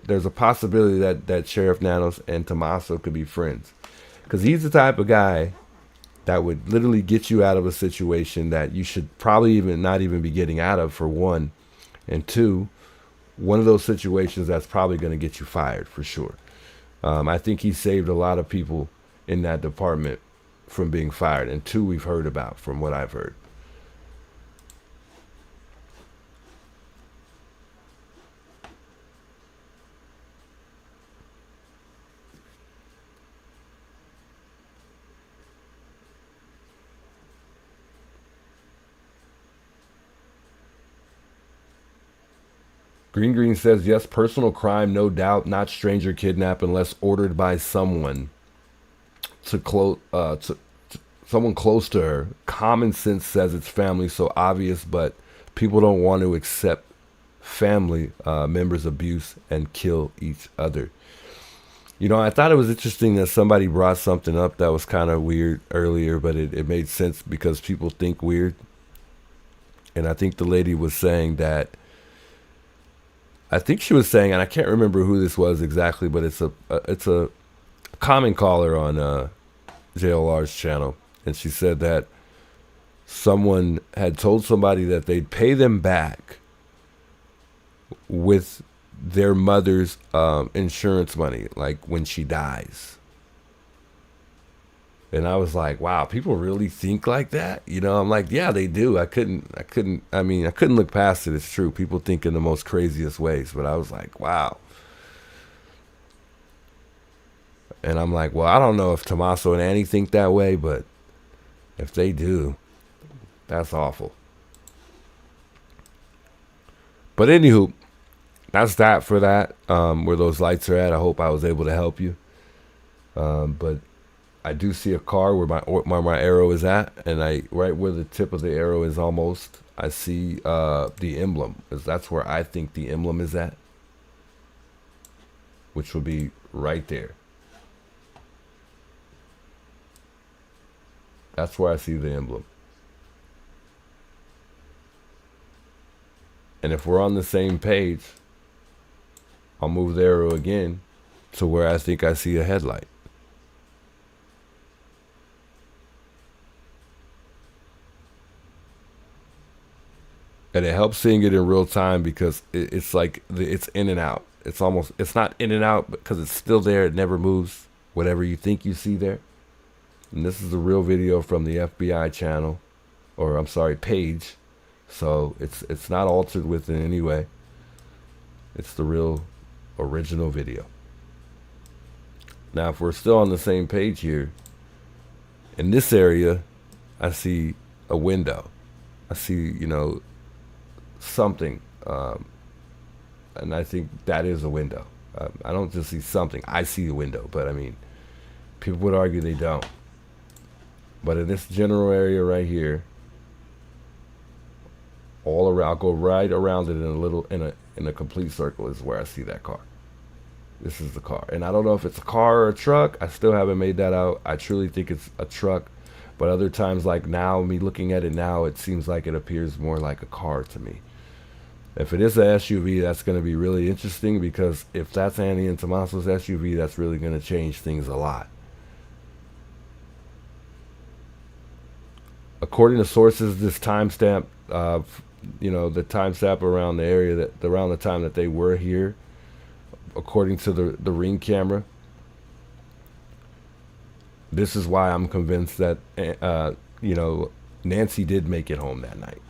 there's a possibility that Sheriff Nanos and Tommaso could be friends. Because he's the type of guy that would literally get you out of a situation that you should probably not even be getting out of, for one. And two, one of those situations that's probably going to get you fired for sure. I think he saved a lot of people in that department from being fired, and 2 we've heard about from what I've heard. Green says, yes, personal crime, no doubt, not stranger kidnap unless ordered by someone to someone close to her. Common sense says it's family, so obvious, but people don't want to accept family members' abuse and kill each other. You know, I thought it was interesting that somebody brought something up that was kind of weird earlier, but it made sense because people think weird. And I think the lady was saying that, I think she was saying, and I can't remember who this was exactly, but it's a common caller on JLR's channel, and she said that someone had told somebody that they'd pay them back with their mother's insurance money, like when she dies. And I was like, wow, people really think like that? You know, I'm like, yeah, they do. I couldn't look past it. It's true. People think in the most craziest ways, but I was like, wow. And I'm like, well, I don't know if Tommaso and Annie think that way, but if they do, that's awful. But anywho, that's that for that. Where those lights are at, I hope I was able to help you. But I do see a car where my arrow is at, and right where the tip of the arrow is almost, I see the emblem. That's where I think the emblem is at, which will be right there. That's where I see the emblem. And if we're on the same page, I'll move the arrow again to where I think I see a headlight. And it helps seeing it in real time because it's like it's in and out. It's not in and out because it's still there. It never moves. Whatever you think you see there. And this is the real video from the FBI channel, or I'm sorry, page. So it's not altered with in any way. It's the real original video. Now, if we're still on the same page here, in this area, I see a window. I see, something. And I think that is a window. I don't just see something. I see a window, but I mean, people would argue they don't. But in this general area right here, all around, I'll go right around it in a complete circle is where I see that car. This is the car. And I don't know if it's a car or a truck. I still haven't made that out. I truly think it's a truck. But other times, like now, me looking at it now, it seems like it appears more like a car to me. If it is an SUV, that's going to be really interesting, because if that's Annie and Tommaso's SUV, that's really going to change things a lot. According to sources, this timestamp, the timestamp around the area around the time that they were here, according to the Ring camera, this is why I'm convinced that Nancy did make it home that night.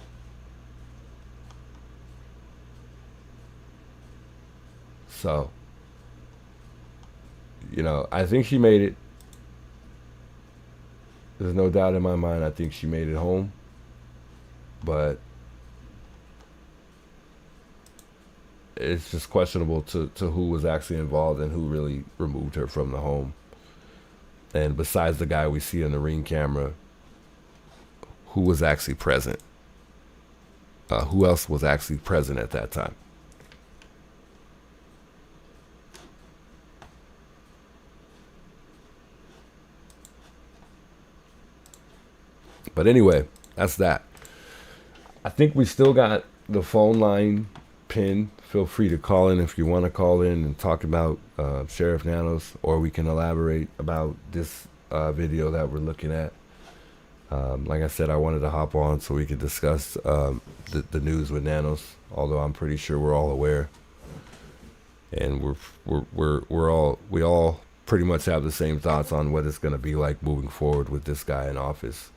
So, I think she made it. There's no doubt in my mind. I think she made it home. But it's just questionable to who was actually involved and who really removed her from the home. And besides the guy we see in the Ring camera, who was actually present? Who else was actually present at that time? But anyway, that's that. I think we still got the phone line pinned. Feel free to call in if you want to call in and talk about Sheriff Nanos, or we can elaborate about this video that we're looking at. Like I said, I wanted to hop on so we could discuss the news with Nanos, although I'm pretty sure we're all aware. and we all pretty much have the same thoughts on what it's going to be like moving forward with this guy in office.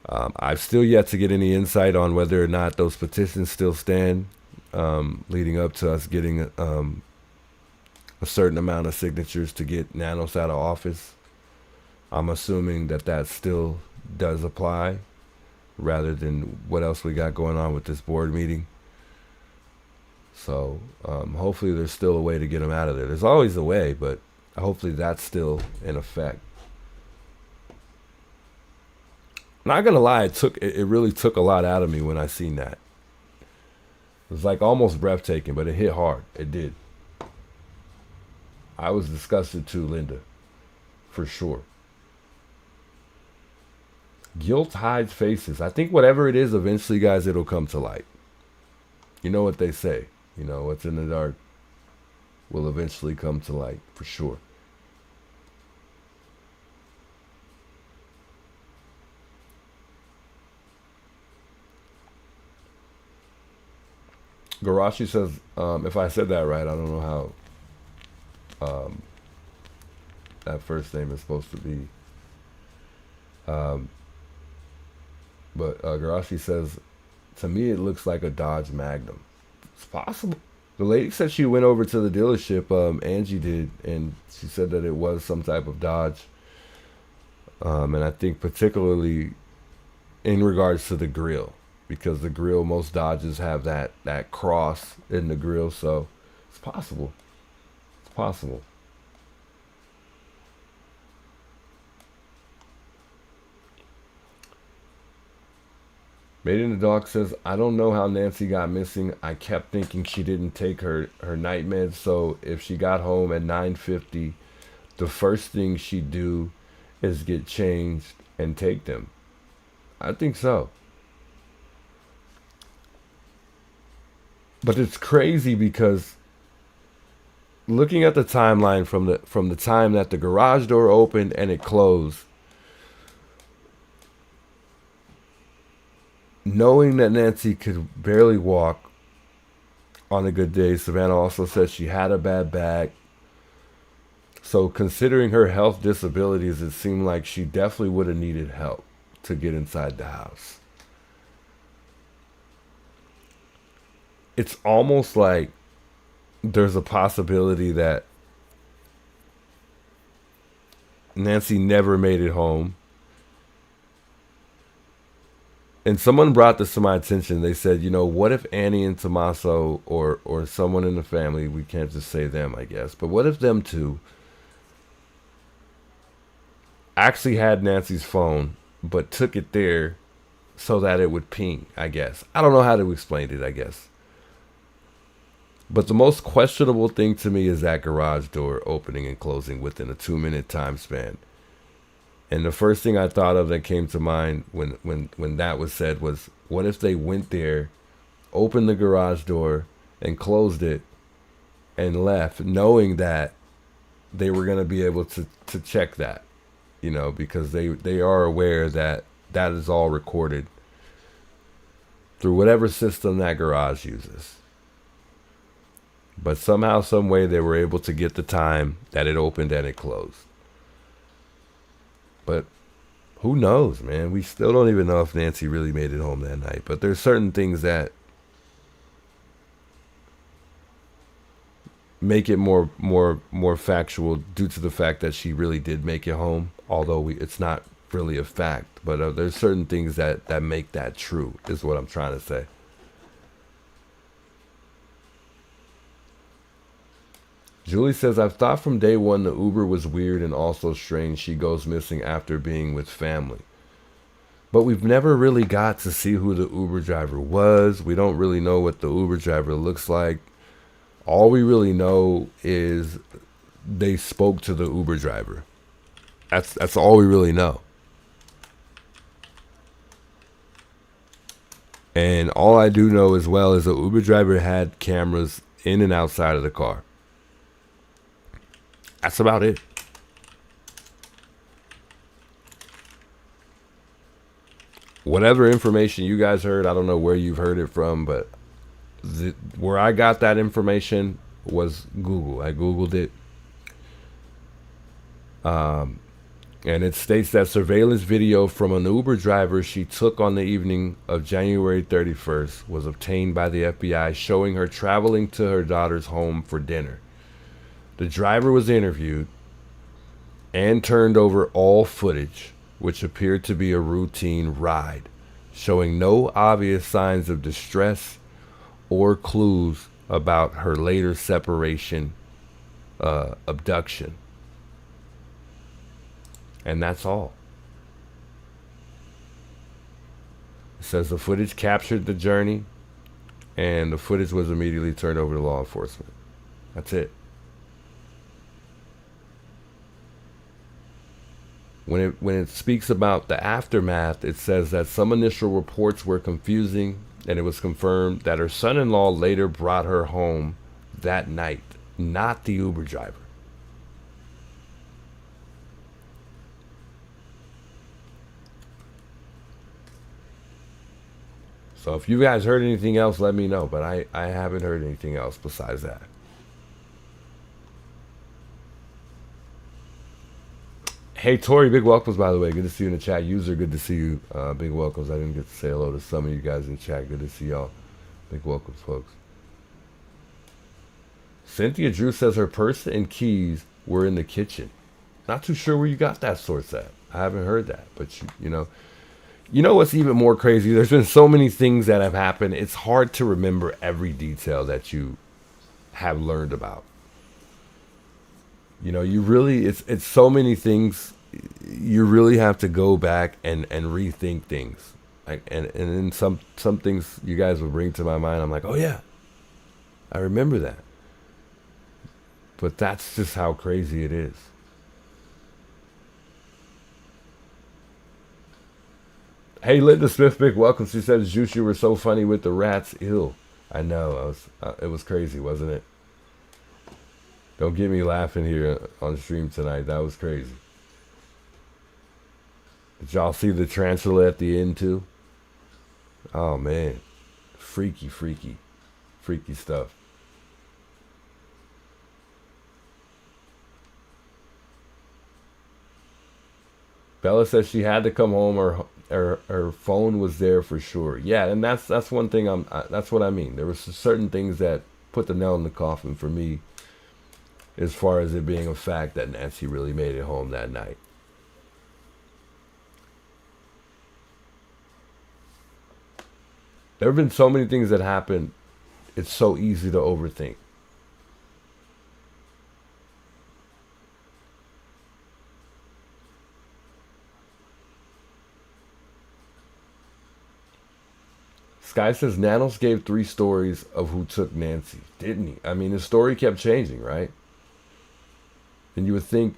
I've still yet to get any insight on whether or not those petitions still stand, leading up to us getting a certain amount of signatures to get Nanos out of office. I'm assuming that still does apply, rather than what else we got going on with this board meeting. So hopefully there's still a way to get him out of there. There's always a way, but hopefully that's still in effect. Not gonna lie, it really took a lot out of me when I seen that. It was like almost breathtaking, but it hit hard. It did. I was disgusted too, Linda, for sure. Guilt hides faces. I think whatever it is, eventually, guys, it'll come to light. You know what they say. You know, what's in the dark will eventually come to light, for sure. Garashi says, if I said that right, I don't know how that first name is supposed to be. But Garashi says, to me, it looks like a Dodge Magnum. It's possible. The lady said she went over to the dealership, Angie did, and she said that it was some type of Dodge. And I think particularly in regards to the grill, because the grill, most Dodges have that cross in the grill, so it's possible. It's possible. Made in the Dog says, I don't know how Nancy got missing. I kept thinking she didn't take her night meds, so if she got home at 9:50, the first thing she'd do is get changed and take them. I think so. But it's crazy because looking at the timeline from the time that the garage door opened and it closed, knowing that Nancy could barely walk on a good day, Savannah also said she had a bad back. So considering her health disabilities, it seemed like she definitely would have needed help to get inside the house. It's almost like there's a possibility that Nancy never made it home. And someone brought this to my attention. They said, you know, what if Annie and Tommaso or someone in the family, we can't just say them, I guess, but what if them two actually had Nancy's phone, but took it there so that it would ping, I guess. I don't know how to explain it, I guess. But the most questionable thing to me is that garage door opening and closing within a 2-minute time span. And the first thing I thought of that came to mind when that was said was, what if they went there, opened the garage door, and closed it, and left, knowing that they were going to be able to check that, you know, because they are aware that that is all recorded through whatever system that garage uses. But somehow, some way, they were able to get the time that it opened and it closed. But who knows, man? We still don't even know if Nancy really made it home that night. But there's certain things that make it more factual due to the fact that she really did make it home. Although it's not really a fact. But there's certain things that make that true, is what I'm trying to say. Julie says, I've thought from day one the Uber was weird and also strange. She goes missing after being with family. But we've never really got to see who the Uber driver was. We don't really know what the Uber driver looks like. All we really know is they spoke to the Uber driver. That's all we really know. And all I do know as well is the Uber driver had cameras in and outside of the car. That's about it. Whatever information you guys heard, I don't know where you've heard it from, but where I got that information was Google. I Googled it. And it states that surveillance video from an Uber driver she took on the evening of January 31st was obtained by the FBI, showing her traveling to her daughter's home for dinner. The driver was interviewed and turned over all footage, which appeared to be a routine ride, showing no obvious signs of distress or clues about her later separation, abduction. And that's all. It says the footage captured the journey, and the footage was immediately turned over to law enforcement. That's it. When it speaks about the aftermath, it says that some initial reports were confusing, and it was confirmed that her son-in-law later brought her home that night, not the Uber driver. So if you guys heard anything else, let me know. But I haven't heard anything else besides that. Hey, Tori, big welcomes, by the way. Good to see you in the chat. User, good to see you. Big welcomes. I didn't get to say hello to some of you guys in the chat. Good to see y'all. Big welcomes, folks. Cynthia Drew says her purse and keys were in the kitchen. Not too sure where you got that source at. I haven't heard that. But, you know what's even more crazy? There's been so many things that have happened. It's hard to remember every detail that you have learned about. You know, you really, it's so many things. You really have to go back and rethink things. And then some things you guys will bring to my mind. I'm like, oh yeah, I remember that. But that's just how crazy it is. Hey, Linda Smith, big welcome. She says, Juice, you were so funny with the rats. Ew. I know. It was crazy, wasn't it? Don't get me laughing here on stream tonight. That was crazy. Did y'all see the tarantula at the end too? Oh man. Freaky stuff. Bella says she had to come home, or her phone was there for sure. Yeah, and that's one thing that's what I mean. There were certain things that put the nail in the coffin for me, as far as it being a fact that Nancy really made it home that night. There have been so many things that happened, it's so easy to overthink. Sky says Nanos gave 3 stories of who took Nancy, didn't he? I mean, his story kept changing, right? And you would think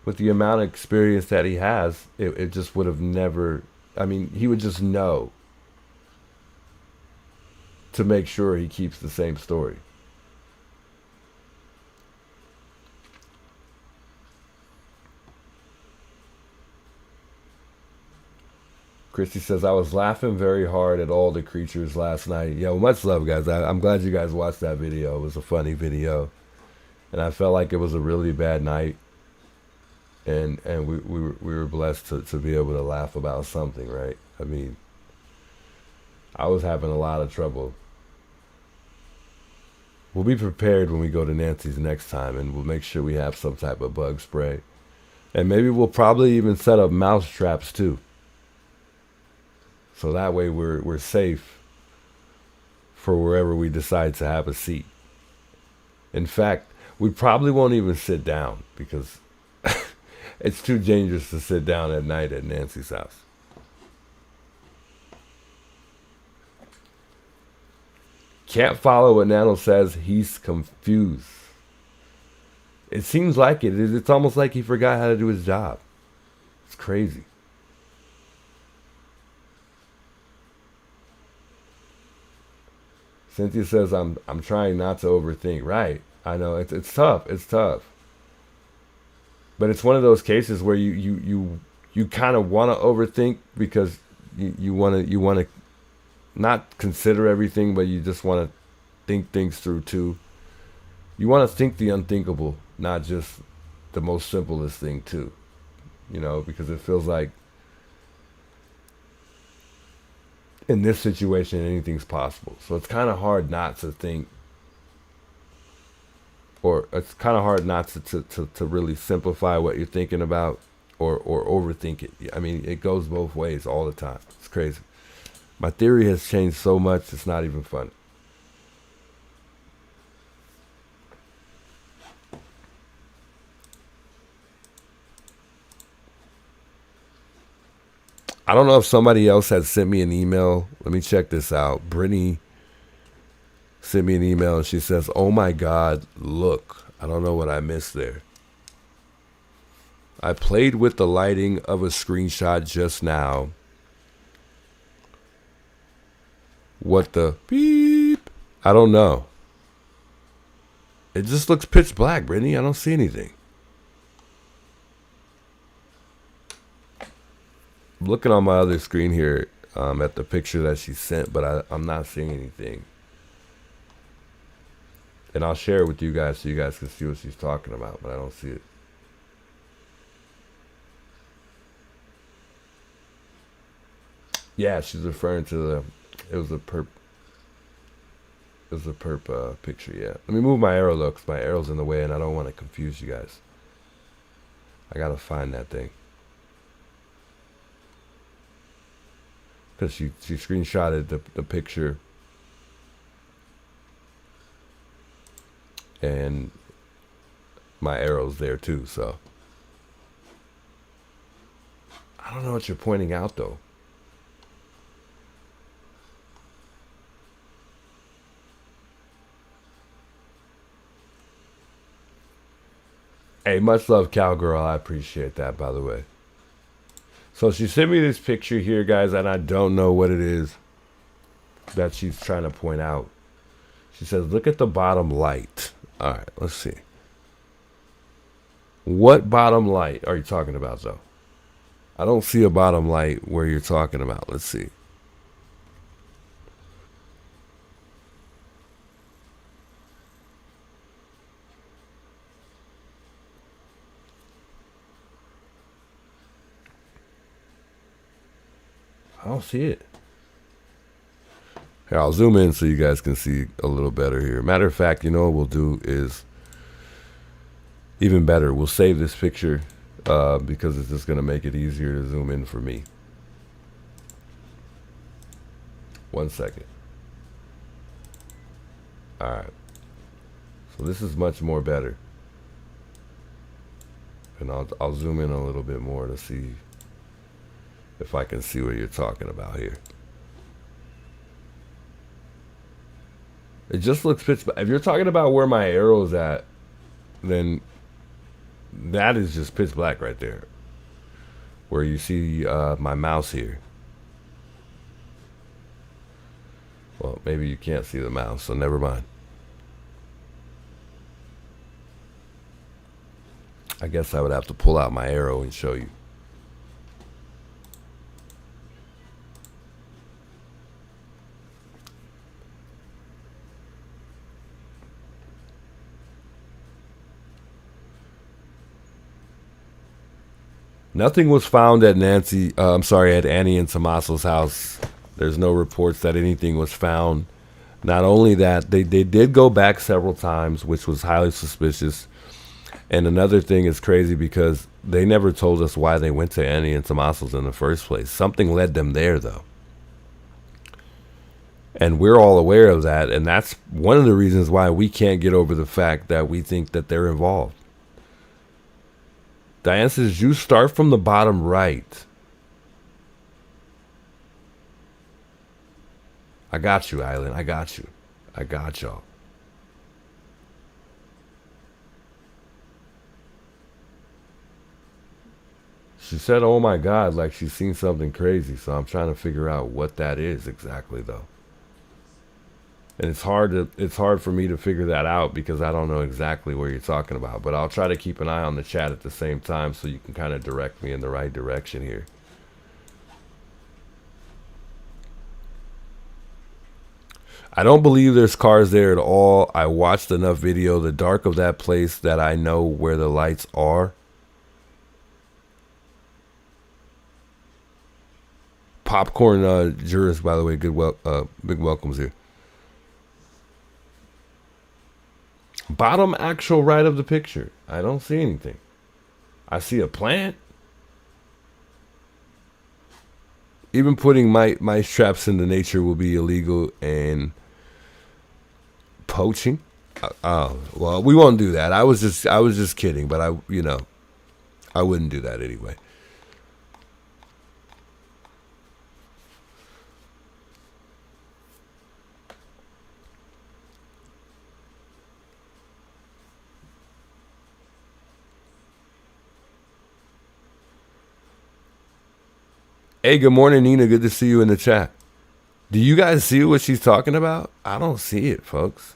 with the amount of experience that he has, it just would have never, I mean, he would just know to make sure he keeps the same story. Christy says, I was laughing very hard at all the creatures last night. Yeah, well, much love, guys. I'm glad you guys watched that video. It was a funny video. And I felt like it was a really bad night. And we were blessed to be able to laugh about something, right? I mean, I was having a lot of trouble. We'll be prepared when we go to Nancy's next time, and we'll make sure we have some type of bug spray. And maybe we'll probably even set up mouse traps too. So that way we're safe for wherever we decide to have a seat. In fact, we probably won't even sit down because it's too dangerous to sit down at night at Nancy's house. Can't follow what Nano says. He's confused. It seems like it. It's almost like he forgot how to do his job. It's crazy. Cynthia says, I'm trying not to overthink. Right. I know. It's tough. It's tough. But it's one of those cases where you kind of want to overthink because you want to not consider everything, but you just want to think things through too. you want to think the unthinkable, not just the most simplest thing too, you know, because it feels like in this situation anything's possible. So it's kind of hard not to think, or it's kind of hard not to really simplify what you're thinking about, or overthink it. I mean, it goes both ways all the time. It's crazy. My theory has changed so much, it's not even funny. I don't know if somebody else had sent me an email. Let me check this out. Brittany sent me an email and she says, "Oh my God, look." I don't know what I missed there. I played with the lighting of a screenshot just now. What the beep? I don't know. It just looks pitch black, Brittany. I don't see anything. I'm looking on my other screen here at the picture that she sent, but I'm not seeing anything. And I'll share it with you guys so you guys can see what she's talking about, but I don't see it. Yeah, she's referring to it was a perp picture, yeah. Let me move my arrow though, because my arrow's in the way and I don't want to confuse you guys. I gotta find that thing. Because she screenshotted the picture. And my arrow's there too, so. I don't know what you're pointing out though. Hey, much love, Cowgirl. I appreciate that, by the way. So she sent me this picture here, guys, and I don't know what it is that she's trying to point out. She says, look at the bottom light. All right, let's see. What bottom light are you talking about, though? I don't see a bottom light where you're talking about. Let's see. I don't see it. Here, I'll zoom in so you guys can see a little better here. Matter of fact, you know what we'll do is even better. We'll save this picture because it's just going to make it easier to zoom in for me. 1 second. All right. So this is much more better. And I'll zoom in a little bit more to see if I can see what you're talking about here. It just looks pitch black. If you're talking about where my arrow's at, then that is just pitch black right there. Where you see my mouse here. Well, maybe you can't see the mouse, so never mind. I guess I would have to pull out my arrow and show you. Nothing was found at at Annie and Tommaso's house. There's no reports that anything was found. Not only that, they did go back several times, which was highly suspicious. And another thing is crazy because they never told us why they went to Annie and Tommaso's in the first place. Something led them there, though. And we're all aware of that. And that's one of the reasons why we can't get over the fact that we think that they're involved. Diane says, you start from the bottom right. I got you, Island. I got you. I got y'all. She said, oh my God, like she's seen something crazy. So I'm trying to figure out what that is exactly, though. And it's hard for me to figure that out because I don't know exactly what you're talking about. But I'll try to keep an eye on the chat at the same time so you can kind of direct me in the right direction here. I don't believe there's cars there at all. I watched enough video, the dark of that place, that I know where the lights are. Popcorn jurist, by the way, big welcomes here. Bottom actual right of the picture. I don't see anything. I see a plant. Even putting mice traps into nature will be illegal, and poaching. Well, we won't do that. I was just kidding, but I wouldn't do that anyway. Hey, good morning, Nina. Good to see you in the chat. Do you guys see what she's talking about? I don't see it, folks.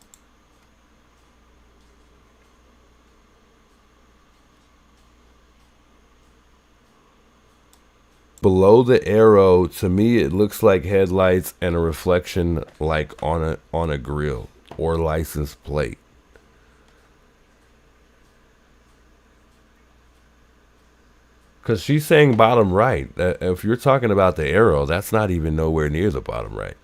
Below the arrow, to me, it looks like headlights and a reflection like on a grill or license plate. Because she's saying bottom right. If you're talking about the arrow, that's not even nowhere near the bottom right.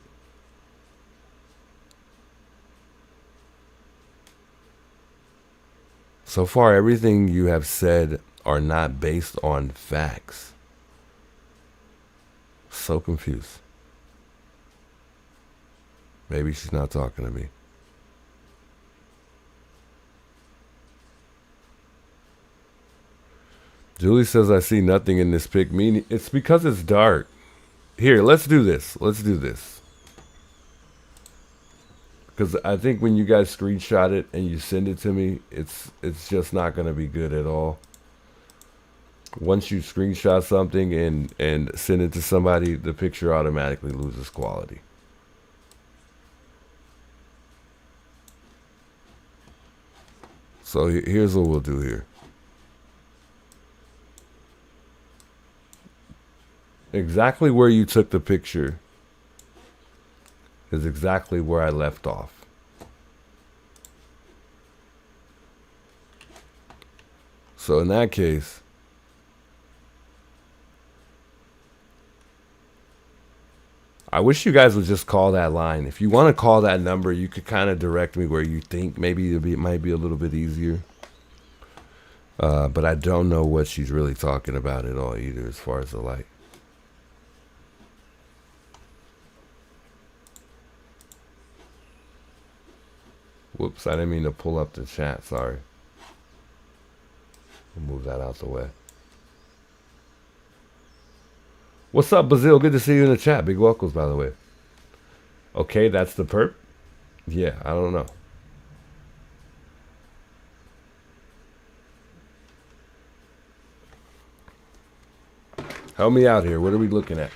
So far, everything you have said are not based on facts. So confused. Maybe she's not talking to me. Julie says, I see nothing in this pic. Meaning, it's because it's dark. Here, let's do this. Let's do this. Because I think when you guys screenshot it and you send it to me, it's just not going to be good at all. Once you screenshot something and send it to somebody, the picture automatically loses quality. So here's what we'll do here. Exactly where you took the picture is exactly where I left off. So in that case, I wish you guys would just call that line. If you want to call that number, you could kind of direct me where you think maybe it might be a little bit easier. But I don't know what she's really talking about at all either as far as the light. Whoops, I didn't mean to pull up the chat, sorry. I'll move that out the way. What's up, Bazil? Good to see you in the chat. Big welcomes, by the way. Okay, that's the perp? Yeah, I don't know. Help me out here. What are we looking at?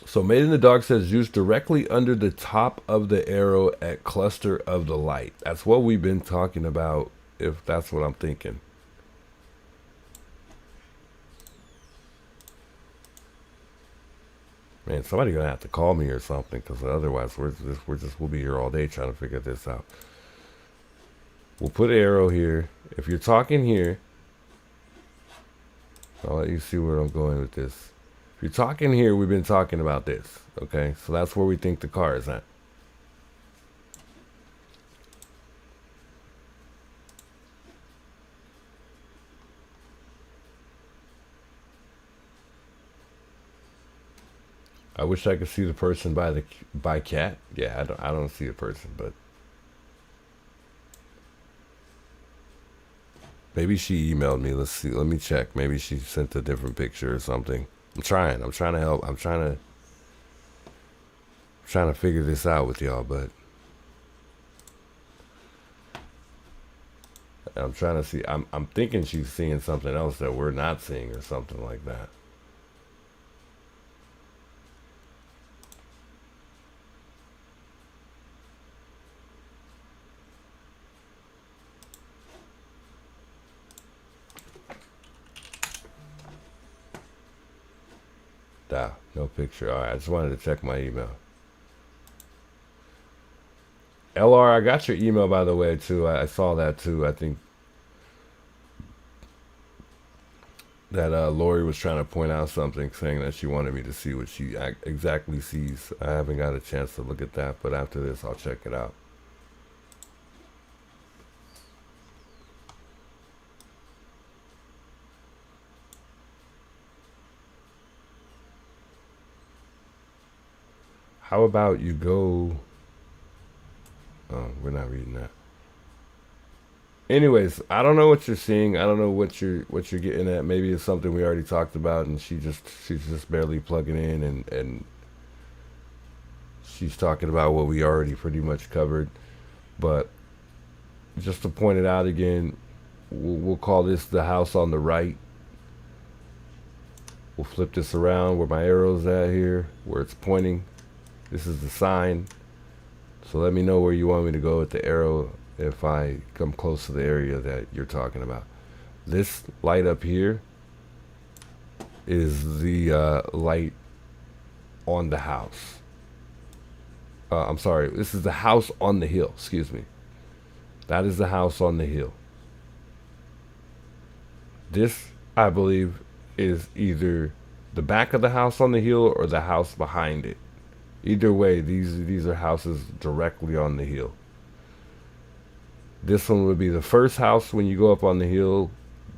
So Made in the Dark says use directly under the top of the arrow at cluster of the light. That's what we've been talking about, if that's what I'm thinking. Man, somebody's gonna have to call me or something, because otherwise we'll be here all day trying to figure this out. We'll put an arrow here. If you're talking here, I'll let you see where I'm going with this. If you're talking here, we've been talking about this, okay? So that's where we think the car is at. I wish I could see the person by cat. Yeah, I don't see a person, but maybe she emailed me. Let's see. Let me check. Maybe she sent a different picture or something. I'm trying to help. I'm trying to figure this out with y'all, but I'm trying to see. I'm thinking she's seeing something else that we're not seeing or something like that. Nah, no picture. All right, I just wanted to check my email. LR, I got your email, by the way, too. I saw that, too. I think that Lori was trying to point out something, saying that she wanted me to see what she exactly sees. I haven't got a chance to look at that, but after this, I'll check it out. How about you go... Oh, we're not reading that. Anyways, I don't know what you're seeing. I don't know what you're getting at. Maybe it's something we already talked about, and she's just barely plugging in, and she's talking about what we already pretty much covered. But just to point it out again, we'll call this the house on the right. We'll flip this around where my arrow's at here, where it's pointing. This is the sign. So let me know where you want me to go with the arrow if I come close to the area that you're talking about. This light up here is the light on the house. I'm sorry, this is the house on the hill, excuse me. That is the house on the hill. This, I believe, is either the back of the house on the hill or the house behind it. Either way, these are houses directly on the hill. This one would be the first house when you go up on the hill.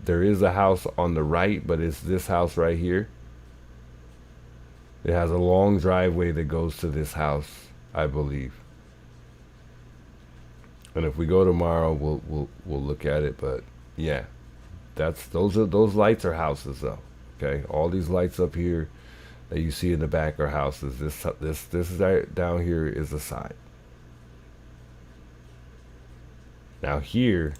There is a house on the right, but it's this house right here. It has a long driveway that goes to this house, I believe. And if we go tomorrow, we'll look at it. But yeah, those lights are houses though. Okay, all these lights up here that you see in the back are houses. This right down here is the side. Now here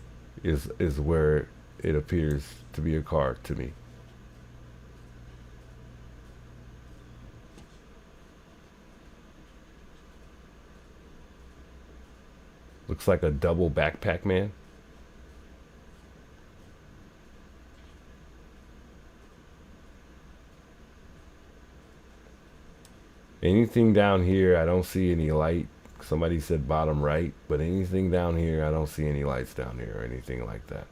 is where it appears to be a car to me. Looks like a double backpack man. Anything down here, I don't see any light. Somebody said bottom right, but anything down here, I don't see any lights down here or anything like that.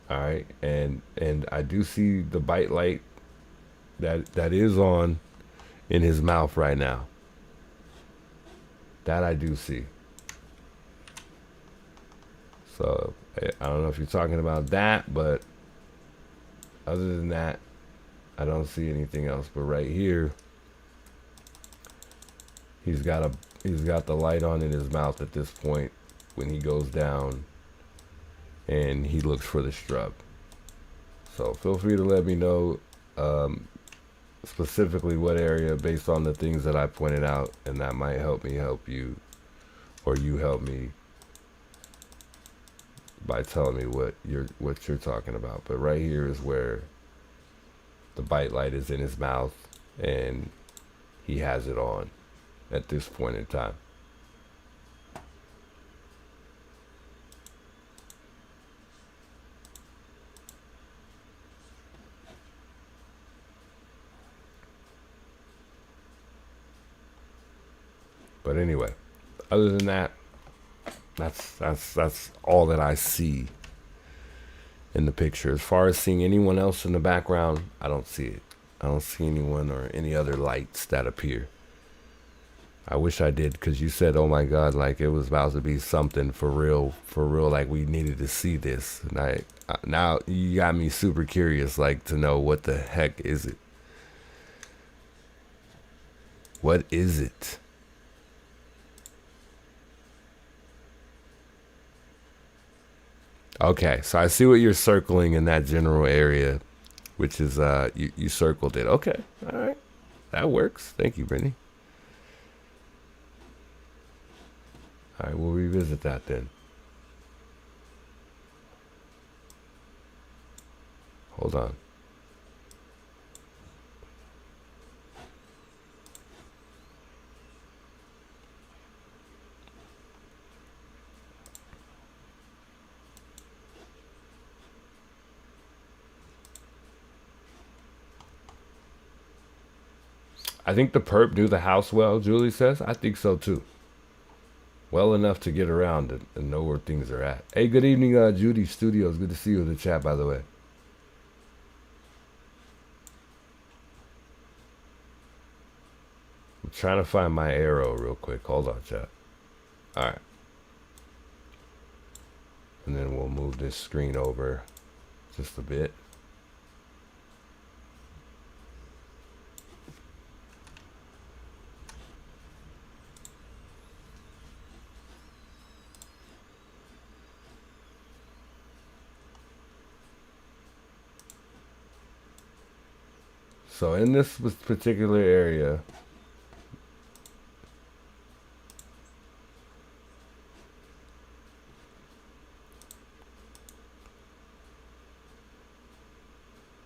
All right, and I do see the bite light that is on in his mouth right now. That I do see. So I don't know if you're talking about that, but other than that, I don't see anything else. But right here, he's got the light on in his mouth at this point when he goes down and he looks for the strub. So feel free to let me know specifically what area based on the things that I pointed out, and that might help me help you, or you help me by telling me what you're talking about. But right here is where the bite light is in his mouth and he has it on at this point in time. But anyway, other than that, that's all that I see in the picture. As far as seeing anyone else in the background, I don't see it. I don't see anyone or any other lights that appear. I wish I did, because you said, oh my God, like it was about to be something for real, like we needed to see this. And now you got me super curious, like to know what the heck is it? What is it? Okay, so I see what you're circling in that general area, which is you circled it. Okay, all right, that works. Thank you, Brittany. All right, we'll revisit that then. Hold on. I think the perp knew the house well, Julie says. I think so too. Well enough to get around it and know where things are at. Hey, good evening, Judy Studios. Good to see you in the chat, by the way. I'm trying to find my arrow real quick. Hold on, chat. All right. And then we'll move this screen over just a bit. So in this particular area,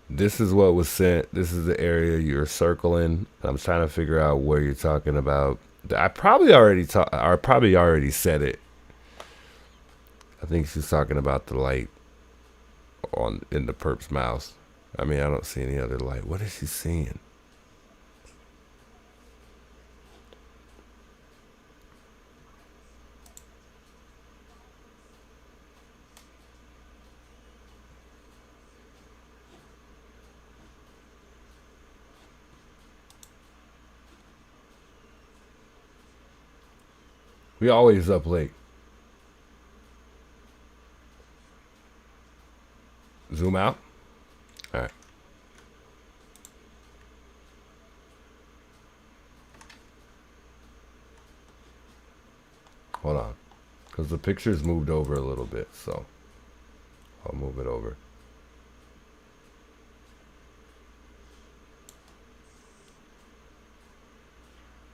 this is what was sent. This is the area you're circling. I'm trying to figure out where you're talking about. I probably already said it. I think she's talking about the light in the perp's mouth. I mean, I don't see any other light. What is she seeing? We always up late. Zoom out. All right. Hold on, because the picture's moved over a little bit, so I'll move it over.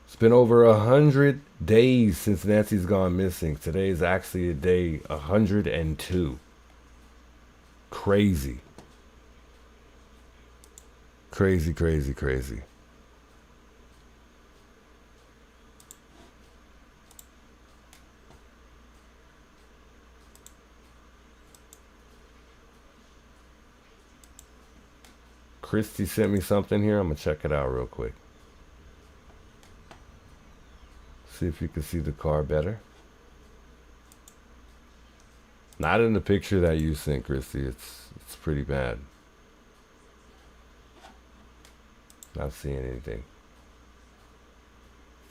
It's been over 100 days since Nancy's gone missing. Today is actually a day 102. Crazy. Crazy, crazy, crazy. Christy sent me something here. I'm going to check it out real quick. See if you can see the car better. Not in the picture that you sent, Christy. It's pretty bad. Not seeing anything.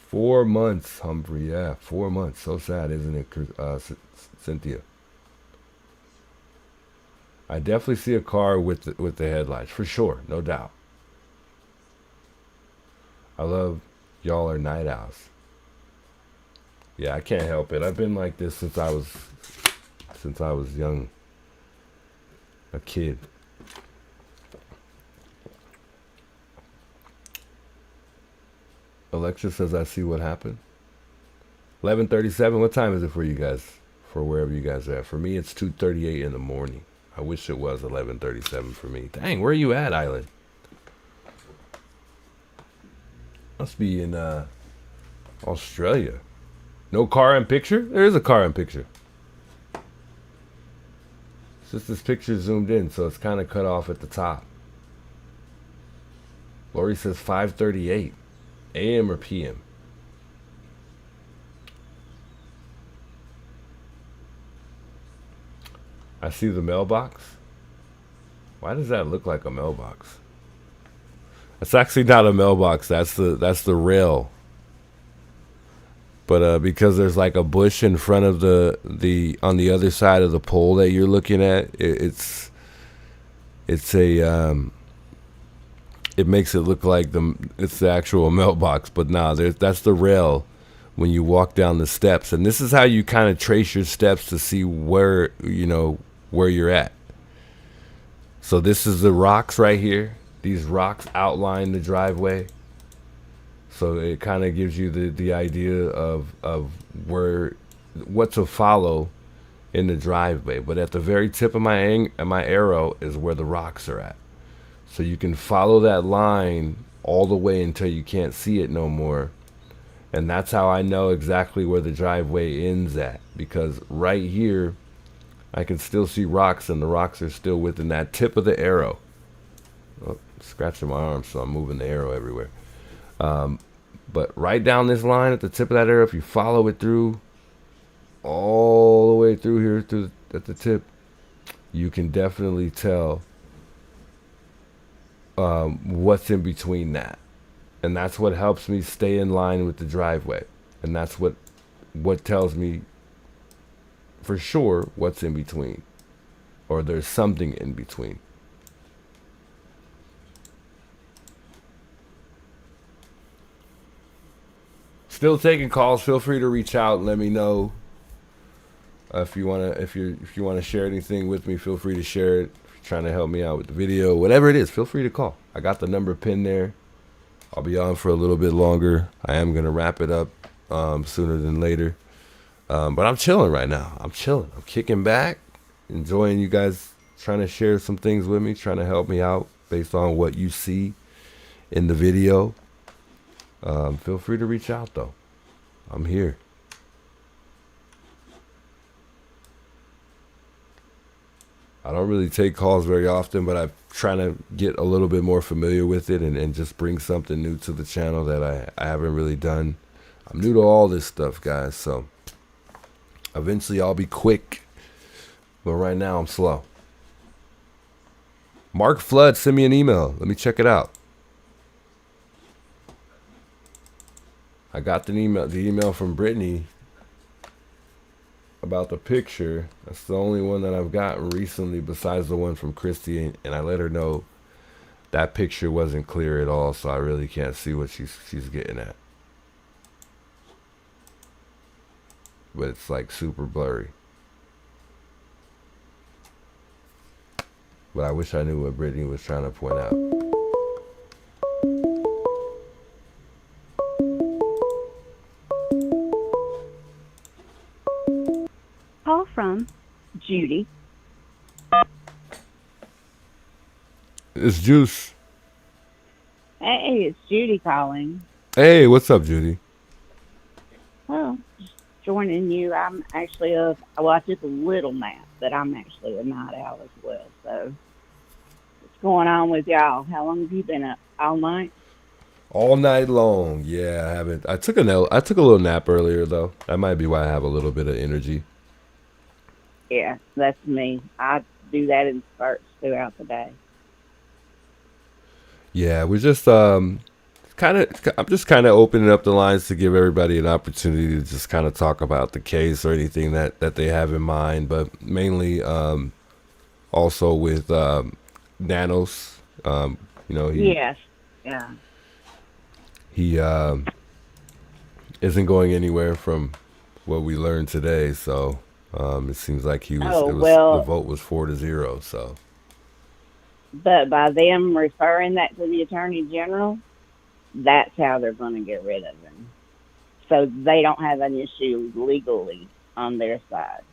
4 months, Humphrey. Yeah, 4 months. So sad, isn't it, Cynthia? I definitely see a car with the headlights, for sure, no doubt. I love y'all are night owls. Yeah, I can't help it. I've been like this since I was young, a kid. Alexa says, I see what happened. 11:37. What time is it for you guys? For wherever you guys are at. For me, it's 2:38 in the morning. I wish it was 11:37 for me. Dang, where are you at, Island? Must be in Australia. No car in picture? There is a car in picture. It's just this picture zoomed in, so it's kind of cut off at the top. Lori says 5:38. AM or PM? I see the mailbox. Why does that look like a mailbox? It's actually not a mailbox. That's the rail. But because there's like a bush in front of the on the other side of the pole that you're looking at, it makes it look like it's the actual mailbox. But nah, that's the rail when you walk down the steps. And this is how you kind of trace your steps to see where you're at. So this is the rocks right here. These rocks outline the driveway. So it kind of gives you the idea of what to follow in the driveway. But at the very tip of my arrow is where the rocks are at. So you can follow that line all the way until you can't see it no more. And that's how I know exactly where the driveway ends at. Because right here, I can still see rocks, and the rocks are still within that tip of the arrow. Oh, scratching my arm, so I'm moving the arrow everywhere. But right down this line at the tip of that arrow, if you follow it through, all the way through here at the tip, you can definitely tell what's in between that. And that's what helps me stay in line with the driveway. And that's what tells me for sure what's in between. Or there's something in between. Still taking calls. Feel free to reach out and let me know if you wanna share anything with me. Feel free to share it. If you're trying to help me out with the video, whatever it is, feel free to call. I got the number pinned there. I'll be on for a little bit longer. I am gonna wrap it up sooner than later. But I'm chilling right now. I'm kicking back, enjoying you guys trying to share some things with me, trying to help me out based on what you see in the video. Feel free to reach out though. I'm here. I don't really take calls very often, but I'm trying to get a little bit more familiar with it and just bring something new to the channel that I haven't really done. I'm new to all this stuff, guys, so eventually I'll be quick, but right now I'm slow. Mark Flood sent me an email. Let me check it out. I got the email from Brittany about the picture. That's the only one that I've gotten recently besides the one from Christy, and I let her know that picture wasn't clear at all, so I really can't see what she's getting at. But it's like super blurry. But I wish I knew what Brittany was trying to point out. Call from Judy. It's Juice. Hey, it's Judy calling. Hey, what's up, Judy? Well, just joining you. I'm actually I took a little nap, but I'm actually a night owl as well. So, what's going on with y'all? How long have you been up? All night? All night long. Yeah, I haven't. I took a little nap earlier though. That might be why I have a little bit of energy. Yeah, that's me. I do that in spurts throughout the day. Yeah, we're just I'm just kind of opening up the lines to give everybody an opportunity to just kind of talk about the case or anything that they have in mind, but mainly also with Nanos. Yes. Yeah. He isn't going anywhere from what we learned today, so it seems like the vote was 4-0. So, but by them referring that to the Attorney General, that's how they're going to get rid of him. So they don't have an issue legally on their side.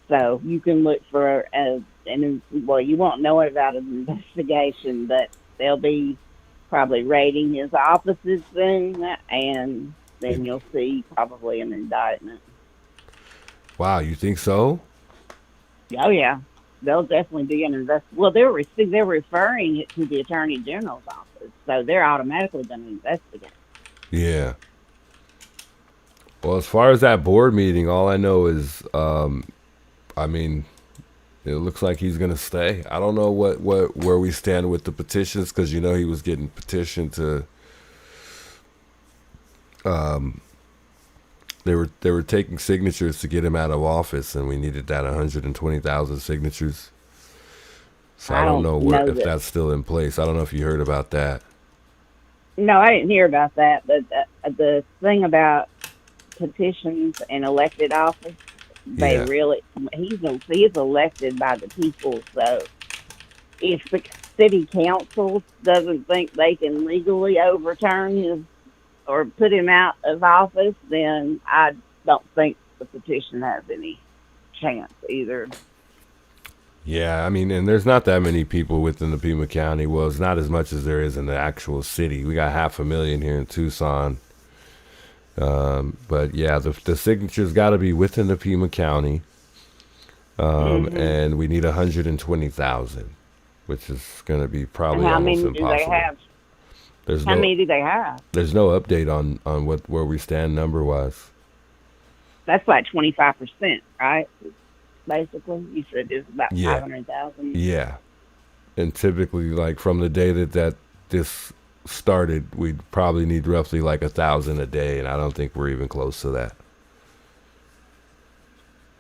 So you can look for you won't know about an investigation, but they'll be probably raiding his offices soon, and then you'll see probably an indictment. Wow, you think so? Oh yeah, they'll definitely be an investigation. Well, they're referring it to the Attorney General's office, so they're automatically going to investigate. Yeah. Well, as far as that board meeting, all I know is, it looks like he's going to stay. I don't know where we stand with the petitions, because he was getting petitioned to. They were taking signatures to get him out of office, and we needed that 120,000 signatures. So I don't know if that's still in place. I don't know if you heard about that. No, I didn't hear about that. But the thing about petitions in elected office, he's elected by the people. So if the city council doesn't think they can legally overturn his or put him out of office, then I don't think the petition has any chance either. Yeah, and there's not that many people within the Pima County. Well, it's not as much as there is in the actual city. We got 500,000 here in Tucson. But yeah, the signatures got to be within the Pima County. And we need 120,000, which is going to be probably almost impossible. Do they have? There's How no many do they have? there's no update on where we stand number wise. That's like 25%, right? Basically, you said it's about Yeah. 500,000. Yeah. And typically, like from the day that this started, we'd probably need roughly like 1,000 a day, and I don't think we're even close to that.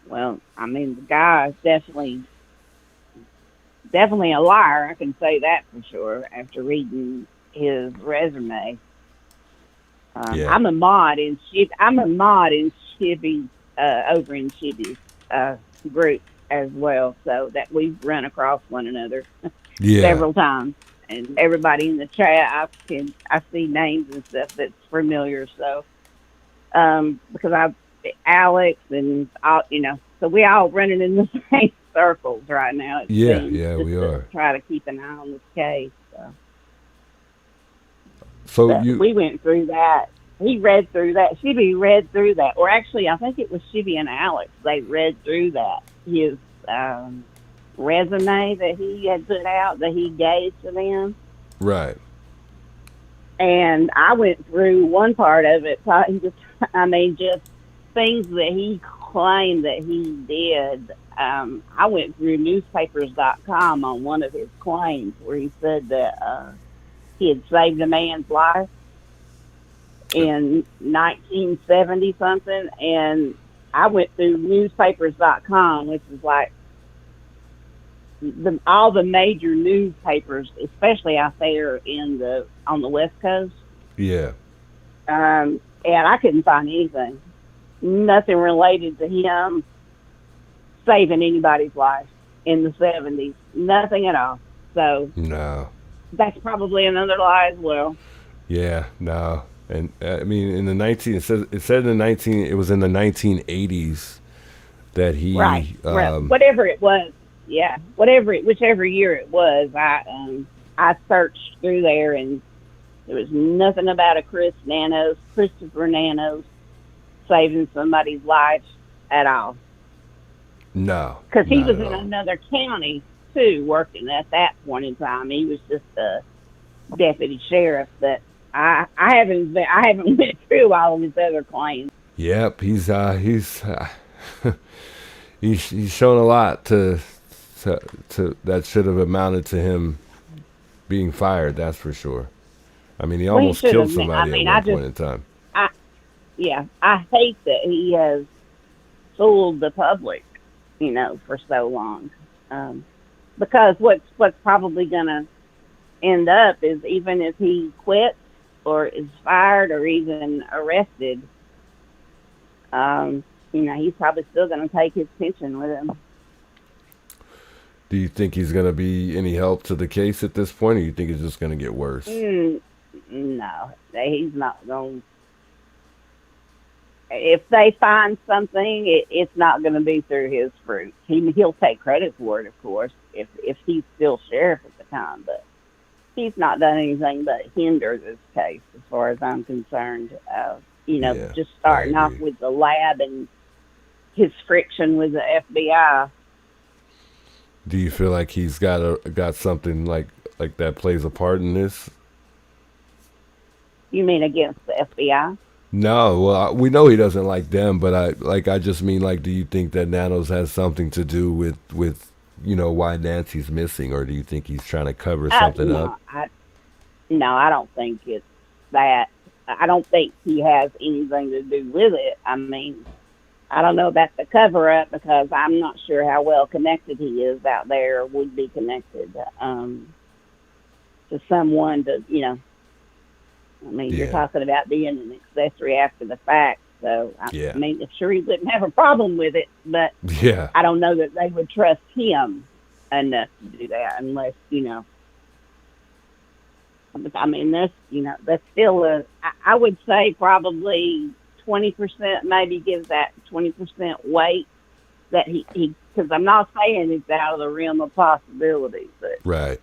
Well, I mean, the guy is definitely a liar. I can say that for sure after reading his resume. Yeah. I'm a mod in Shibby, over in Shibby's group as well, so that we've run across one another Yeah. several times. And everybody in the chat, I see names and stuff that's familiar. So, because Alex and all, so we all running in the same circles right now. It Yeah, seems, yeah, just we to are. try to keep an eye on this case. So But we went through that. He read through that. Shibby read through that, or actually, I think it was Shibby and Alex. They read through that his resume that he had put out that he gave to them. Right. And I went through one part of it. Just things that he claimed that he did. I went through newspapers.com on one of his claims where he said that he had saved a man's life in 1970 something. And I went through newspapers.com, which is like all the major newspapers, especially out there on the West Coast. Yeah. And I couldn't find anything, nothing related to him saving anybody's life in the 70s, nothing at all. So No. that's probably another lie as well. Yeah. No. And I mean, in the it was in the 1980s that he Right. Whatever it was. Yeah. Whichever year it was, I searched through there and there was nothing about a Christopher Nanos saving somebody's life at all. No. Because he not was at in all. another county too, working at that point in time. He was just a deputy sheriff. But I haven't went through all of his other claims. Yep, he's he's shown a lot to that should have amounted to him being fired. That's for sure. I mean, he almost killed somebody at one point in time. I hate that he has fooled the public, for so long. Because what's probably going to end up is even if he quits or is fired or even arrested, he's probably still going to take his pension with him. Do you think he's going to be any help to the case at this point, or you think it's just going to get worse? No, he's not going. If they find something, it's not going to be through his fruit. He'll take credit for it, of course, if he's still sheriff at the time. But he's not done anything but hinder this case, as far as I'm concerned. Just starting off with the lab and his friction with the FBI. Do you feel like he's got something like that plays a part in this? You mean against the FBI? No, well, we know he doesn't like them, but I just mean, do you think that Nanos has something to do with why Nancy's missing, or do you think he's trying to cover something up? I don't think it's that. I don't think he has anything to do with it. I mean, I don't know about the cover-up because I'm not sure how well connected he is out there or would be connected to someone to, you're talking about being an accessory after the fact. So, I mean, sure, he wouldn't have a problem with it, but I don't know that they would trust him enough to do that unless, I mean, that's still I would say probably 20%, maybe give that 20% weight that he because I'm not saying it's out of the realm of possibilities, but right.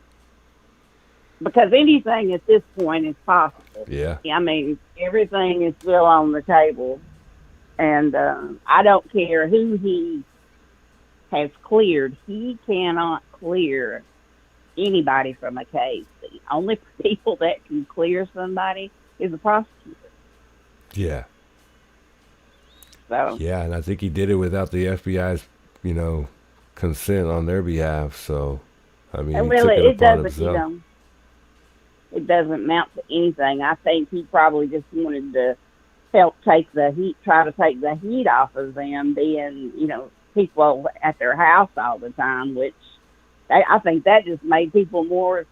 Because anything at this point is possible. Yeah. I mean, everything is still on the table, and I don't care who he has cleared. He cannot clear anybody from a case. The only people that can clear somebody is the prosecutor. Yeah. So Yeah, and I think he did it without the FBI's, consent on their behalf. So, I mean, and he took really, it it upon doesn't, himself. it doesn't amount to anything. I think he probably just wanted to help try to take the heat off of them being, people at their house all the time, which I think that just made people more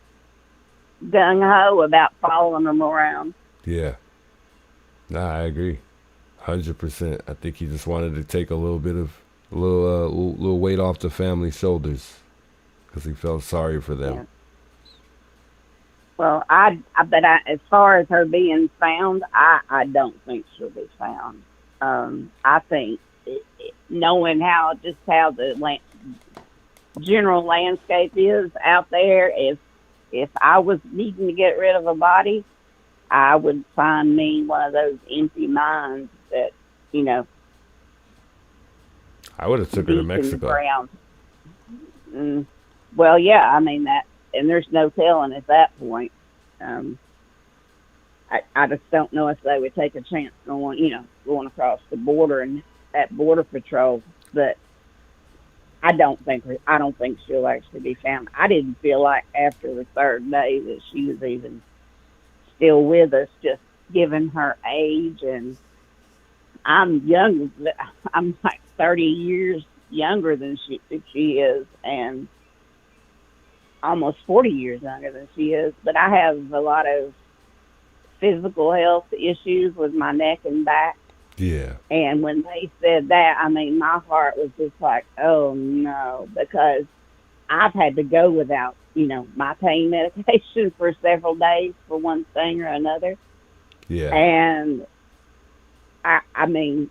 gung-ho about following them around. Yeah. Nah, I agree. 100%. I think he just wanted to take a little weight off the family's shoulders because he felt sorry for them. Yeah. Well, as far as her being found, I don't think she'll be found. I think knowing how the general landscape is out there, if I was needing to get rid of a body, I would find me one of those empty mines that, I would have took her to Mexico. Well, yeah, I mean that, and there's no telling at that point. I just don't know if they would take a chance going across the border and at Border Patrol, but I don't think she'll actually be found. I didn't feel like after the third day that she was even still with us, just given her age, and I'm young. I'm like 30 years younger than she is, and almost 40 years younger than she is. But I have a lot of physical health issues with my neck and back. Yeah. And when they said that, I mean, my heart was just like, oh no, because I've had to go without, my pain medication for several days for one thing or another. Yeah. And I mean,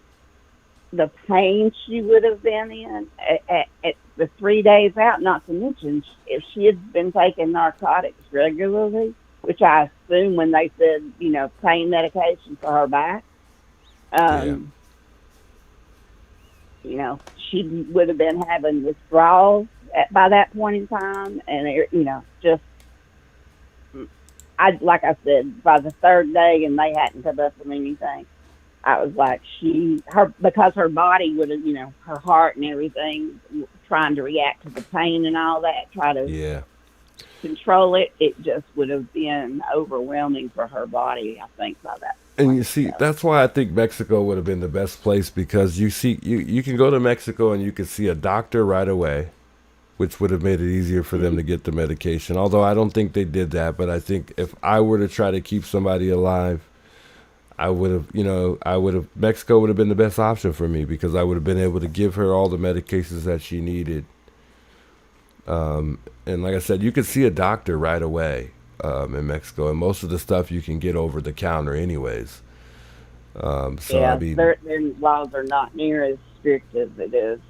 the pain she would have been in at the 3 days out, not to mention if she had been taking narcotics regularly, which I assume when they said, pain medication for her back, she would have been having withdrawals by that point in time. And, like I said, by the third day and they hadn't come up with anything, I was like, because her body would have, her heart and everything, trying to react to the pain and all that, try to control it, it just would have been overwhelming for her body, I think, by that. And you see, that's why I think Mexico would have been the best place, because you can go to Mexico and you can see a doctor right away, which would have made it easier for them to get the medication. Although I don't think they did that, but I think if I were to try to keep somebody alive, I would have, Mexico would have been the best option for me, because I would have been able to give her all the medications that she needed. And like I said, you could see a doctor right away in Mexico, and most of the stuff you can get over the counter anyways. So yeah, I mean, their laws are not near as strict as it is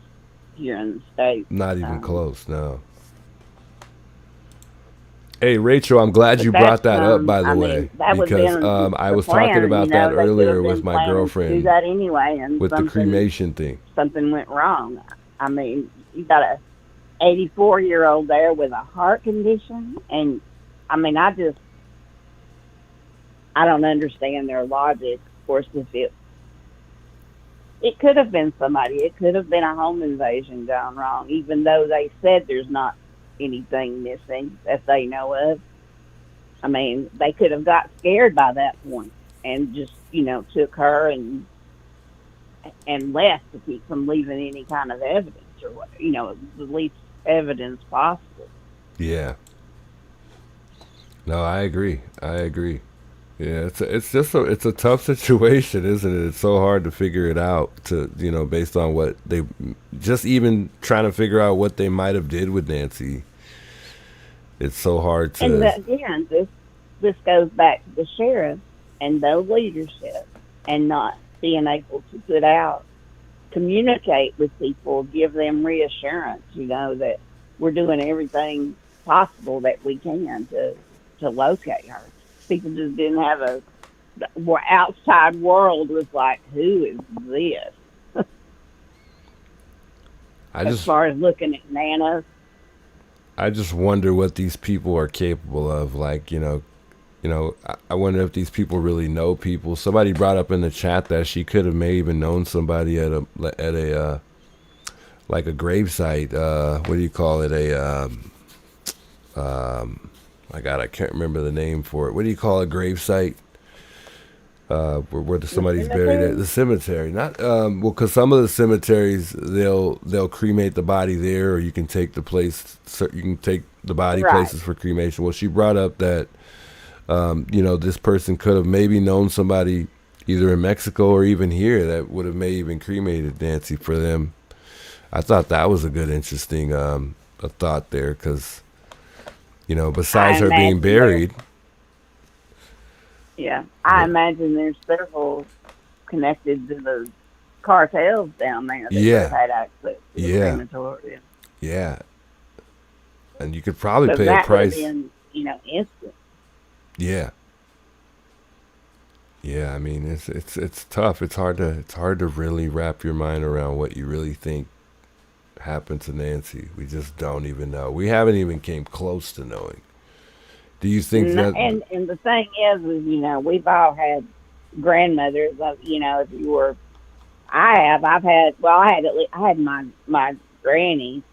here in the States. Not even close, no. Hey, Rachel, I'm glad you brought that up, by the way, because I was talking about that earlier with my girlfriend. Do that anyway, and with the cremation thing. Something went wrong. I mean, you got a 84-year-old there with a heart condition, and I mean, I don't understand their logic. Of course, if it could have been somebody, it could have been a home invasion gone wrong, even though they said there's not anything missing that they know of. I mean, they could have got scared by that point and just, took her and left to keep from leaving any kind of evidence, or what, the least evidence possible. Yeah. No, I agree. Yeah, it's a tough situation, isn't it? It's so hard to figure it out, based on what they, just even trying to figure out what they might have did with Nancy. It's so hard to. And again, this goes back to the sheriff and the leadership, and not being able to communicate with people, give them reassurance, that we're doing everything possible that we can to locate her. People just didn't have the outside world was like, who is this? As far as looking at Nanos. I just wonder what these people are capable of. Like, I wonder if these people really know people. Somebody brought up in the chat that she could have may even known somebody at a like a gravesite. What do you call it? My God, I can't remember the name for it. What do you call a gravesite? Where somebody's buried at the cemetery. Not well, because some of the cemeteries they'll cremate the body there, or you can take the body places for cremation. Well, she brought up that this person could have maybe known somebody either in Mexico or even here that would have maybe even cremated Nancy for them. I thought that was a good, interesting a thought there, because besides her being buried. Yeah, I imagine there's several connected to the cartels down there that had access to the crematorium. Yeah, and you could probably pay that a price. Would have been, instant. Yeah. Yeah, I mean it's tough. It's hard to really wrap your mind around what you really think happened to Nancy. We just don't even know. We haven't even came close to knowing. Do you think that? And the thing is, we've all had grandmothers. If you were, I had my granny.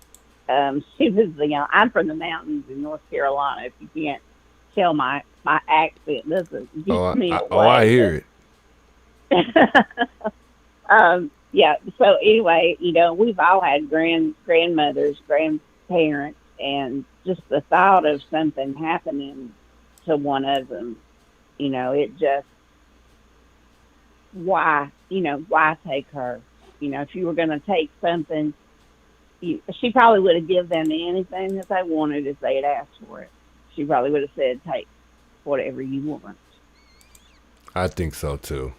She was I'm from the mountains in North Carolina. If you can't tell my accent, this is I hear it. Yeah. So anyway, we've all had grandmothers, grandparents, and just the thought of something happening to one of them, it just, why take her? If you were going to take something, she probably would have given them anything that they wanted if they had asked for it. She probably would have said, take whatever you want. I think so too.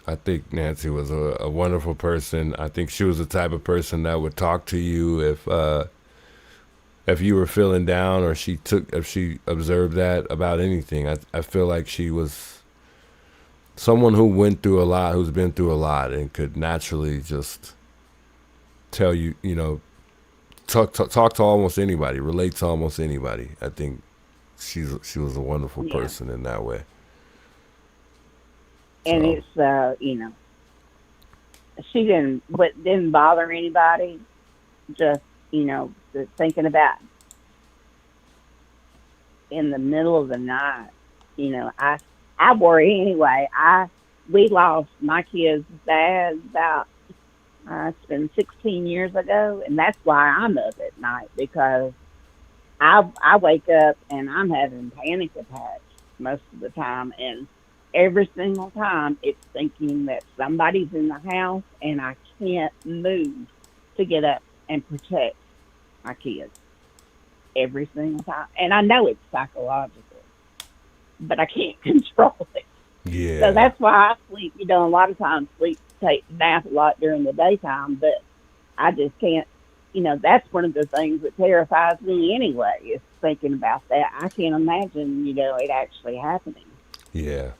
I think Nancy was a wonderful person. I think she was the type of person that would talk to you if you were feeling down, or if she observed that about anything. I feel like she was someone who went through a lot, who's been through a lot, and could naturally just tell you, talk to almost anybody, relate to almost anybody. I think she was a wonderful person in that way. And it's she didn't bother anybody. Just thinking about in the middle of the night, I worry anyway. We lost my kid's dad about it's been 16 years ago, and that's why I'm up at night, because I wake up and I'm having panic attacks most of the time, and every single time it's thinking that somebody's in the house and I can't move to get up and protect my kids every single time. And I know it's psychological, but I can't control it. Yeah. So that's why I sleep, a lot of times take nap a lot during the daytime, but I just can't, that's one of the things that terrifies me anyway, is thinking about that. I can't imagine, it actually happening. Yeah.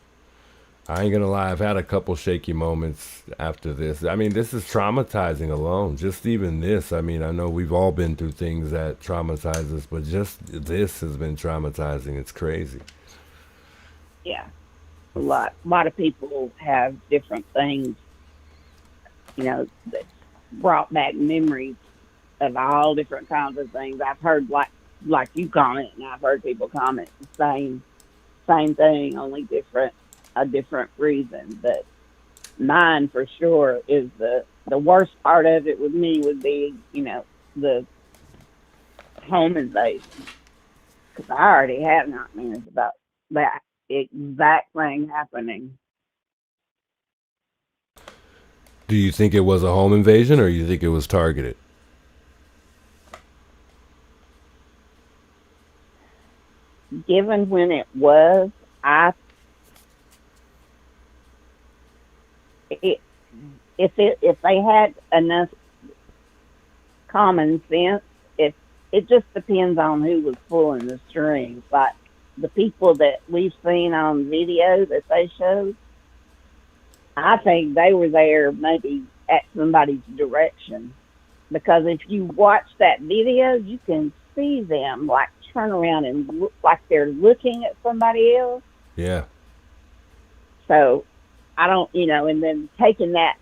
I ain't gonna lie, I've had a couple shaky moments after this. I mean, this is traumatizing alone. Just even this. I mean, I know we've all been through things that traumatize us, but just this has been traumatizing. It's crazy. Yeah. A lot of people have different things, that brought back memories of all different kinds of things. I've heard like you comment, and I've heard people comment the same thing, only a different reason. But mine for sure is the worst part of it with me would be, the home invasion, because I already have nightmares about that exact thing happening. Do you think it was a home invasion, or you think it was targeted? Given when it was, if they had enough common sense, it just depends on who was pulling the strings. Like the people that we've seen on video that they showed, I think they were there maybe at somebody's direction, because if you watch that video, you can see them like turn around and look like they're looking at somebody else. Yeah. So I don't, and then taking that,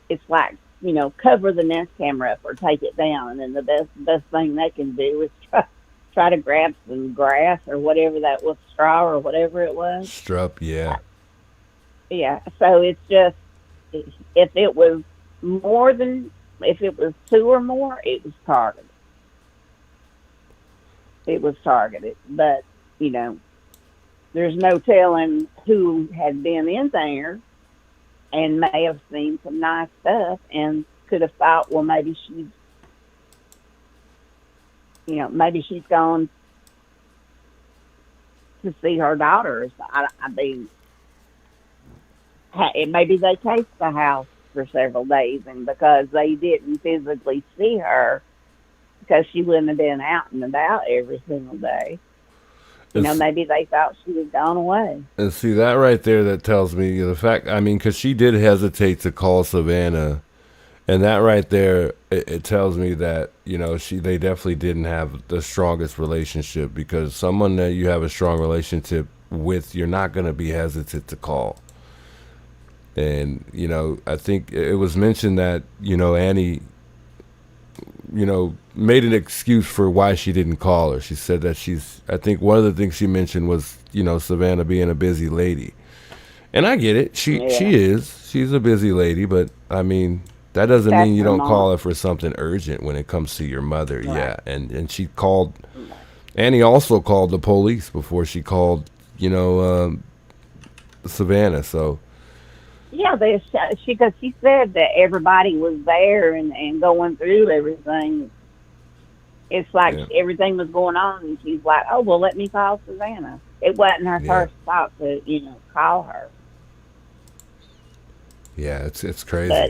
it's like, cover the Nest camera up or take it down, and then the best thing they can do is try to grab some grass or whatever that was, straw or whatever it was. Strup, yeah. Yeah. So it's just, if it was two or more, it was targeted. It was targeted, but there's no telling who had been in there and may have seen some nice stuff and could have thought, well, maybe she's gone to see her daughters. I mean, maybe they cased the house for several days, and because they didn't physically see her, because she wouldn't have been out and about every single day. Maybe they thought she was gone away. And see, that right there, that tells me the fact, because she did hesitate to call Savannah, and that right there, it tells me that, they definitely didn't have the strongest relationship, because someone that you have a strong relationship with, you're not going to be hesitant to call. And, I think it was mentioned that, Annie, made an excuse for why she didn't call her. She said that I think one of the things she mentioned was, Savannah being a busy lady. And I get it. She's a busy lady, but that doesn't mean you don't call her for something urgent when it comes to your mother. Right. Yeah. And she called, Annie also called the police before she called, Savannah. So. Yeah, she said that everybody was there and going through everything. It's like everything was going on, and she's like, "Oh, well, let me call Savannah." It wasn't her first thought to, call her. Yeah, it's crazy. But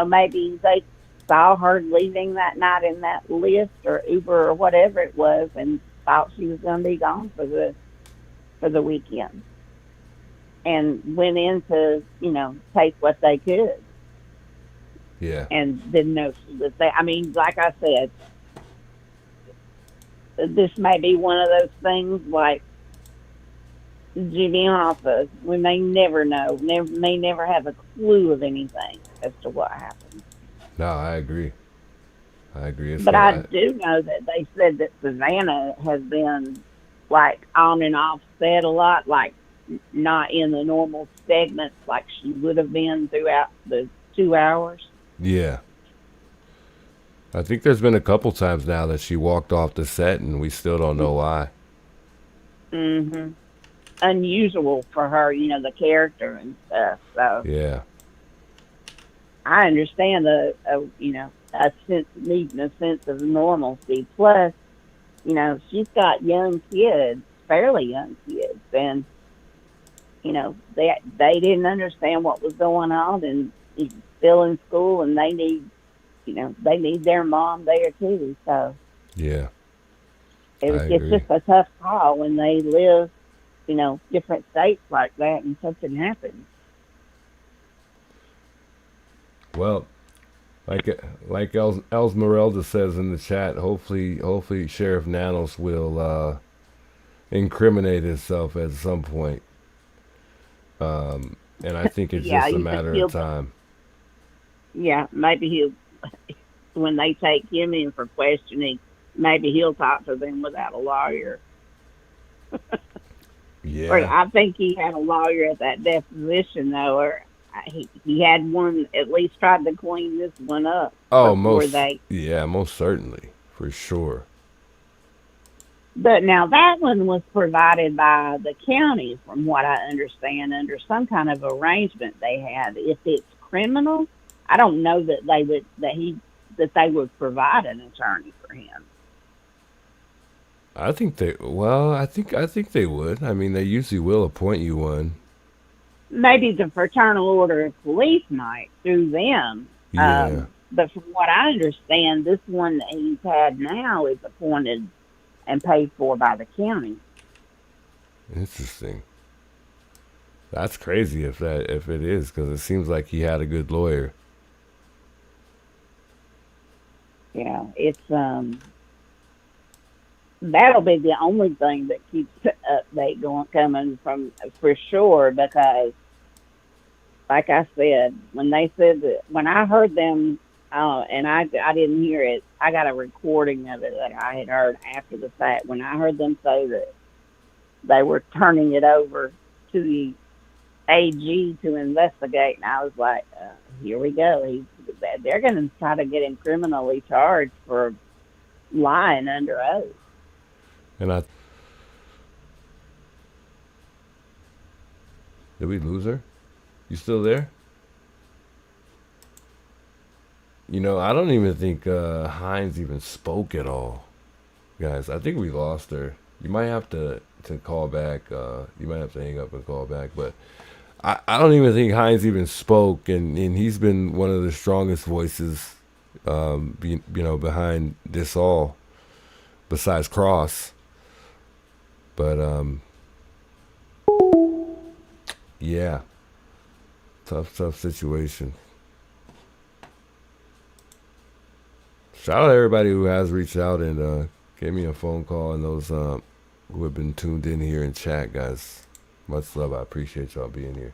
maybe they saw her leaving that night in that Lyft or Uber or whatever it was, and thought she was going to be gone for the weekend, and went in to, take what they could. Yeah. And didn't know she was there. Like I said, this may be one of those things like Jimmy Hoffa, when they never know, may never have a clue of anything as to what happened. No, I agree. But I do know that they said that Savannah has been like on and off set a lot, like not in the normal segments like she would have been throughout the 2 hours. Yeah. I think there's been a couple times now that she walked off the set and we still don't know why. Mm-hmm. Unusual for her, the character and stuff. So yeah. I understand needing a sense of normalcy. Plus, she's got young kids, fairly young kids, and they didn't understand what was going on, and he's still in school, and they need their mom there too. So yeah, it's just a tough call when they live, different states like that, and something happens. Well, like Esmeralda says in the chat, hopefully Sheriff Nanos will incriminate himself at some point. And I think it's just a matter of time. Yeah, maybe he'll, when they take him in for questioning, maybe he'll talk to them without a lawyer. Yeah. Or I think he had a lawyer at that deposition, though, or he had one, at least tried to clean this one up. Oh, most certainly, for sure. But now that one was provided by the county, from what I understand, under some kind of arrangement they had. If it's criminal, I don't know that they would provide an attorney for him. I think they would. They usually will appoint you one. Maybe the Fraternal Order of Police might, through them. Yeah. But from what I understand, this one that he's had now is appointed and paid for by the county. Interesting. That's crazy if it is, because it seems like he had a good lawyer. Yeah, it's that'll be the only thing that keeps the update going coming from for sure because like I said, when they said that when I heard them and I didn't hear it, I got a recording of it that I had heard after the fact. When I heard them say that they were turning it over to the AG to investigate, and I was like, here we go. They're going to try to get him criminally charged for lying under oath. And did we lose her? You still there? You know, I don't even think Hines even spoke at all. Guys, I think we lost her. You might have to call back. You might have to hang up and call back. But I don't even think Hines even spoke. And he's been one of the strongest voices, behind this all, besides Cross. But, yeah. Tough situation. Shout out to everybody who has reached out and gave me a phone call, and those who have been tuned in here in chat, guys. Much love. I appreciate y'all being here.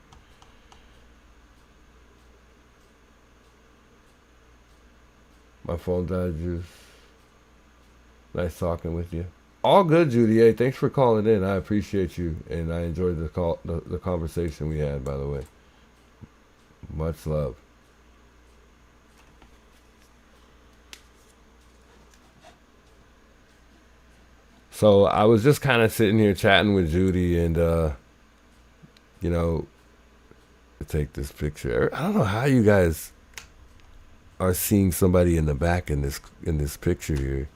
My phone died, Juice. Nice talking with you. All good, Judy. Hey, thanks for calling in. I appreciate you, and I enjoyed the conversation we had, by the way. Much love. So I was just kind of sitting here chatting with Judy, and take this picture. I don't know how you guys are seeing somebody in the back in this picture here.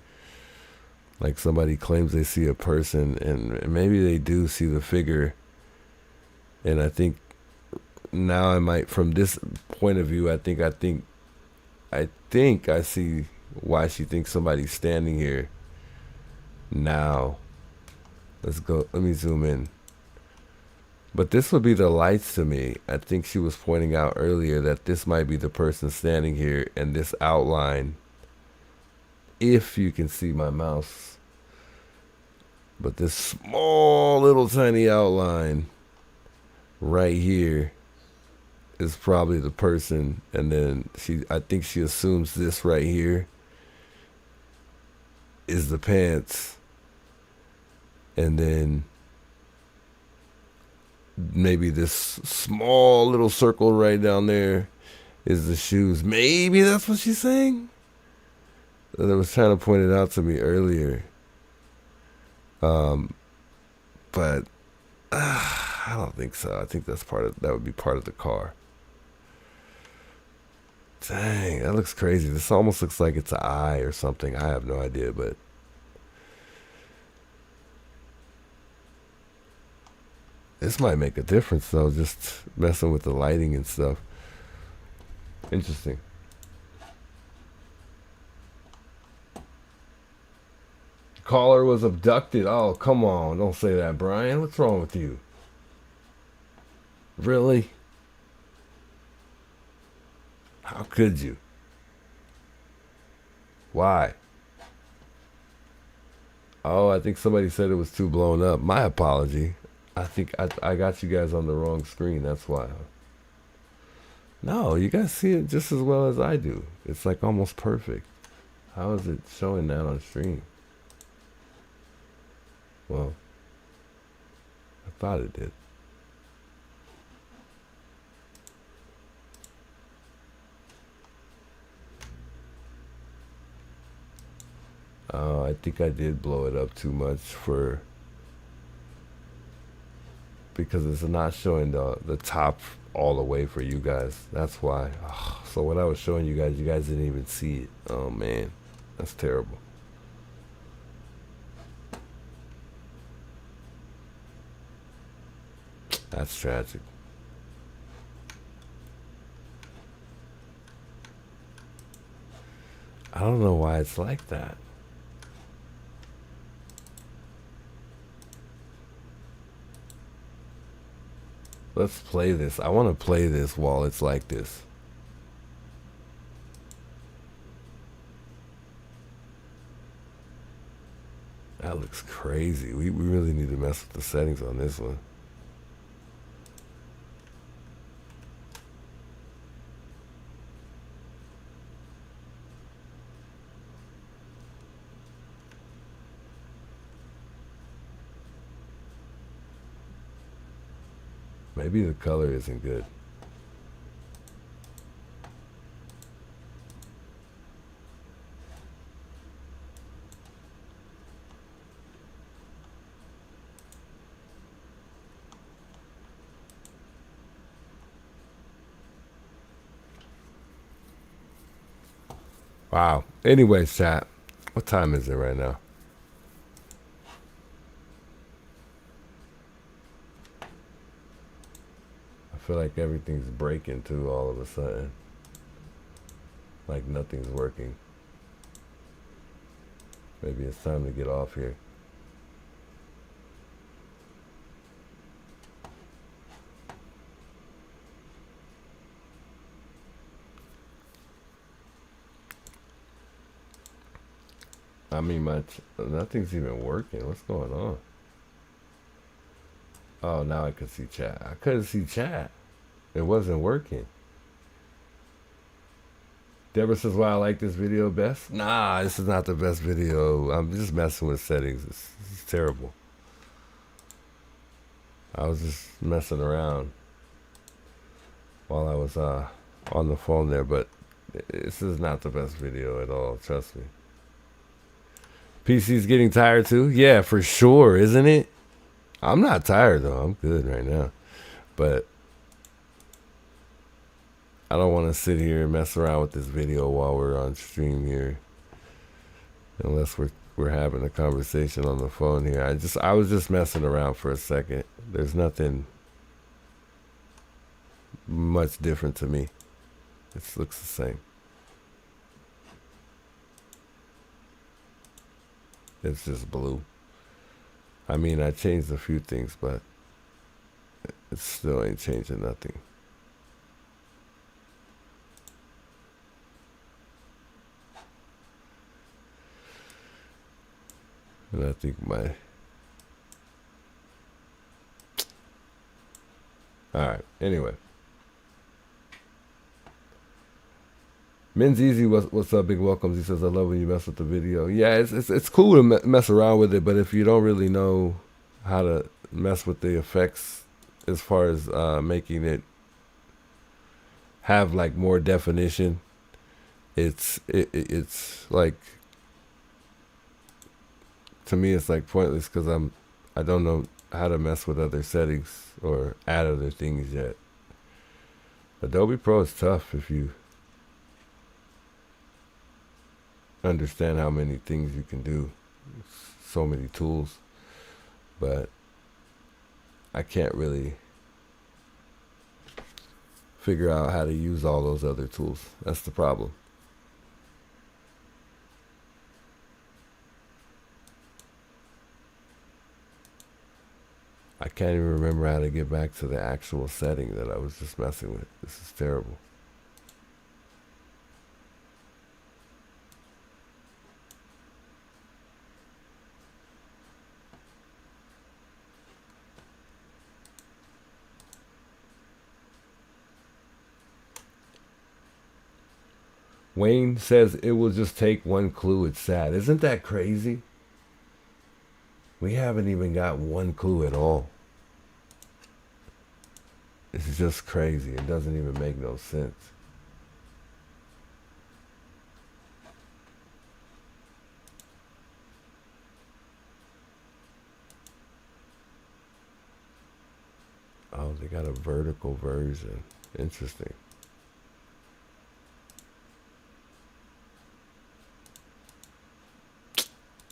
Like somebody claims they see a person, and maybe they do see the figure. And I think now I might, from this point of view, I think I see why she thinks somebody's standing here. Now, let's go. Let me zoom in. But this would be the lights to me. I think she was pointing out earlier that this might be the person standing here, and this outline, if you can see my mouse, but this small little tiny outline right here is probably the person. And then I think she assumes this right here is the pants, and then maybe this small little circle right down there is the shoes. Maybe that's what she's saying. That was trying to point it out to me earlier. But I don't think so. I think that would be part of the car. Dang, that looks crazy. This almost looks like it's an eye or something. I have no idea, but this might make a difference, though, just messing with the lighting and stuff. Interesting. Caller was abducted. Oh, come on. Don't say that, Brian. What's wrong with you? Really? How could you? Why? Oh, I think somebody said it was too blown up. My apology. I think I got you guys on the wrong screen. That's why. No, you guys see it just as well as I do. It's like almost perfect. How is it showing that on stream? Well, I thought it did. I think I did blow it up too much because it's not showing the top all the way for you guys. That's why. So what I was showing you guys didn't even see it. Oh man, that's terrible. That's tragic. I don't know why it's like that. Let's play this. I want to play this while it's like this. That looks crazy. We really need to mess with the settings on this one. Maybe the color isn't good. Wow. Anyways, chat. What time is it right now? I feel like everything's breaking too all of a sudden. Like nothing's working. Maybe it's time to get off here. I mean, nothing's even working. What's going on? Oh, now I can see chat. I couldn't see chat. It wasn't working. Deborah says, "Why I like this video best." Nah, this is not the best video. I'm just messing with settings. It's terrible. I was just messing around while I was on the phone there, but this is not the best video at all. Trust me. PC's getting tired too? Yeah, for sure, isn't it? I'm not tired though. I'm good right now. But I don't want to sit here and mess around with this video while we're on stream here. Unless we're having a conversation on the phone here. I was just messing around for a second. There's nothing much different to me. It looks the same. It's just blue. I mean, I changed a few things, but it still ain't changing nothing. And I think alright, anyway. Men's Easy, what's up, big welcomes. He says, "I love when you mess with the video." Yeah, it's cool to mess around with it, but if you don't really know how to mess with the effects as far as making it have like more definition, it's like, to me it's like pointless because I don't know how to mess with other settings or add other things yet. Adobe Pro is tough if you understand how many things you can do. So many tools, but I can't really figure out how to use all those other tools. That's the problem. I can't even remember how to get back to the actual setting that I was just messing with. This is terrible. Wayne says it will just take one clue. It's sad. Isn't that crazy? We haven't even got one clue at all. It's just crazy. It doesn't even make no sense. Oh, they got a vertical version. Interesting.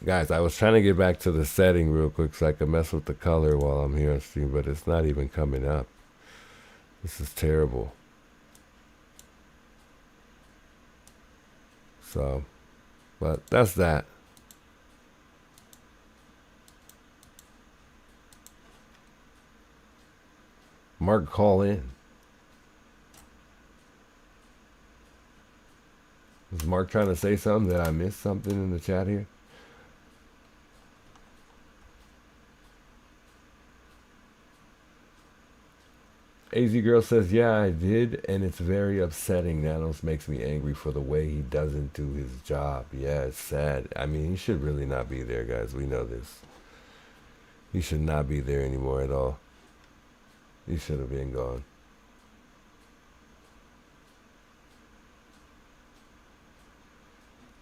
Guys, I was trying to get back to the setting real quick so I could mess with the color while I'm here on stream, but it's not even coming up. This is terrible. So, but that's that. Mark, call in. Was Mark trying to say something? Did I miss something in the chat here? AZ Girl says, yeah, I did, and it's very upsetting. Nanos makes me angry for the way he doesn't do his job. Yeah, it's sad. I mean, he should really not be there, guys. We know this. He should not be there anymore at all. He should have been gone.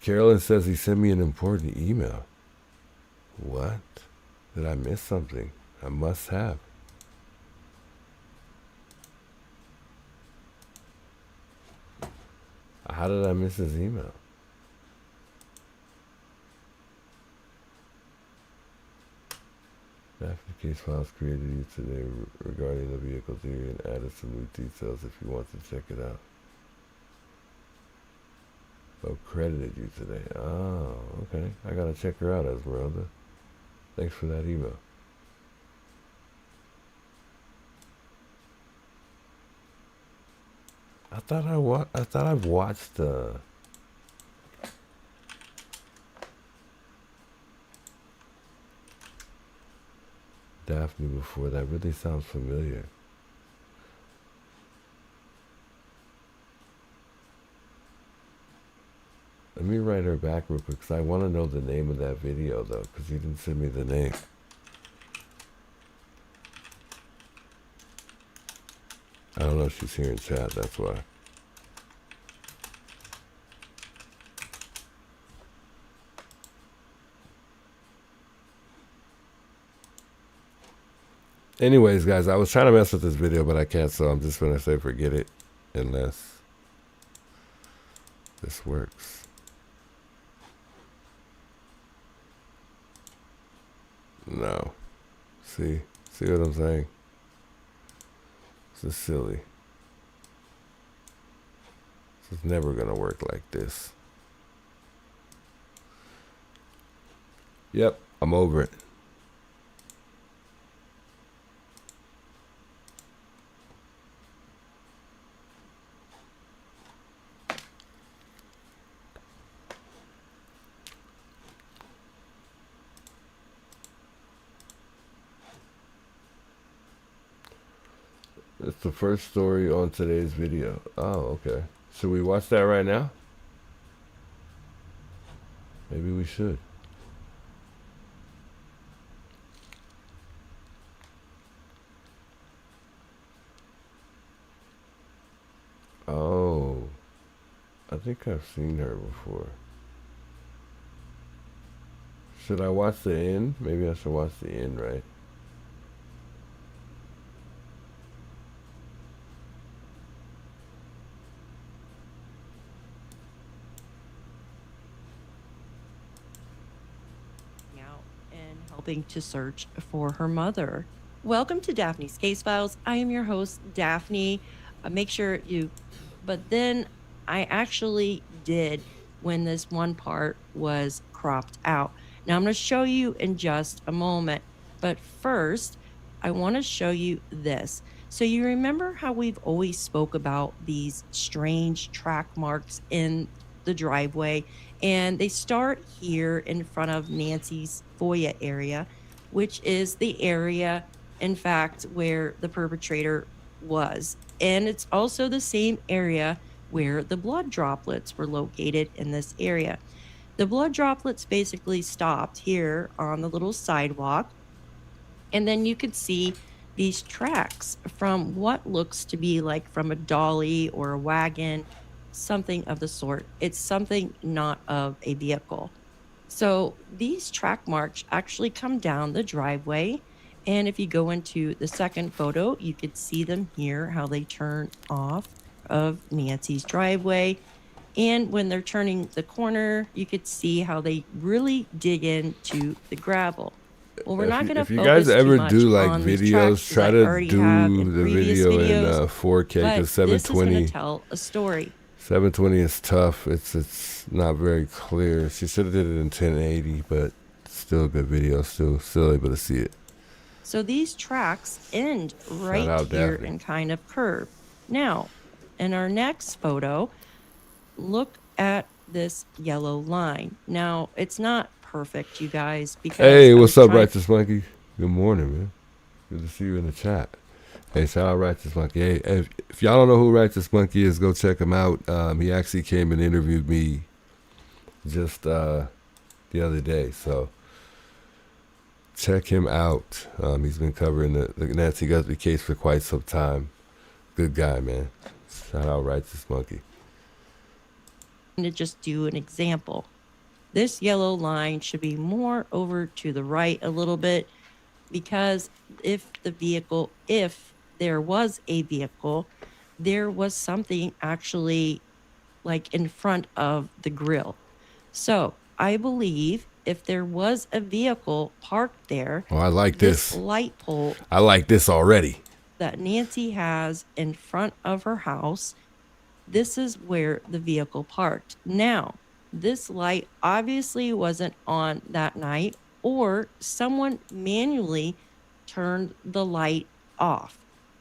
Carolyn says he sent me an important email. What? Did I miss something? I must have. How did I miss his email? Daphne case files created you today regarding the vehicle theory and added some new details if you want to check it out. Oh, credited you today. Oh, okay. I gotta check her out, Esmeralda. Thanks for that email. I thought I've watched Daphne before. That really sounds familiar. Let me write her back real quick because I want to know the name of that video though, because he didn't send me the name. I don't know if she's here in chat, that's why. Anyways, guys, I was trying to mess with this video, but I can't, so I'm just going to say forget it unless this works. No. See what I'm saying? This is silly. This is never gonna work like this. Yep, I'm over it. It's the first story on today's video. Oh, okay. Should we watch that right now? Maybe we should. Oh, I think I've seen her before. Should I watch the end? Maybe I should watch the end, right? Helping to search for her mother. Welcome to Daphne's Case Files. I am your host, Daphne. Make sure you, but then I actually did when this one part was cropped out. Now I'm going to show you in just a moment, but first I want to show you this. So you remember how we've always spoke about these strange track marks in the driveway, and they start here in front of Nancy's foyer area, which is the area, in fact, where the perpetrator was. And it's also the same area where the blood droplets were located in this area. The blood droplets basically stopped here on the little sidewalk, and then you could see these tracks from what looks to be like from a dolly or a wagon, something of the sort. It's something not of a vehicle. So these track marks actually come down the driveway, and if you go into the second photo, you could see them here, how they turn off of Nancy's driveway. And when they're turning the corner, you could see how they really dig into the gravel. Well, we're not going to focus if you guys ever too much do like on videos, try to do the video in 4K, because 720 this is going to tell a story. 720 is tough. It's not very clear. She should have did it in 1080, but still a good video. Still able to see it. So these tracks end right here Daphne. and kind of curve. Now, in our next photo, look at this yellow line. Now, it's not perfect, you guys, because Hey, what's up, Righteous Monkey? Good morning, man. Good to see you in the chat. Hey, shout out Righteous Monkey. Hey, if y'all don't know who Righteous Monkey is, go check him out. He actually came and interviewed me just the other day, so check him out. He's been covering the Nancy Guthrie case for quite some time. Good guy, man. Shout out Righteous Monkey. To just do an example. This yellow line should be more over to the right a little bit, because if there was a vehicle, there was something actually like in front of the grill. So I believe if there was a vehicle parked there, I like this light pole. I like this already. That Nancy has in front of her house, this is where the vehicle parked. Now, this light obviously wasn't on that night, or someone manually turned the light off,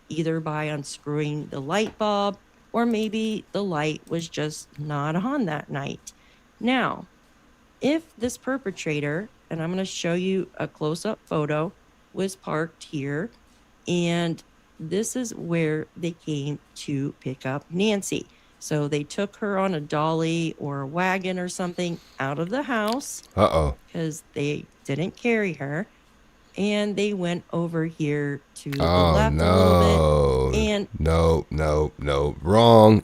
either by unscrewing the light bulb, or maybe the light was just not on that night. Now, if this perpetrator, and I'm going to show you a close-up photo, was parked here, and this is where they came to pick up Nancy. So they took her on a dolly or a wagon or something out of the house. Because they didn't carry her. And they went over here to the left a little bit. And no. Wrong.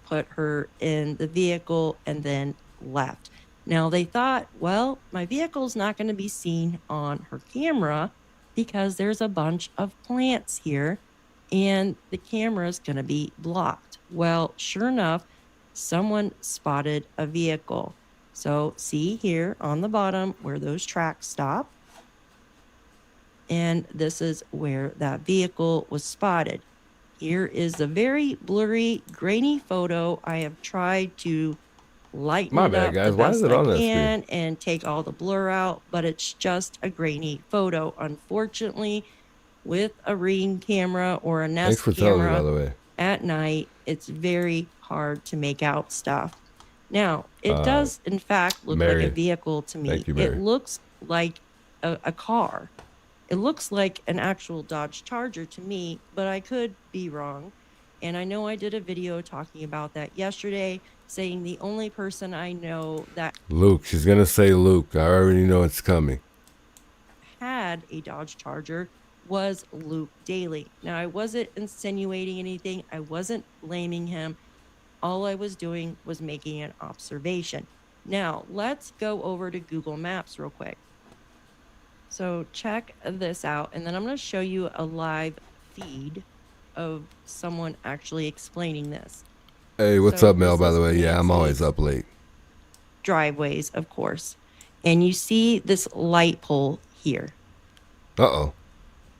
Put her in the vehicle and then left. Now they thought, well, my vehicle's not going to be seen on her camera because there's a bunch of plants here and the camera's going to be blocked. Well, sure enough, someone spotted a vehicle. So see here on the bottom where those tracks stop. And this is where that vehicle was spotted. Here is a very blurry, grainy photo. I have tried to lighten it up the best I can and take all the blur out, but it's just a grainy photo. Unfortunately, with a Ring camera or a Nest camera at night, it's very hard to make out stuff. Now, it does, in fact, look like a vehicle to me. It looks like a car. It looks like an actual Dodge Charger to me, but I could be wrong. And I know I did a video talking about that yesterday, saying the only person I know that Luke, she's going to say Luke. I already know it's coming. Had a Dodge Charger was Luke Daly. Now, I wasn't insinuating anything. I wasn't blaming him. All I was doing was making an observation. Now, let's go over to Google Maps real quick. So check this out, and then I'm going to show you a live feed of someone actually explaining this. Hey, what's up, Mel, by the way? Yeah, I'm always up late. Driveways, of course. And you see this light pole here. Uh-oh.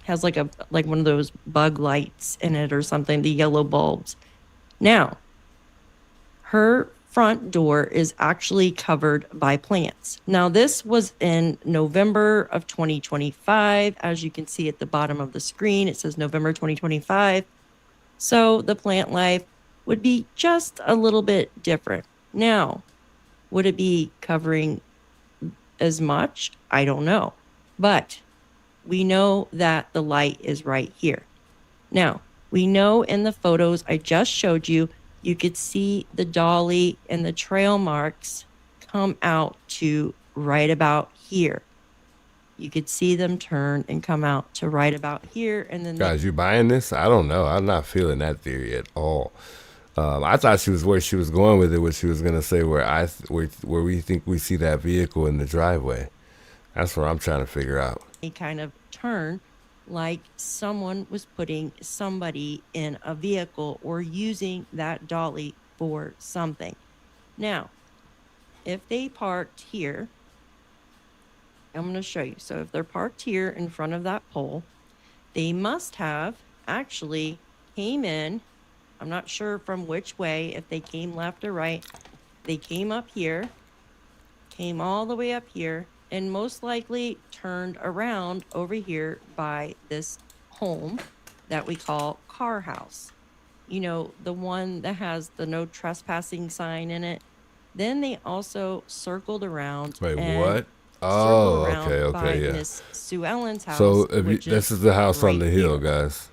Has like one of those bug lights in it or something, the yellow bulbs. Now, her front door is actually covered by plants. Now, this was in November of 2025. As you can see at the bottom of the screen, it says November 2025. So the plant life would be just a little bit different. Now, would it be covering as much? I don't know. But we know that the light is right here. Now, we know in the photos I just showed you, you could see the dolly and the trail marks come out to right about here. You could see them turn and come out to right about here. And then guys, you buying this? I don't know. I'm not feeling that theory at all. I thought she was where she was going with it, what she was going to say, where we think we see that vehicle in the driveway. That's what I'm trying to figure out. A kind of turn, like someone was putting somebody in a vehicle or using that dolly for something. Now, if they parked here, I'm going to show you. So if they're parked here in front of that pole, they must have actually came in. I'm not sure from which way, if they came left or right. They came up here, came all the way up here, and most likely turned around over here by this home that we call Car House. You know, the one that has the no trespassing sign in it. Then they also circled around. Wait, and what? Oh, around okay, by okay, yeah. Miss Sue Ellen's house. So if you, which this is is the house on right the hill, here. guys.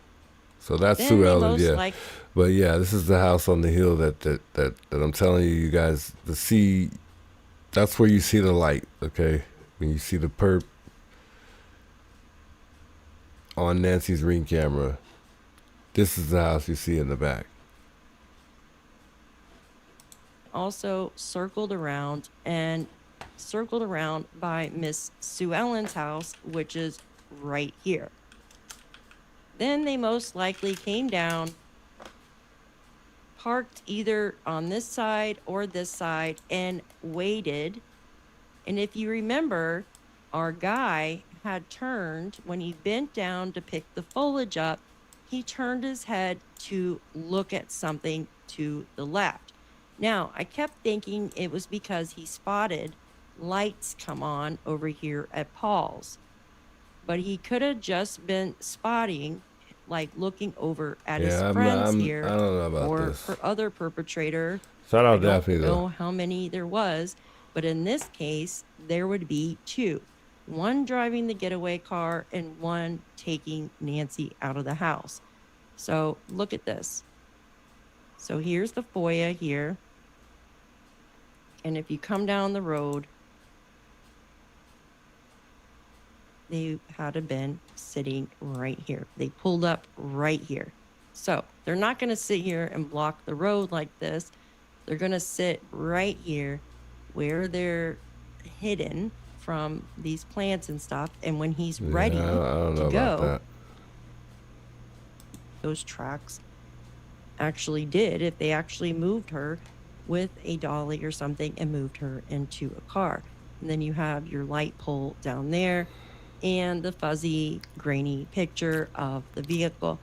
So that's Then Sue they Ellen, most yeah. like But yeah, this is the house on the hill that I'm telling you guys to see. That's where you see the light, okay? When you see the perp on Nancy's Ring camera, this is the house you see in the back. also circled around by Miss Sue Ellen's house, which is right here. Then they most likely came down, parked either on this side or this side, and waited. And if you remember, our guy had turned, when he bent down to pick the foliage up, he turned his head to look at something to the left. Now, I kept thinking it was because he spotted lights come on over here at Paul's. But he could have just been spotting, like looking over at his friends here, I don't know about or this. for other perpetrator. Shout out I don't Daphne, know though. how many there was, but in this case, there would be two. One driving the getaway car and one taking Nancy out of the house. So look at this. So here's the foyer here. And if you come down the road, they had been sitting right here. They pulled up right here. So they're not going to sit here and block the road like this. They're going to sit right here where they're hidden from these plants and stuff. And when he's ready I don't know to about go, that. those tracks actually did, if they actually moved her with a dolly or something and moved her into a car. And then you have your light pole down there and the fuzzy, grainy picture of the vehicle.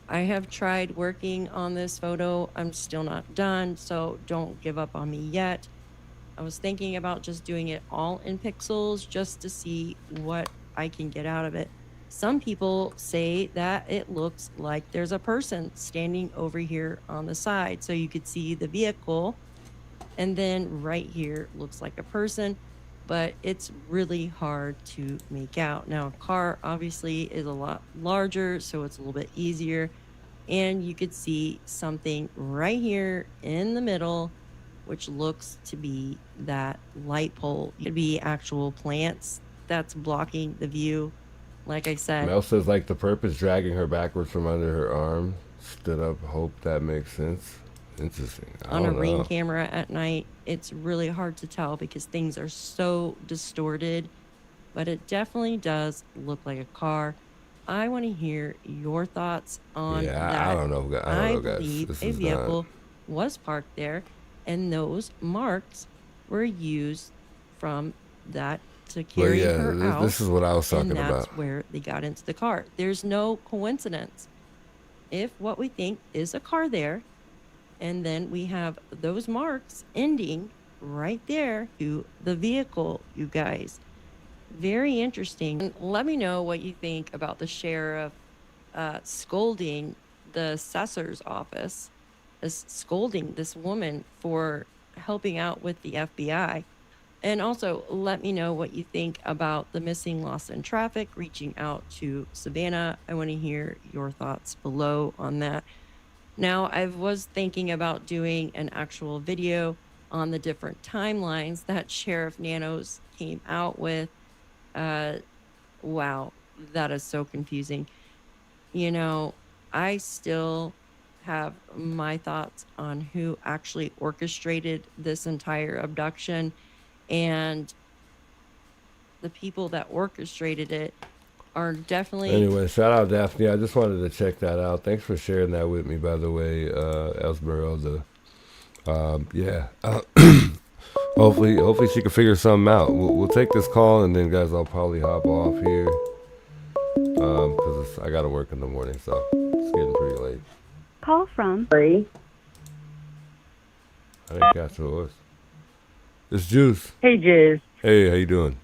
I have tried working on this photo. I'm still not done, so don't give up on me yet. I was thinking about just doing it all in pixels just to see what I can get out of it. Some people say that it looks like there's a person standing over here on the side. So you could see the vehicle, and then right here looks like a person, but it's really hard to make out. Now, a car obviously is a lot larger, so it's a little bit easier. And you could see something right here in the middle, which looks to be that light pole. It could be actual plants that's blocking the view. Like I said, Mel says like the perp is dragging her backwards from under her arm. Stood up. Hope that makes sense. Interesting. on a Ring camera at night, it's really hard to tell because things are so distorted, but it definitely does look like a car. I want to hear your thoughts on that. I don't know. I don't know, guys. believe This a is vehicle was parked there, and those marks were used from that to carry her out. This is what I was talking and that's about. where they got into the car. There's no coincidence. If what we think is a car there, and then we have those marks ending right there to the vehicle, you guys. Very interesting. And let me know what you think about the sheriff scolding the assessor's office, scolding this woman for helping out with the FBI. And also let me know what you think about the missing, lost in traffic, reaching out to Savannah. I want to hear your thoughts below on that. Now, I was thinking about doing an actual video on the different timelines that Sheriff Nanos came out with. Wow, that is so confusing. You know, I still have my thoughts on who actually orchestrated this entire abduction, and the people that orchestrated it are definitely... Anyway, shout out Daphne. I just wanted to check that out. Thanks for sharing that with me, by the way, Esmeralda. Yeah. Hopefully she can figure something out. We'll take this call, and then, guys, I'll probably hop off here. Because I got to work in the morning, so it's getting pretty late. Call from I didn't catch who it was. It's Juice. Hey, Juice. Hey, how you doing?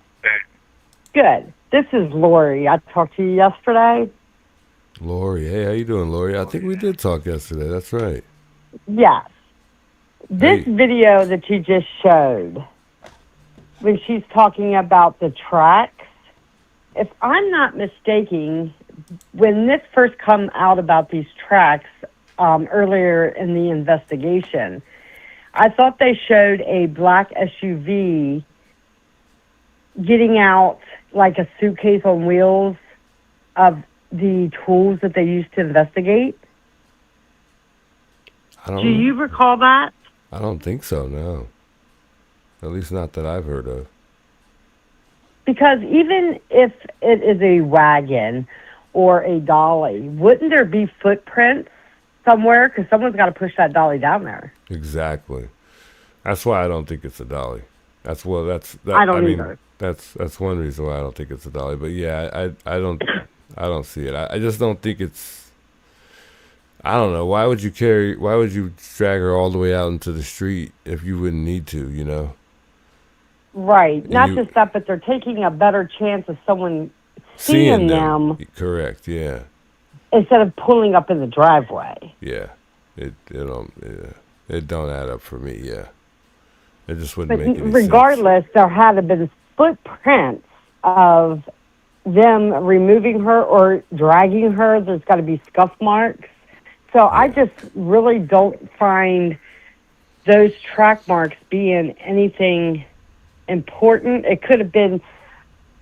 Good. This is Lori. I talked to you yesterday. Lori. Hey, how you doing, Lori? I think we did talk yesterday. That's right. Yes. This video that you just showed, when she's talking about the tracks, if I'm not mistaken, when this first come out about these tracks earlier in the investigation, I thought they showed a black SUV getting out like a suitcase on wheels of the tools that they used to investigate. Do you recall that? I don't think so, no. At least not that I've heard of. Because even if it is a wagon or a dolly, wouldn't there be footprints somewhere? Because someone's got to push that dolly down there. Exactly. That's why I don't think it's a dolly. I don't either. That's one reason why I don't think it's a dolly. But yeah, I don't see it. I just don't think it's. I don't know. Why would you drag her all the way out into the street if you wouldn't need to? You know. Right. Not just that, but they're taking a better chance of someone seeing them. Correct. Yeah. Instead of pulling up in the driveway. Yeah. It don't add up for me. Yeah. It just wouldn't make any sense. Regardless, there had to been footprints of them removing her or dragging her. There's got to be scuff marks. So I just really don't find those track marks being anything important. It could have been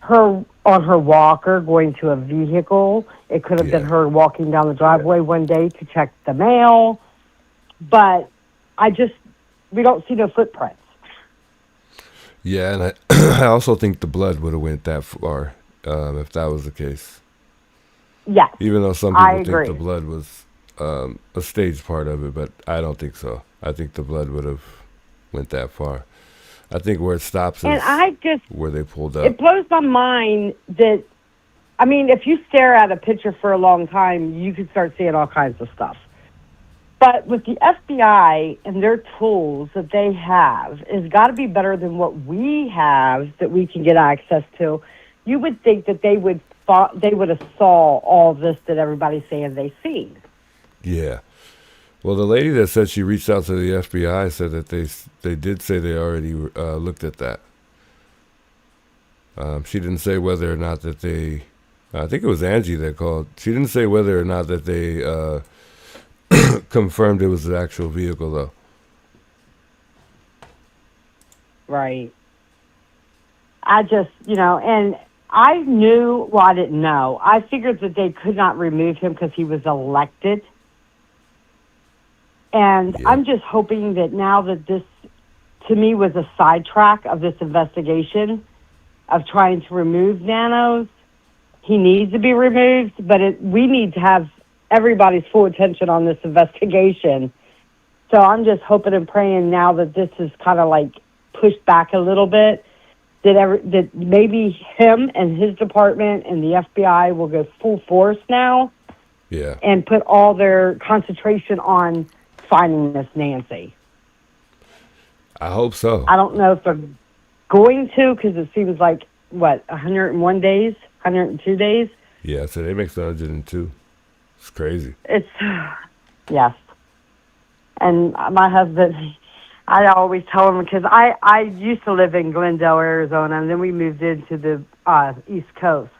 her on her walker going to a vehicle. It could have been her walking down the driveway one day to check the mail. But we don't see no footprints. Yeah, and I also think the blood would have went that far if that was the case. Yes. Even though some people think the blood was a staged part of it, but I don't think so. I think the blood would have went that far. I think where it stops is where they pulled up. It blows my mind that, I mean, if you stare at a picture for a long time, you can start seeing all kinds of stuff. But with the FBI and their tools that they have, it's got to be better than what we have that we can get access to. You would think that they would have saw all this that everybody's saying they seen. Yeah. Well, the lady that said she reached out to the FBI said that they did say they already looked at that. She didn't say whether or not that they. I think it was Angie that called. She didn't say whether or not that they confirmed it was the actual vehicle, though. Right. I just, and I knew. Well, I didn't know. I figured that they could not remove him because he was elected. And I'm just hoping that now that this, to me, was a sidetrack of this investigation of trying to remove Nanos, he needs to be removed, but we need to have everybody's full attention on this investigation. So I'm just hoping and praying now that this is kind of like pushed back a little bit, that maybe him and his department and the FBI will go full force now and put all their concentration on finding this Nancy. I hope so. I don't know if they're going to, because it seems like, 101 days, 102 days? Yeah, so they make 102. It's crazy. Yes. And my husband, I always tell him, because I used to live in Glendale, Arizona, and then we moved into the East Coast.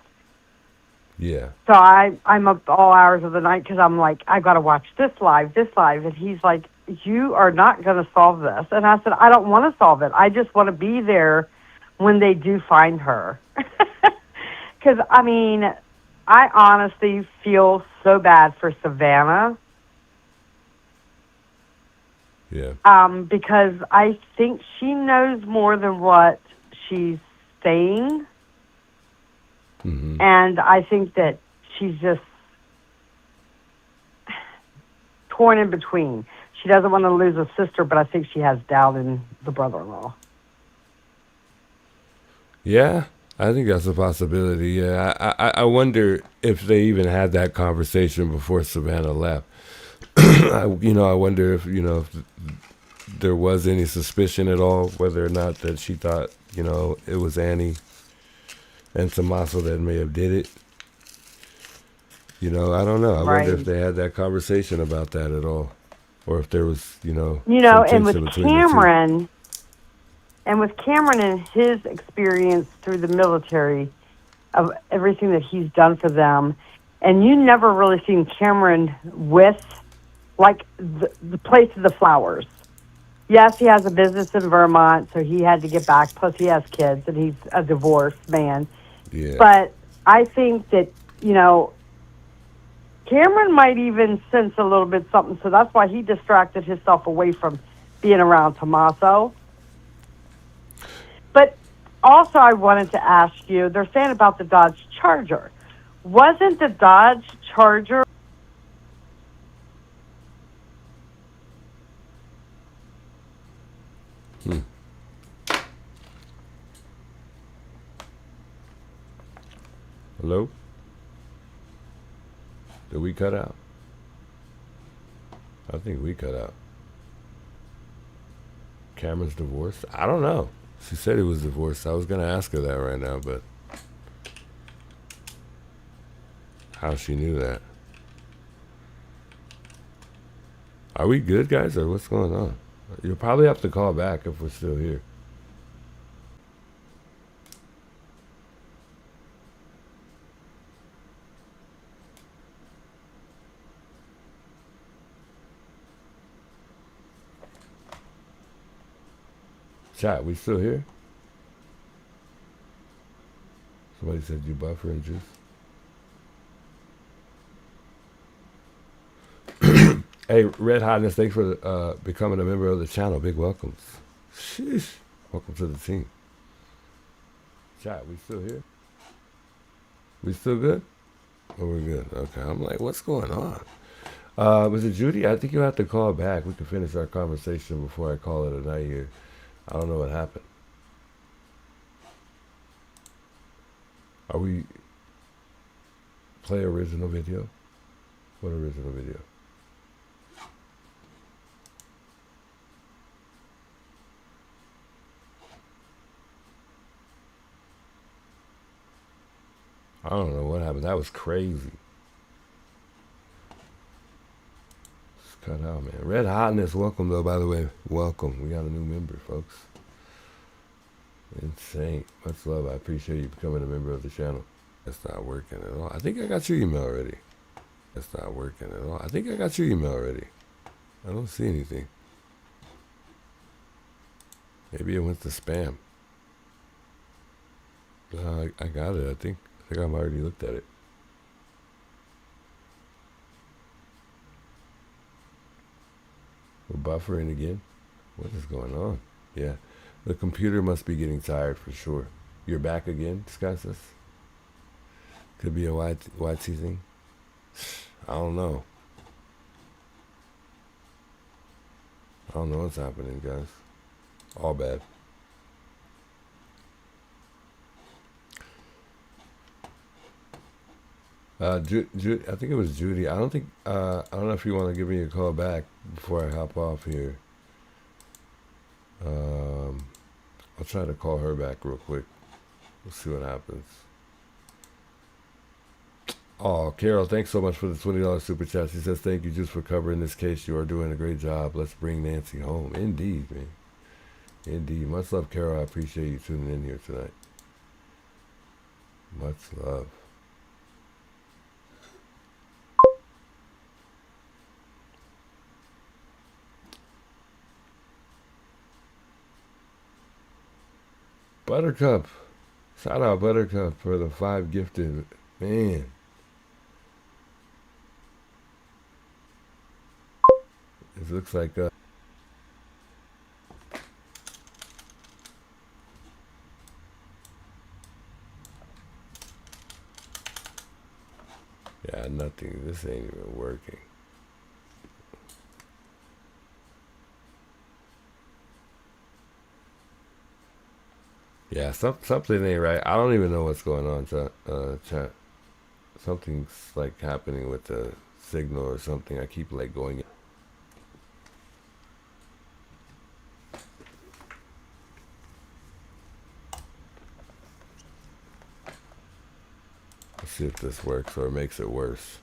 Yeah. So I'm up all hours of the night because I'm like, I got to watch this live. And he's like, you are not going to solve this. And I said, I don't want to solve it. I just want to be there when they do find her. Because, I mean, I honestly feel so bad for Savannah. Yeah. Because I think she knows more than what she's saying. Mm-hmm. And I think that she's just torn in between. She doesn't want to lose a sister, but I think she has doubt in the brother-in-law. Yeah, I think that's a possibility. Yeah, I wonder if they even had that conversation before Savannah left. I wonder if there was any suspicion at all, whether or not that she thought it was Annie and Tommaso that may have did it. I don't know. I wonder if they had that conversation about that at all, or if there was some and with tension between Cameron And with Cameron and his experience through the military of everything that he's done for them, and you never really seen Cameron with, like, the place of the flowers. Yes, he has a business in Vermont, so he had to get back. Plus, he has kids, and he's a divorced man. Yeah. But I think that, you know, Cameron might even sense a little bit something, so that's why he distracted himself away from being around Tommaso. But also, I wanted to ask you, they're saying about the Dodge Charger. Wasn't the Dodge Charger Hello? Did we cut out? I think we cut out. Cameron's divorced? I don't know. She said he was divorced. I was going to ask her that right now, but how she knew that. Are we good, guys, or what's going on? You'll probably have to call back if we're still here. Chat, we still here? Somebody said you buffering juice. Hey, Red Hotness, thanks for becoming a member of the channel. Big welcomes. Sheesh. Welcome to the team. Chat, we still here? We still good? Oh, we're good. Okay. I'm like, what's going on? Was it Judy? I think you'll have to call back. We can finish our conversation before I call it a night here. I don't know what happened. Are we play original video? What original video? I don't know what happened. That was crazy. Just cut out, man. Red Hotness, welcome though, by the way. Welcome. We got a new member, folks. Insane. Much love. I appreciate you becoming a member of the channel. That's not working at all. I think I got your email already. That's not working at all. I think I got your email already. I don't see anything. Maybe it went to spam. I got it, I think. I think I've already looked at it. We're buffering again. What is going on? Yeah. The computer must be getting tired for sure. You're back again, Skysus? Could be a YT thing. I don't know. I don't know what's happening, guys. All bad. I think it was Judy. I don't know if you want to give me a call back before I hop off here. I'll try to call her back real quick. We'll see what happens. Oh, Carol, thanks so much for the $20 super chat. She says, thank you just for covering this case. You are doing a great job. Let's bring Nancy home. Indeed, man. Indeed. Much love, Carol. I appreciate you tuning in here tonight. Much love. Buttercup. Shout out Buttercup for the 5 gifted. Man. It looks like yeah, nothing. This ain't even working. Yeah, something ain't right. I don't even know what's going on, chat. Something's like happening with the signal or something. I keep like going. Let's see if this works or makes it worse.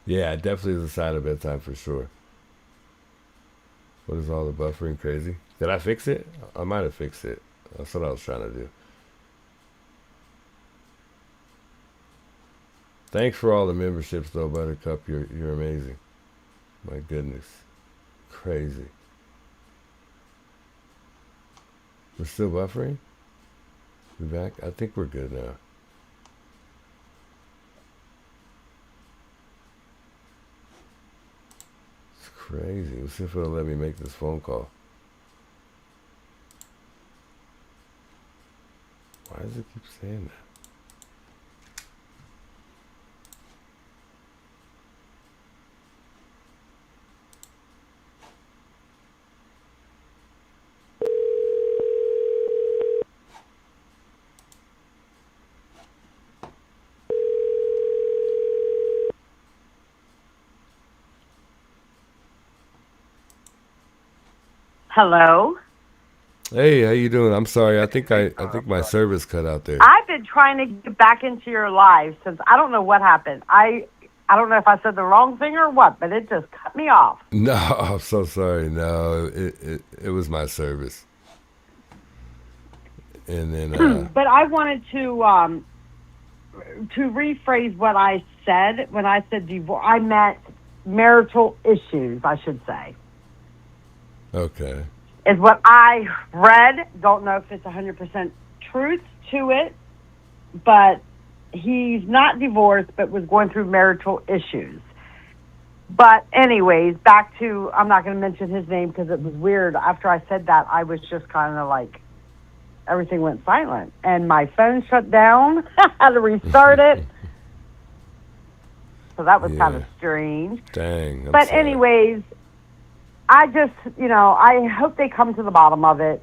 Yeah, it definitely is a sign of bedtime for sure. What is all the buffering crazy? Did I fix it? I might have fixed it. That's what I was trying to do. Thanks for all the memberships though, Buttercup. You're amazing. My goodness. Crazy. We're still buffering? We back? I think we're good now. It's crazy. Let's see if it'll let me make this phone call. Why does it keep saying that? Hello? Hey, how you doing? I'm sorry. I think my service cut out there. I've been trying to get back into your live since I don't know what happened. I don't know if I said the wrong thing or what, but it just cut me off. No, I'm so sorry. No, it was my service. And then But I wanted to rephrase what I said when I said divorce. I meant marital issues, I should say. Okay. Is what I read. Don't know if it's 100% truth to it, but he's not divorced, but was going through marital issues. But anyways, back to, I'm not going to mention his name because it was weird. After I said that, I was just kind of like, everything went silent. And my phone shut down. I had to restart it. So that was kind of strange. Dang. But anyways, I just, I hope they come to the bottom of it.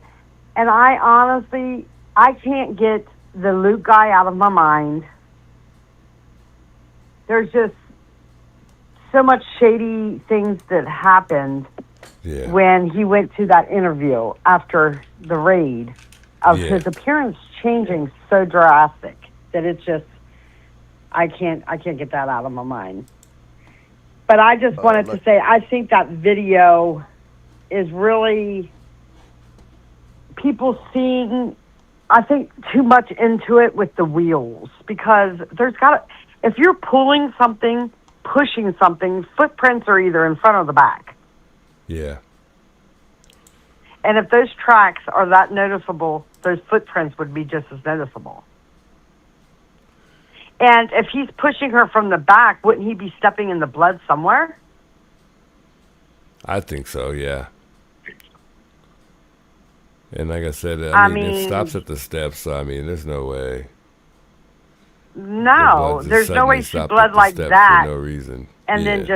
And I honestly, I can't get the Luke guy out of my mind. There's just so much shady things that happened when he went to that interview after the raid of his appearance changing so drastic that it's just, I can't get that out of my mind. But I just wanted to say, I think that video is really people seeing, I think, too much into it with the wheels. Because if you're pulling something, pushing something, footprints are either in front or the back. Yeah. And if those tracks are that noticeable, those footprints would be just as noticeable. And if he's pushing her from the back, wouldn't he be stepping in the blood somewhere? I think so, yeah. And like I said, I mean, it stops at the steps, so I mean, there's no way. No, there's no way she bled like that. For no reason. And then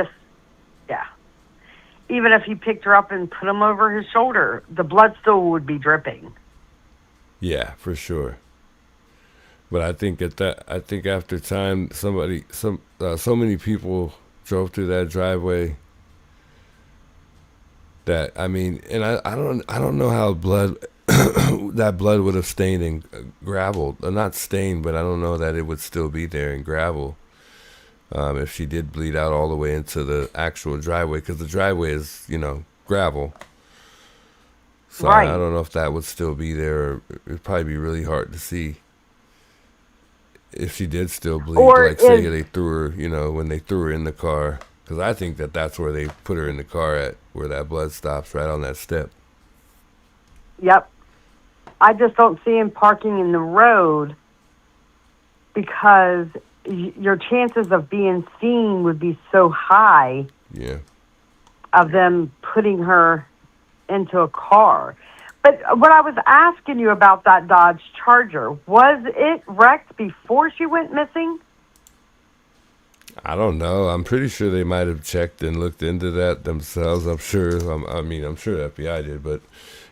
even if he picked her up and put him over his shoulder, the blood still would be dripping. Yeah, for sure. But I think after time, so many people drove through that driveway that, I mean, and I don't know how that blood would have stained in gravel. Not stained, but I don't know that it would still be there in gravel. If she did bleed out all the way into the actual driveway, because the driveway is, gravel. So I don't know if that would still be there. It'd probably be really hard to see if she did still bleed. Or like say they threw her, when they threw her in the car. Because I think that's where they put her in the car at, where that blood stops, right on that step. Yep. I just don't see him parking in the road because your chances of being seen would be so high. Yeah. Of them putting her into a car. But what I was asking you about that Dodge Charger, was it wrecked before she went missing? I don't know. I'm pretty sure they might have checked and looked into that themselves. I'm sure. I'm sure the FBI did. But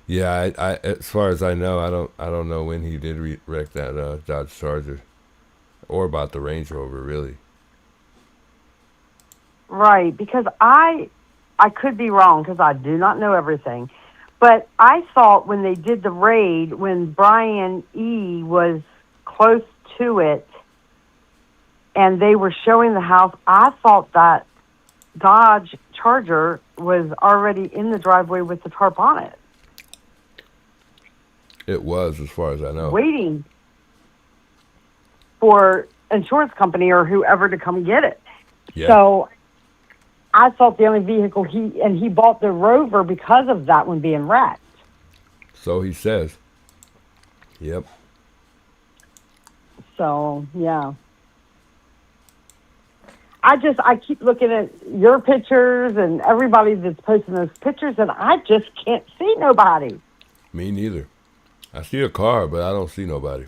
yeah, I as far as I know, I don't know when he did wreck that Dodge Charger, or about the Range Rover, really. Right, because I could be wrong because I do not know everything. But I thought when they did the raid, when Brian E. was close to it and they were showing the house, I thought that Dodge Charger was already in the driveway with the tarp on it. It was, as far as I know. Waiting for insurance company or whoever to come get it. Yeah. So I thought the only vehicle he bought the Rover because of that one being wrecked. So he says. Yep. So, yeah. I keep looking at your pictures and everybody that's posting those pictures, and I just can't see nobody. Me neither. I see a car, but I don't see nobody.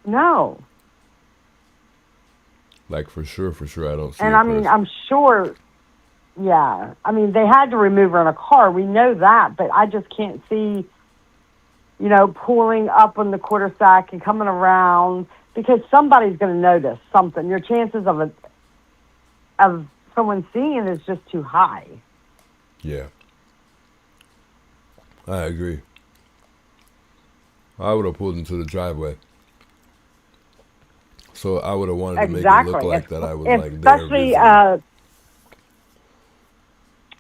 No. Like, for sure, I don't see And a I mean, person. I'm sure, yeah. I mean, they had to remove her in a car. We know that, but I just can't see, pulling up on the quarter stack and coming around because somebody's going to notice something. Your chances of someone seeing is just too high. Yeah. I agree. I would have pulled into the driveway. So I would have wanted to make it look like that I was like there visiting.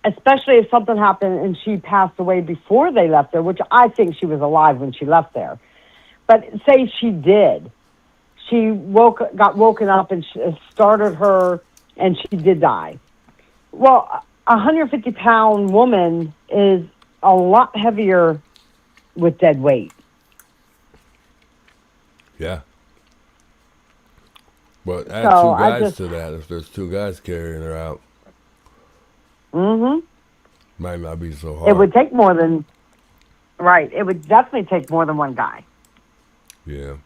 Especially if something happened and she passed away before they left there, which I think she was alive when she left there. But say she did. She got woken up and started her, and she did die. Well, a 150-pound woman is a lot heavier with dead weight. Yeah. But add So two guys to that. If there's two guys carrying her out, might not be so hard. It would take more than, right, it would definitely take more than one guy. Yeah.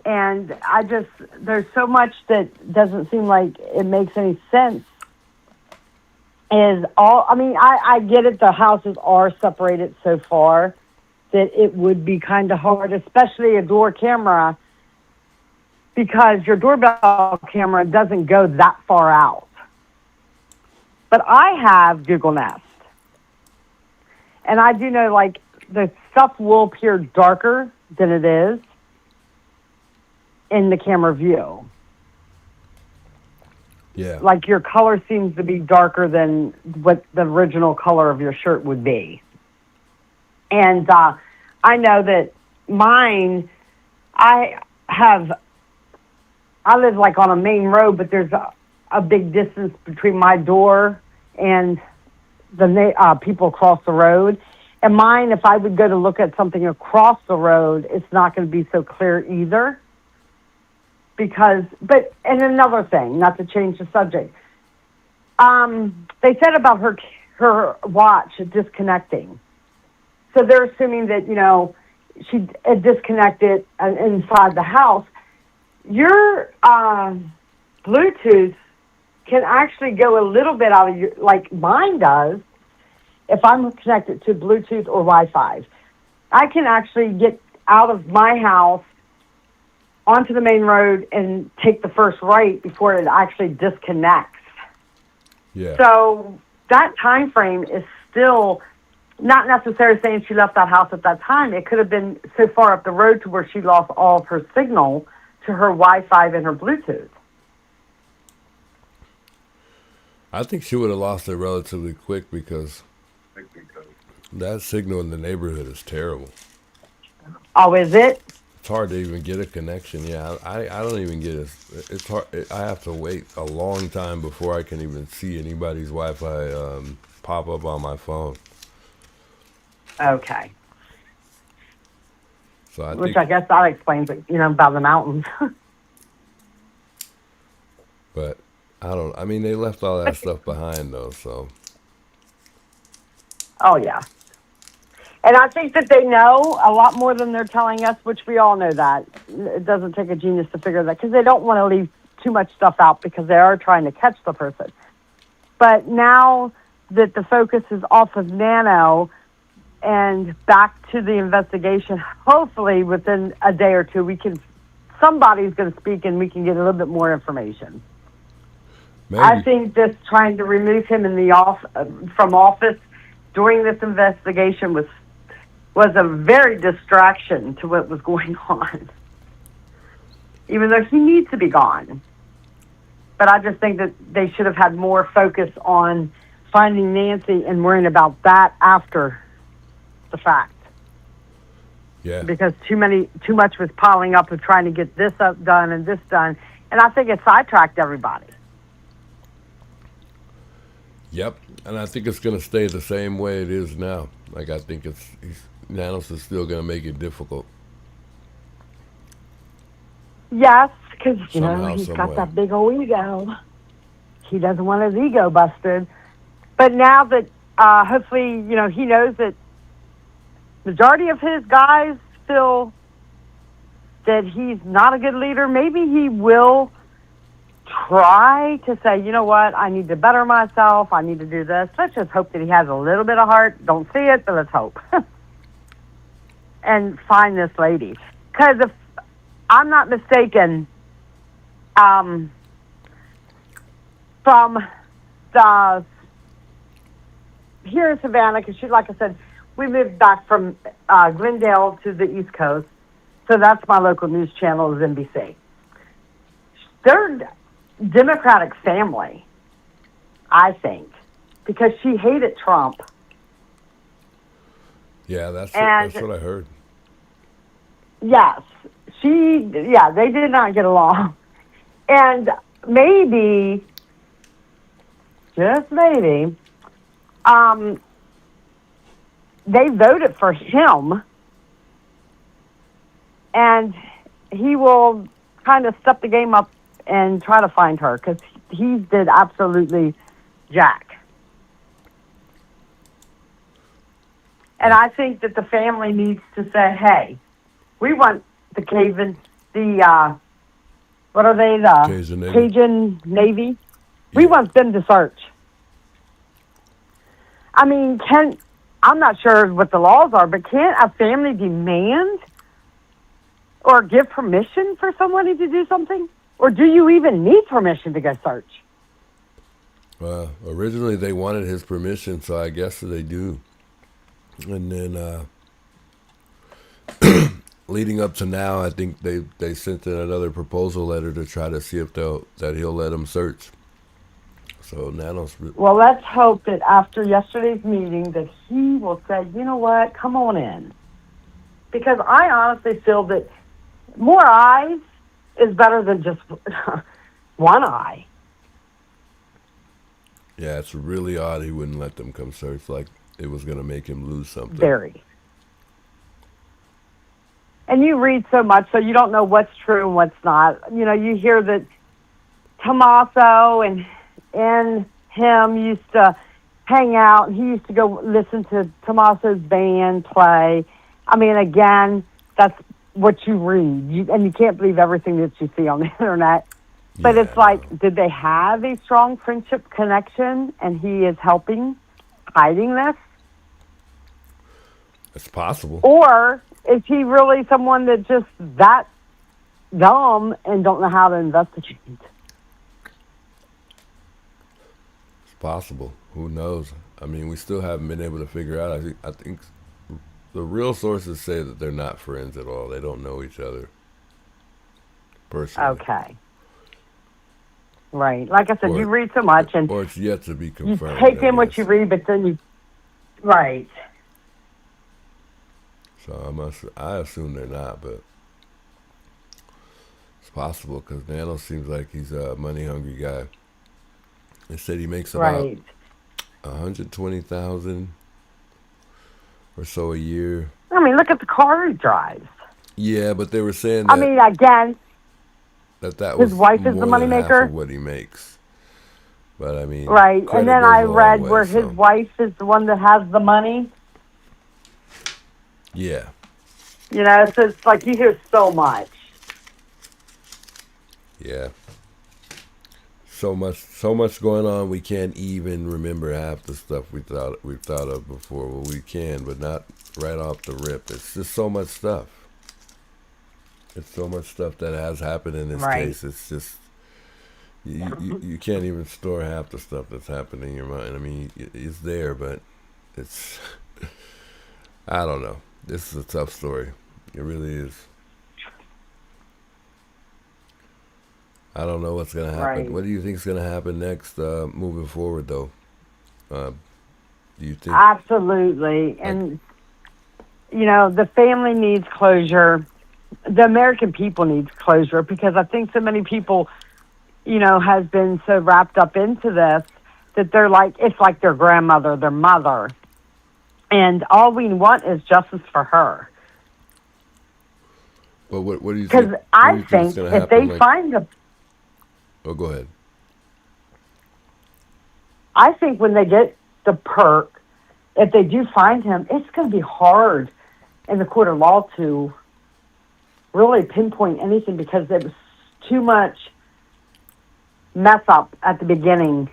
And there's so much that doesn't seem like it makes any sense. I get it, the houses are separated so far that it would be kind of hard, especially a door camera, because your doorbell camera doesn't go that far out. But I have Google Nest. And I do know, like, the stuff will appear darker than it is in the camera view. Yeah. Like your color seems to be darker than what the original color of your shirt would be. And I know that mine, I live like on a main road, but there's a big distance between my door and the people across the road. And mine, if I would go to look at something across the road, it's not going to be so clear either. And another thing, not to change the subject, they said about her watch disconnecting. So they're assuming that, she disconnected inside the house. Your Bluetooth can actually go a little bit out of your, like mine does, if I'm connected to Bluetooth or Wi-Fi. I can actually get out of my house onto the main road and take the first right before it actually disconnects. Yeah. So that time frame is still not necessarily saying she left that house at that time. It could have been so far up the road to where she lost all of her signal to her Wi-Fi and her Bluetooth. I think she would have lost it relatively quick because that signal in the neighborhood is terrible. Oh, is it? It's hard to even get a connection. Yeah, I don't even get it. It's hard. I have to wait a long time before I can even see anybody's Wi-Fi pop up on my phone. Okay. So I guess that explains it, about the mountains. But I mean, they left all that stuff behind though, so. Oh, yeah. And I think that they know a lot more than they're telling us, which we all know that. It doesn't take a genius to figure that, because they don't want to leave too much stuff out because they are trying to catch the person. But now that the focus is off of Nano and back to the investigation, hopefully within a day or two we can somebody's going to speak and we can get a little bit more information. Maybe. I think this trying to remove him in the from office during this investigation was a very distraction to what was going on. Even though he needs to be gone. But I just think that they should have had more focus on finding Nancy and worrying about that after the fact. Yeah. Because too much was piling up of trying to get this done and this done. And I think it sidetracked everybody. Yep, and I think it's going to stay the same way it is now. Like, I think Nanos is still going to make it difficult. Yes, because, Somehow, he's some got way. that big old ego. He doesn't want his ego busted. But now that, hopefully, he knows that majority of his guys feel that he's not a good leader, maybe he will try to say, you know what, I need to better myself, I need to do this. Let's just hope that he has a little bit of heart. Don't see it, but let's hope. And find this lady. Because if I'm not mistaken, from the here in Savannah, because like I said, we moved back from Glendale to the East Coast, so that's my local news channel is NBC. They're Democratic family, I think, because she hated Trump. Yeah, that's what I heard. Yes, they did not get along. And maybe, just maybe, they voted for him, and he will kind of step the game up and try to find her, because he did absolutely jack. And I think that the family needs to say, hey, we want the what are they, the Cajun Navy? We want them to search. I mean, I'm not sure what the laws are, but can't a family demand or give permission for somebody to do something? Or do you even need permission to go search? Originally they wanted his permission, so I guess they do. And then leading up to now, I think they sent in another proposal letter to try to see if that he'll let them search. So Nanos. Well, let's hope that after yesterday's meeting that he will say, you know what, come on in. Because I honestly feel that more eyes is better than just one eye. Yeah, it's really odd he wouldn't let them come search, like it was going to make him lose something. Very. And you read so much, so you don't know what's true and what's not. You hear that Tommaso and him used to hang out, and he used to go listen to Tommaso's band play. I mean, again, that's what you read. And you can't believe everything that you see on the internet. But it's like, did they have a strong friendship connection, and he is hiding this? It's possible. Or is he really someone that's just that dumb and don't know how to investigate? It's possible. Who knows? I mean, we still haven't been able to figure out. I think the real sources say that they're not friends at all. They don't know each other personally. Okay. Right. Like I said, you read so much, and or it's yet to be confirmed. You take in what you read, but then you... Right. So I assume they're not, but it's possible because Nanos seems like he's a money-hungry guy. They said he makes about $120,000 or so a year. I mean, look at the car he drives. Yeah, but they were saying that... I mean, again... That was his wife is the more than half moneymaker? of what he makes. But I mean... Right, and then I read way, where his wife is the one that has the money. Yeah. So it's like you hear so much. Yeah. So much going on. We can't even remember half the stuff we've thought of before. Well, we can, but not right off the rip. It's just so much stuff. It's so much stuff that has happened in this Right. case. It's just you can't even store half the stuff that's happened in your mind. I mean, it's there, but it's I don't know. This is a tough story. It really is. I don't know what's gonna happen. Right. What do you think is gonna happen next, moving forward, though? Do you think? Absolutely. And, you know, the family needs closure. The American people needs closure because I think so many people, you know, has been so wrapped up into this that they're like, it's like their grandmother, their mother. And all we want is justice for her. But what do you think? Because I is think gonna if happen, they find the, oh, go ahead. I think when they get the perp, if they do find him, it's going to be hard in the court of law to really pinpoint anything because it was too much mess up at the beginning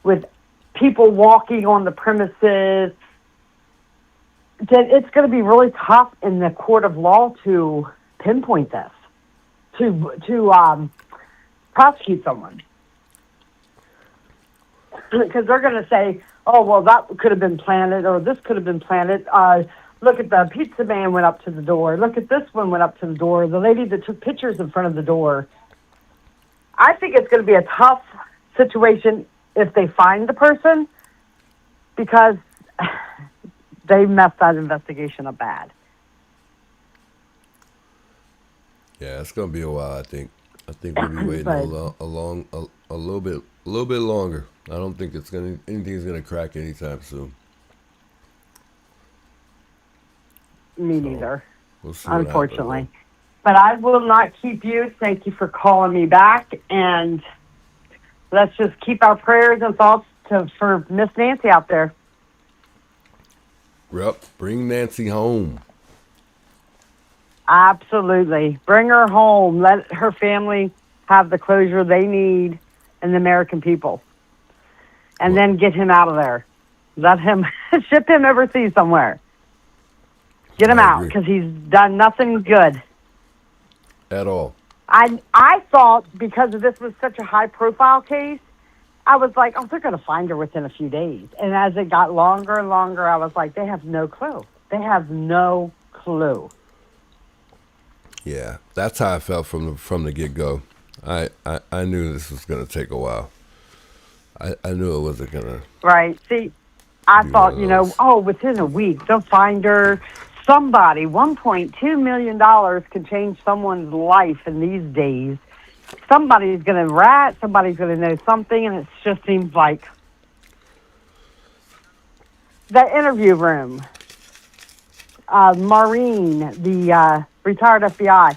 with people walking on the premises. That it's going to be really tough in the court of law to pinpoint this, to prosecute someone. Because they're going to say, oh, well, that could have been planted, or this could have been planted. Look at the pizza man went up to the door. Look at this one went up to the door. The lady that took pictures in front of the door. I think it's going to be a tough situation if they find the person because they messed that investigation up bad. Yeah, it's gonna be a while. I think we'll be waiting But- a little bit longer. I don't think anything's gonna crack anytime soon. Me neither, We'll see. what unfortunately. happens. But I will not keep you. Thank you for calling me back. And let's just keep our prayers and thoughts for Miss Nancy out there. Yep, bring Nancy home. Absolutely. Bring her home. Let her family have the closure they need and the American people. And then get him out of there. Let him, ship him overseas somewhere. Get him I out agree. because he's done nothing good. At all. I thought because this was such a high-profile case, I was like, oh, they're going to find her within a few days. And as it got longer and longer, I was like, they have no clue. They have no clue. Yeah, that's how I felt from the get go. I knew this was gonna take a while. I knew it wasn't gonna. Right. See, I Be thought, one of those. within a week, they'll find her. Somebody, $1.2 million can change someone's life in these days. Somebody's going to rat, somebody's going to know something, and it just seems like the interview room. Maureen, the retired FBI,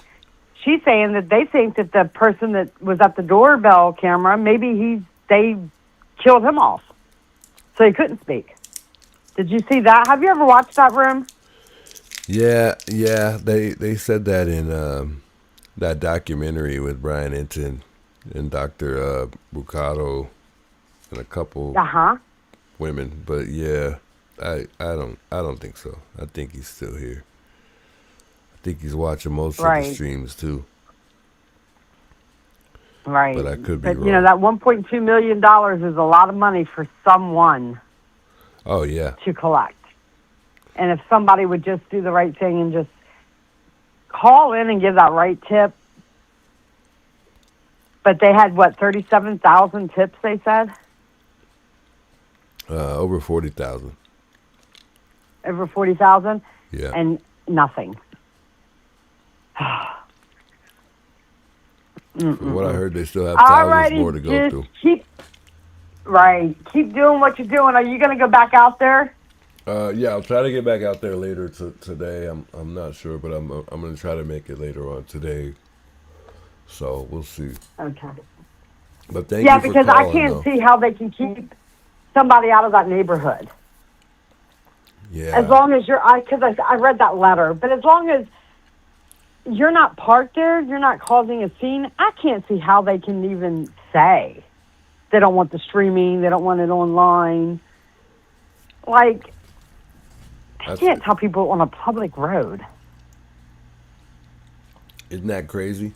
she's saying that they think that the person that was at the doorbell camera, maybe they killed him off, so he couldn't speak. Did you see that? Have you ever watched that room? Yeah. They said that in that documentary with Brian Enton and Dr. Bucato and a couple women. But yeah, I don't think so. I think he's still here. I think he's watching most of the streams too. Right. But I could be wrong. You know, that $1.2 million is a lot of money for someone Oh yeah. to collect. And if somebody would just do the right thing and just call in and give that right tip. But they had, 37,000 tips, they said? Over 40,000. Over 40,000? Yeah. And nothing. From what I heard, they still have thousands more to go through. Keep doing what you're doing. Are you going to go back out there? Yeah, I'll try to get back out there later today. I'm not sure, but I'm going to try to make it later on today. So we'll see. Okay. But thank you for because calling, I can't though. see how they can keep somebody out of that neighborhood. Yeah. As long as I read that letter, but as long as you're not parked there, you're not causing a scene, I can't see how they can even say they don't want the streaming, they don't want it online. Like, I can't tell people on a public road. Isn't that crazy?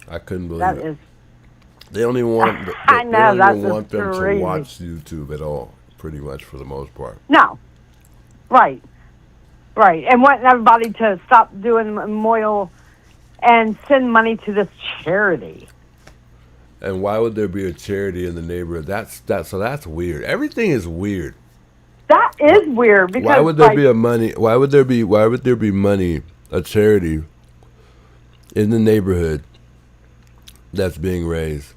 I couldn't believe That it. is. They don't even want. I They know, don't that's even want them crazy. to watch YouTube at all. Pretty much for the most part. No. Right. Right. And want everybody to stop doing memorial and send money to this charity. And why would there be a charity in the neighborhood? So that's weird. Everything is weird. That is weird because Why would there be a money? Why would there be money? A charity in the neighborhood that's being raised,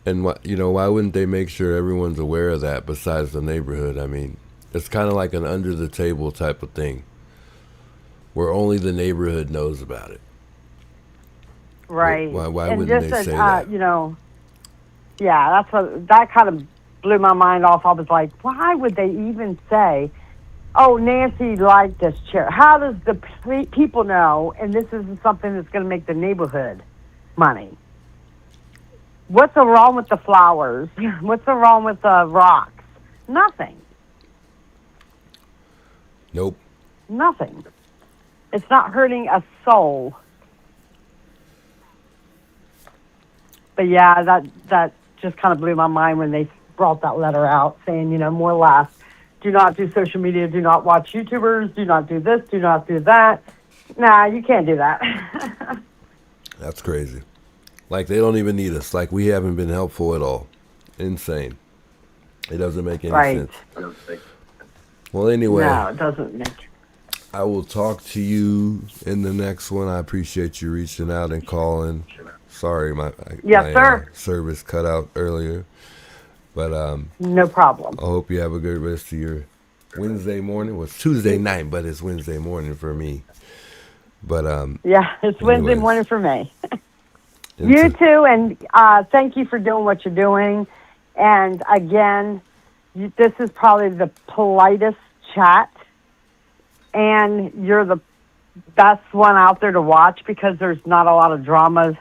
and why wouldn't they make sure everyone's aware of that? Besides the neighborhood, I mean, it's kind of like an under the table type of thing, where only the neighborhood knows about it. Right. Why and wouldn't just they say that? Yeah, that kind of blew my mind off. I was like, why would they even say, oh, Nancy liked this chair? How does the people know? And this isn't something that's going to make the neighborhood money. What's so wrong with the flowers? What's so wrong with the rocks? Nothing. Nope. Nothing. It's not hurting a soul. But yeah, that just kind of blew my mind when they brought that letter out saying, more or less, do not do social media, do not watch YouTubers, do not do this, do not do that. Nah, you can't do that. That's crazy. Like, they don't even need us. Like, we haven't been helpful at all. Insane. It doesn't make any sense. Well, anyway. No, it doesn't make. I will talk to you in the next one. I appreciate you reaching out and calling. Sorry, my service cut out earlier. But no problem. I hope you have a good rest of your Wednesday morning. Well, it's Tuesday night, but it's Wednesday morning for me. But yeah, it's Wednesday morning for me. You too, and thank you for doing what you're doing. And again, this is probably the politest chat, and you're the best one out there to watch because there's not a lot of dramas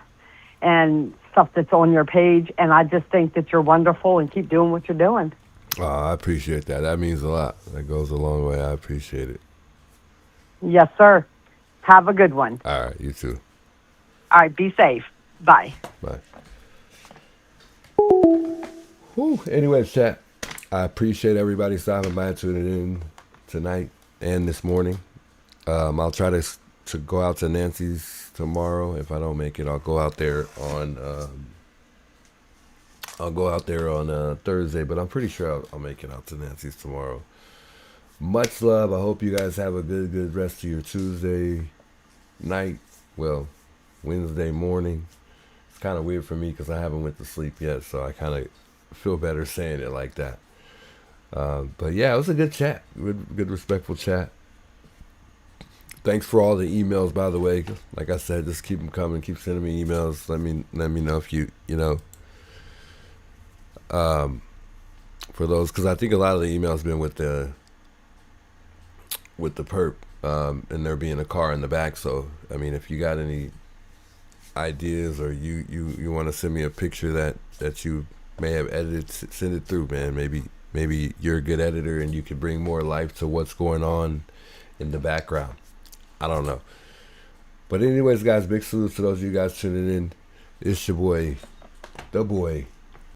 and stuff that's on your page. And I just think that you're wonderful and keep doing what you're doing. I appreciate that. That means a lot. That goes a long way. I appreciate it. Yes, sir. Have a good one. All right, you too. All right, be safe. Bye. Bye. Whew. Anyways, chat, I appreciate everybody stopping by and tuning in tonight and this morning. I'll try to go out to Nancy's tomorrow. If I don't make it, I'll go out there on Thursday, but I'm pretty sure I'll make it out to Nancy's tomorrow. Much love. I hope you guys have a good rest of your Tuesday night. Well, Wednesday morning. It's kind of weird for me because I haven't went to sleep yet, so I kind of feel better saying it like that. But yeah, it was a good chat. Good respectful chat. Thanks for all the emails, by the way. Like I said, just keep them coming. Keep sending me emails. Let me know if you for those, because I think a lot of the emails been with the perp, and there being a car in the back. So I mean, if you got any ideas or you want to send me a picture that you may have edited, send it through, man. Maybe you're a good editor and you can bring more life to what's going on in the background. I don't know. But anyways, guys, big salute to those of you guys tuning in. It's your boy, the boy,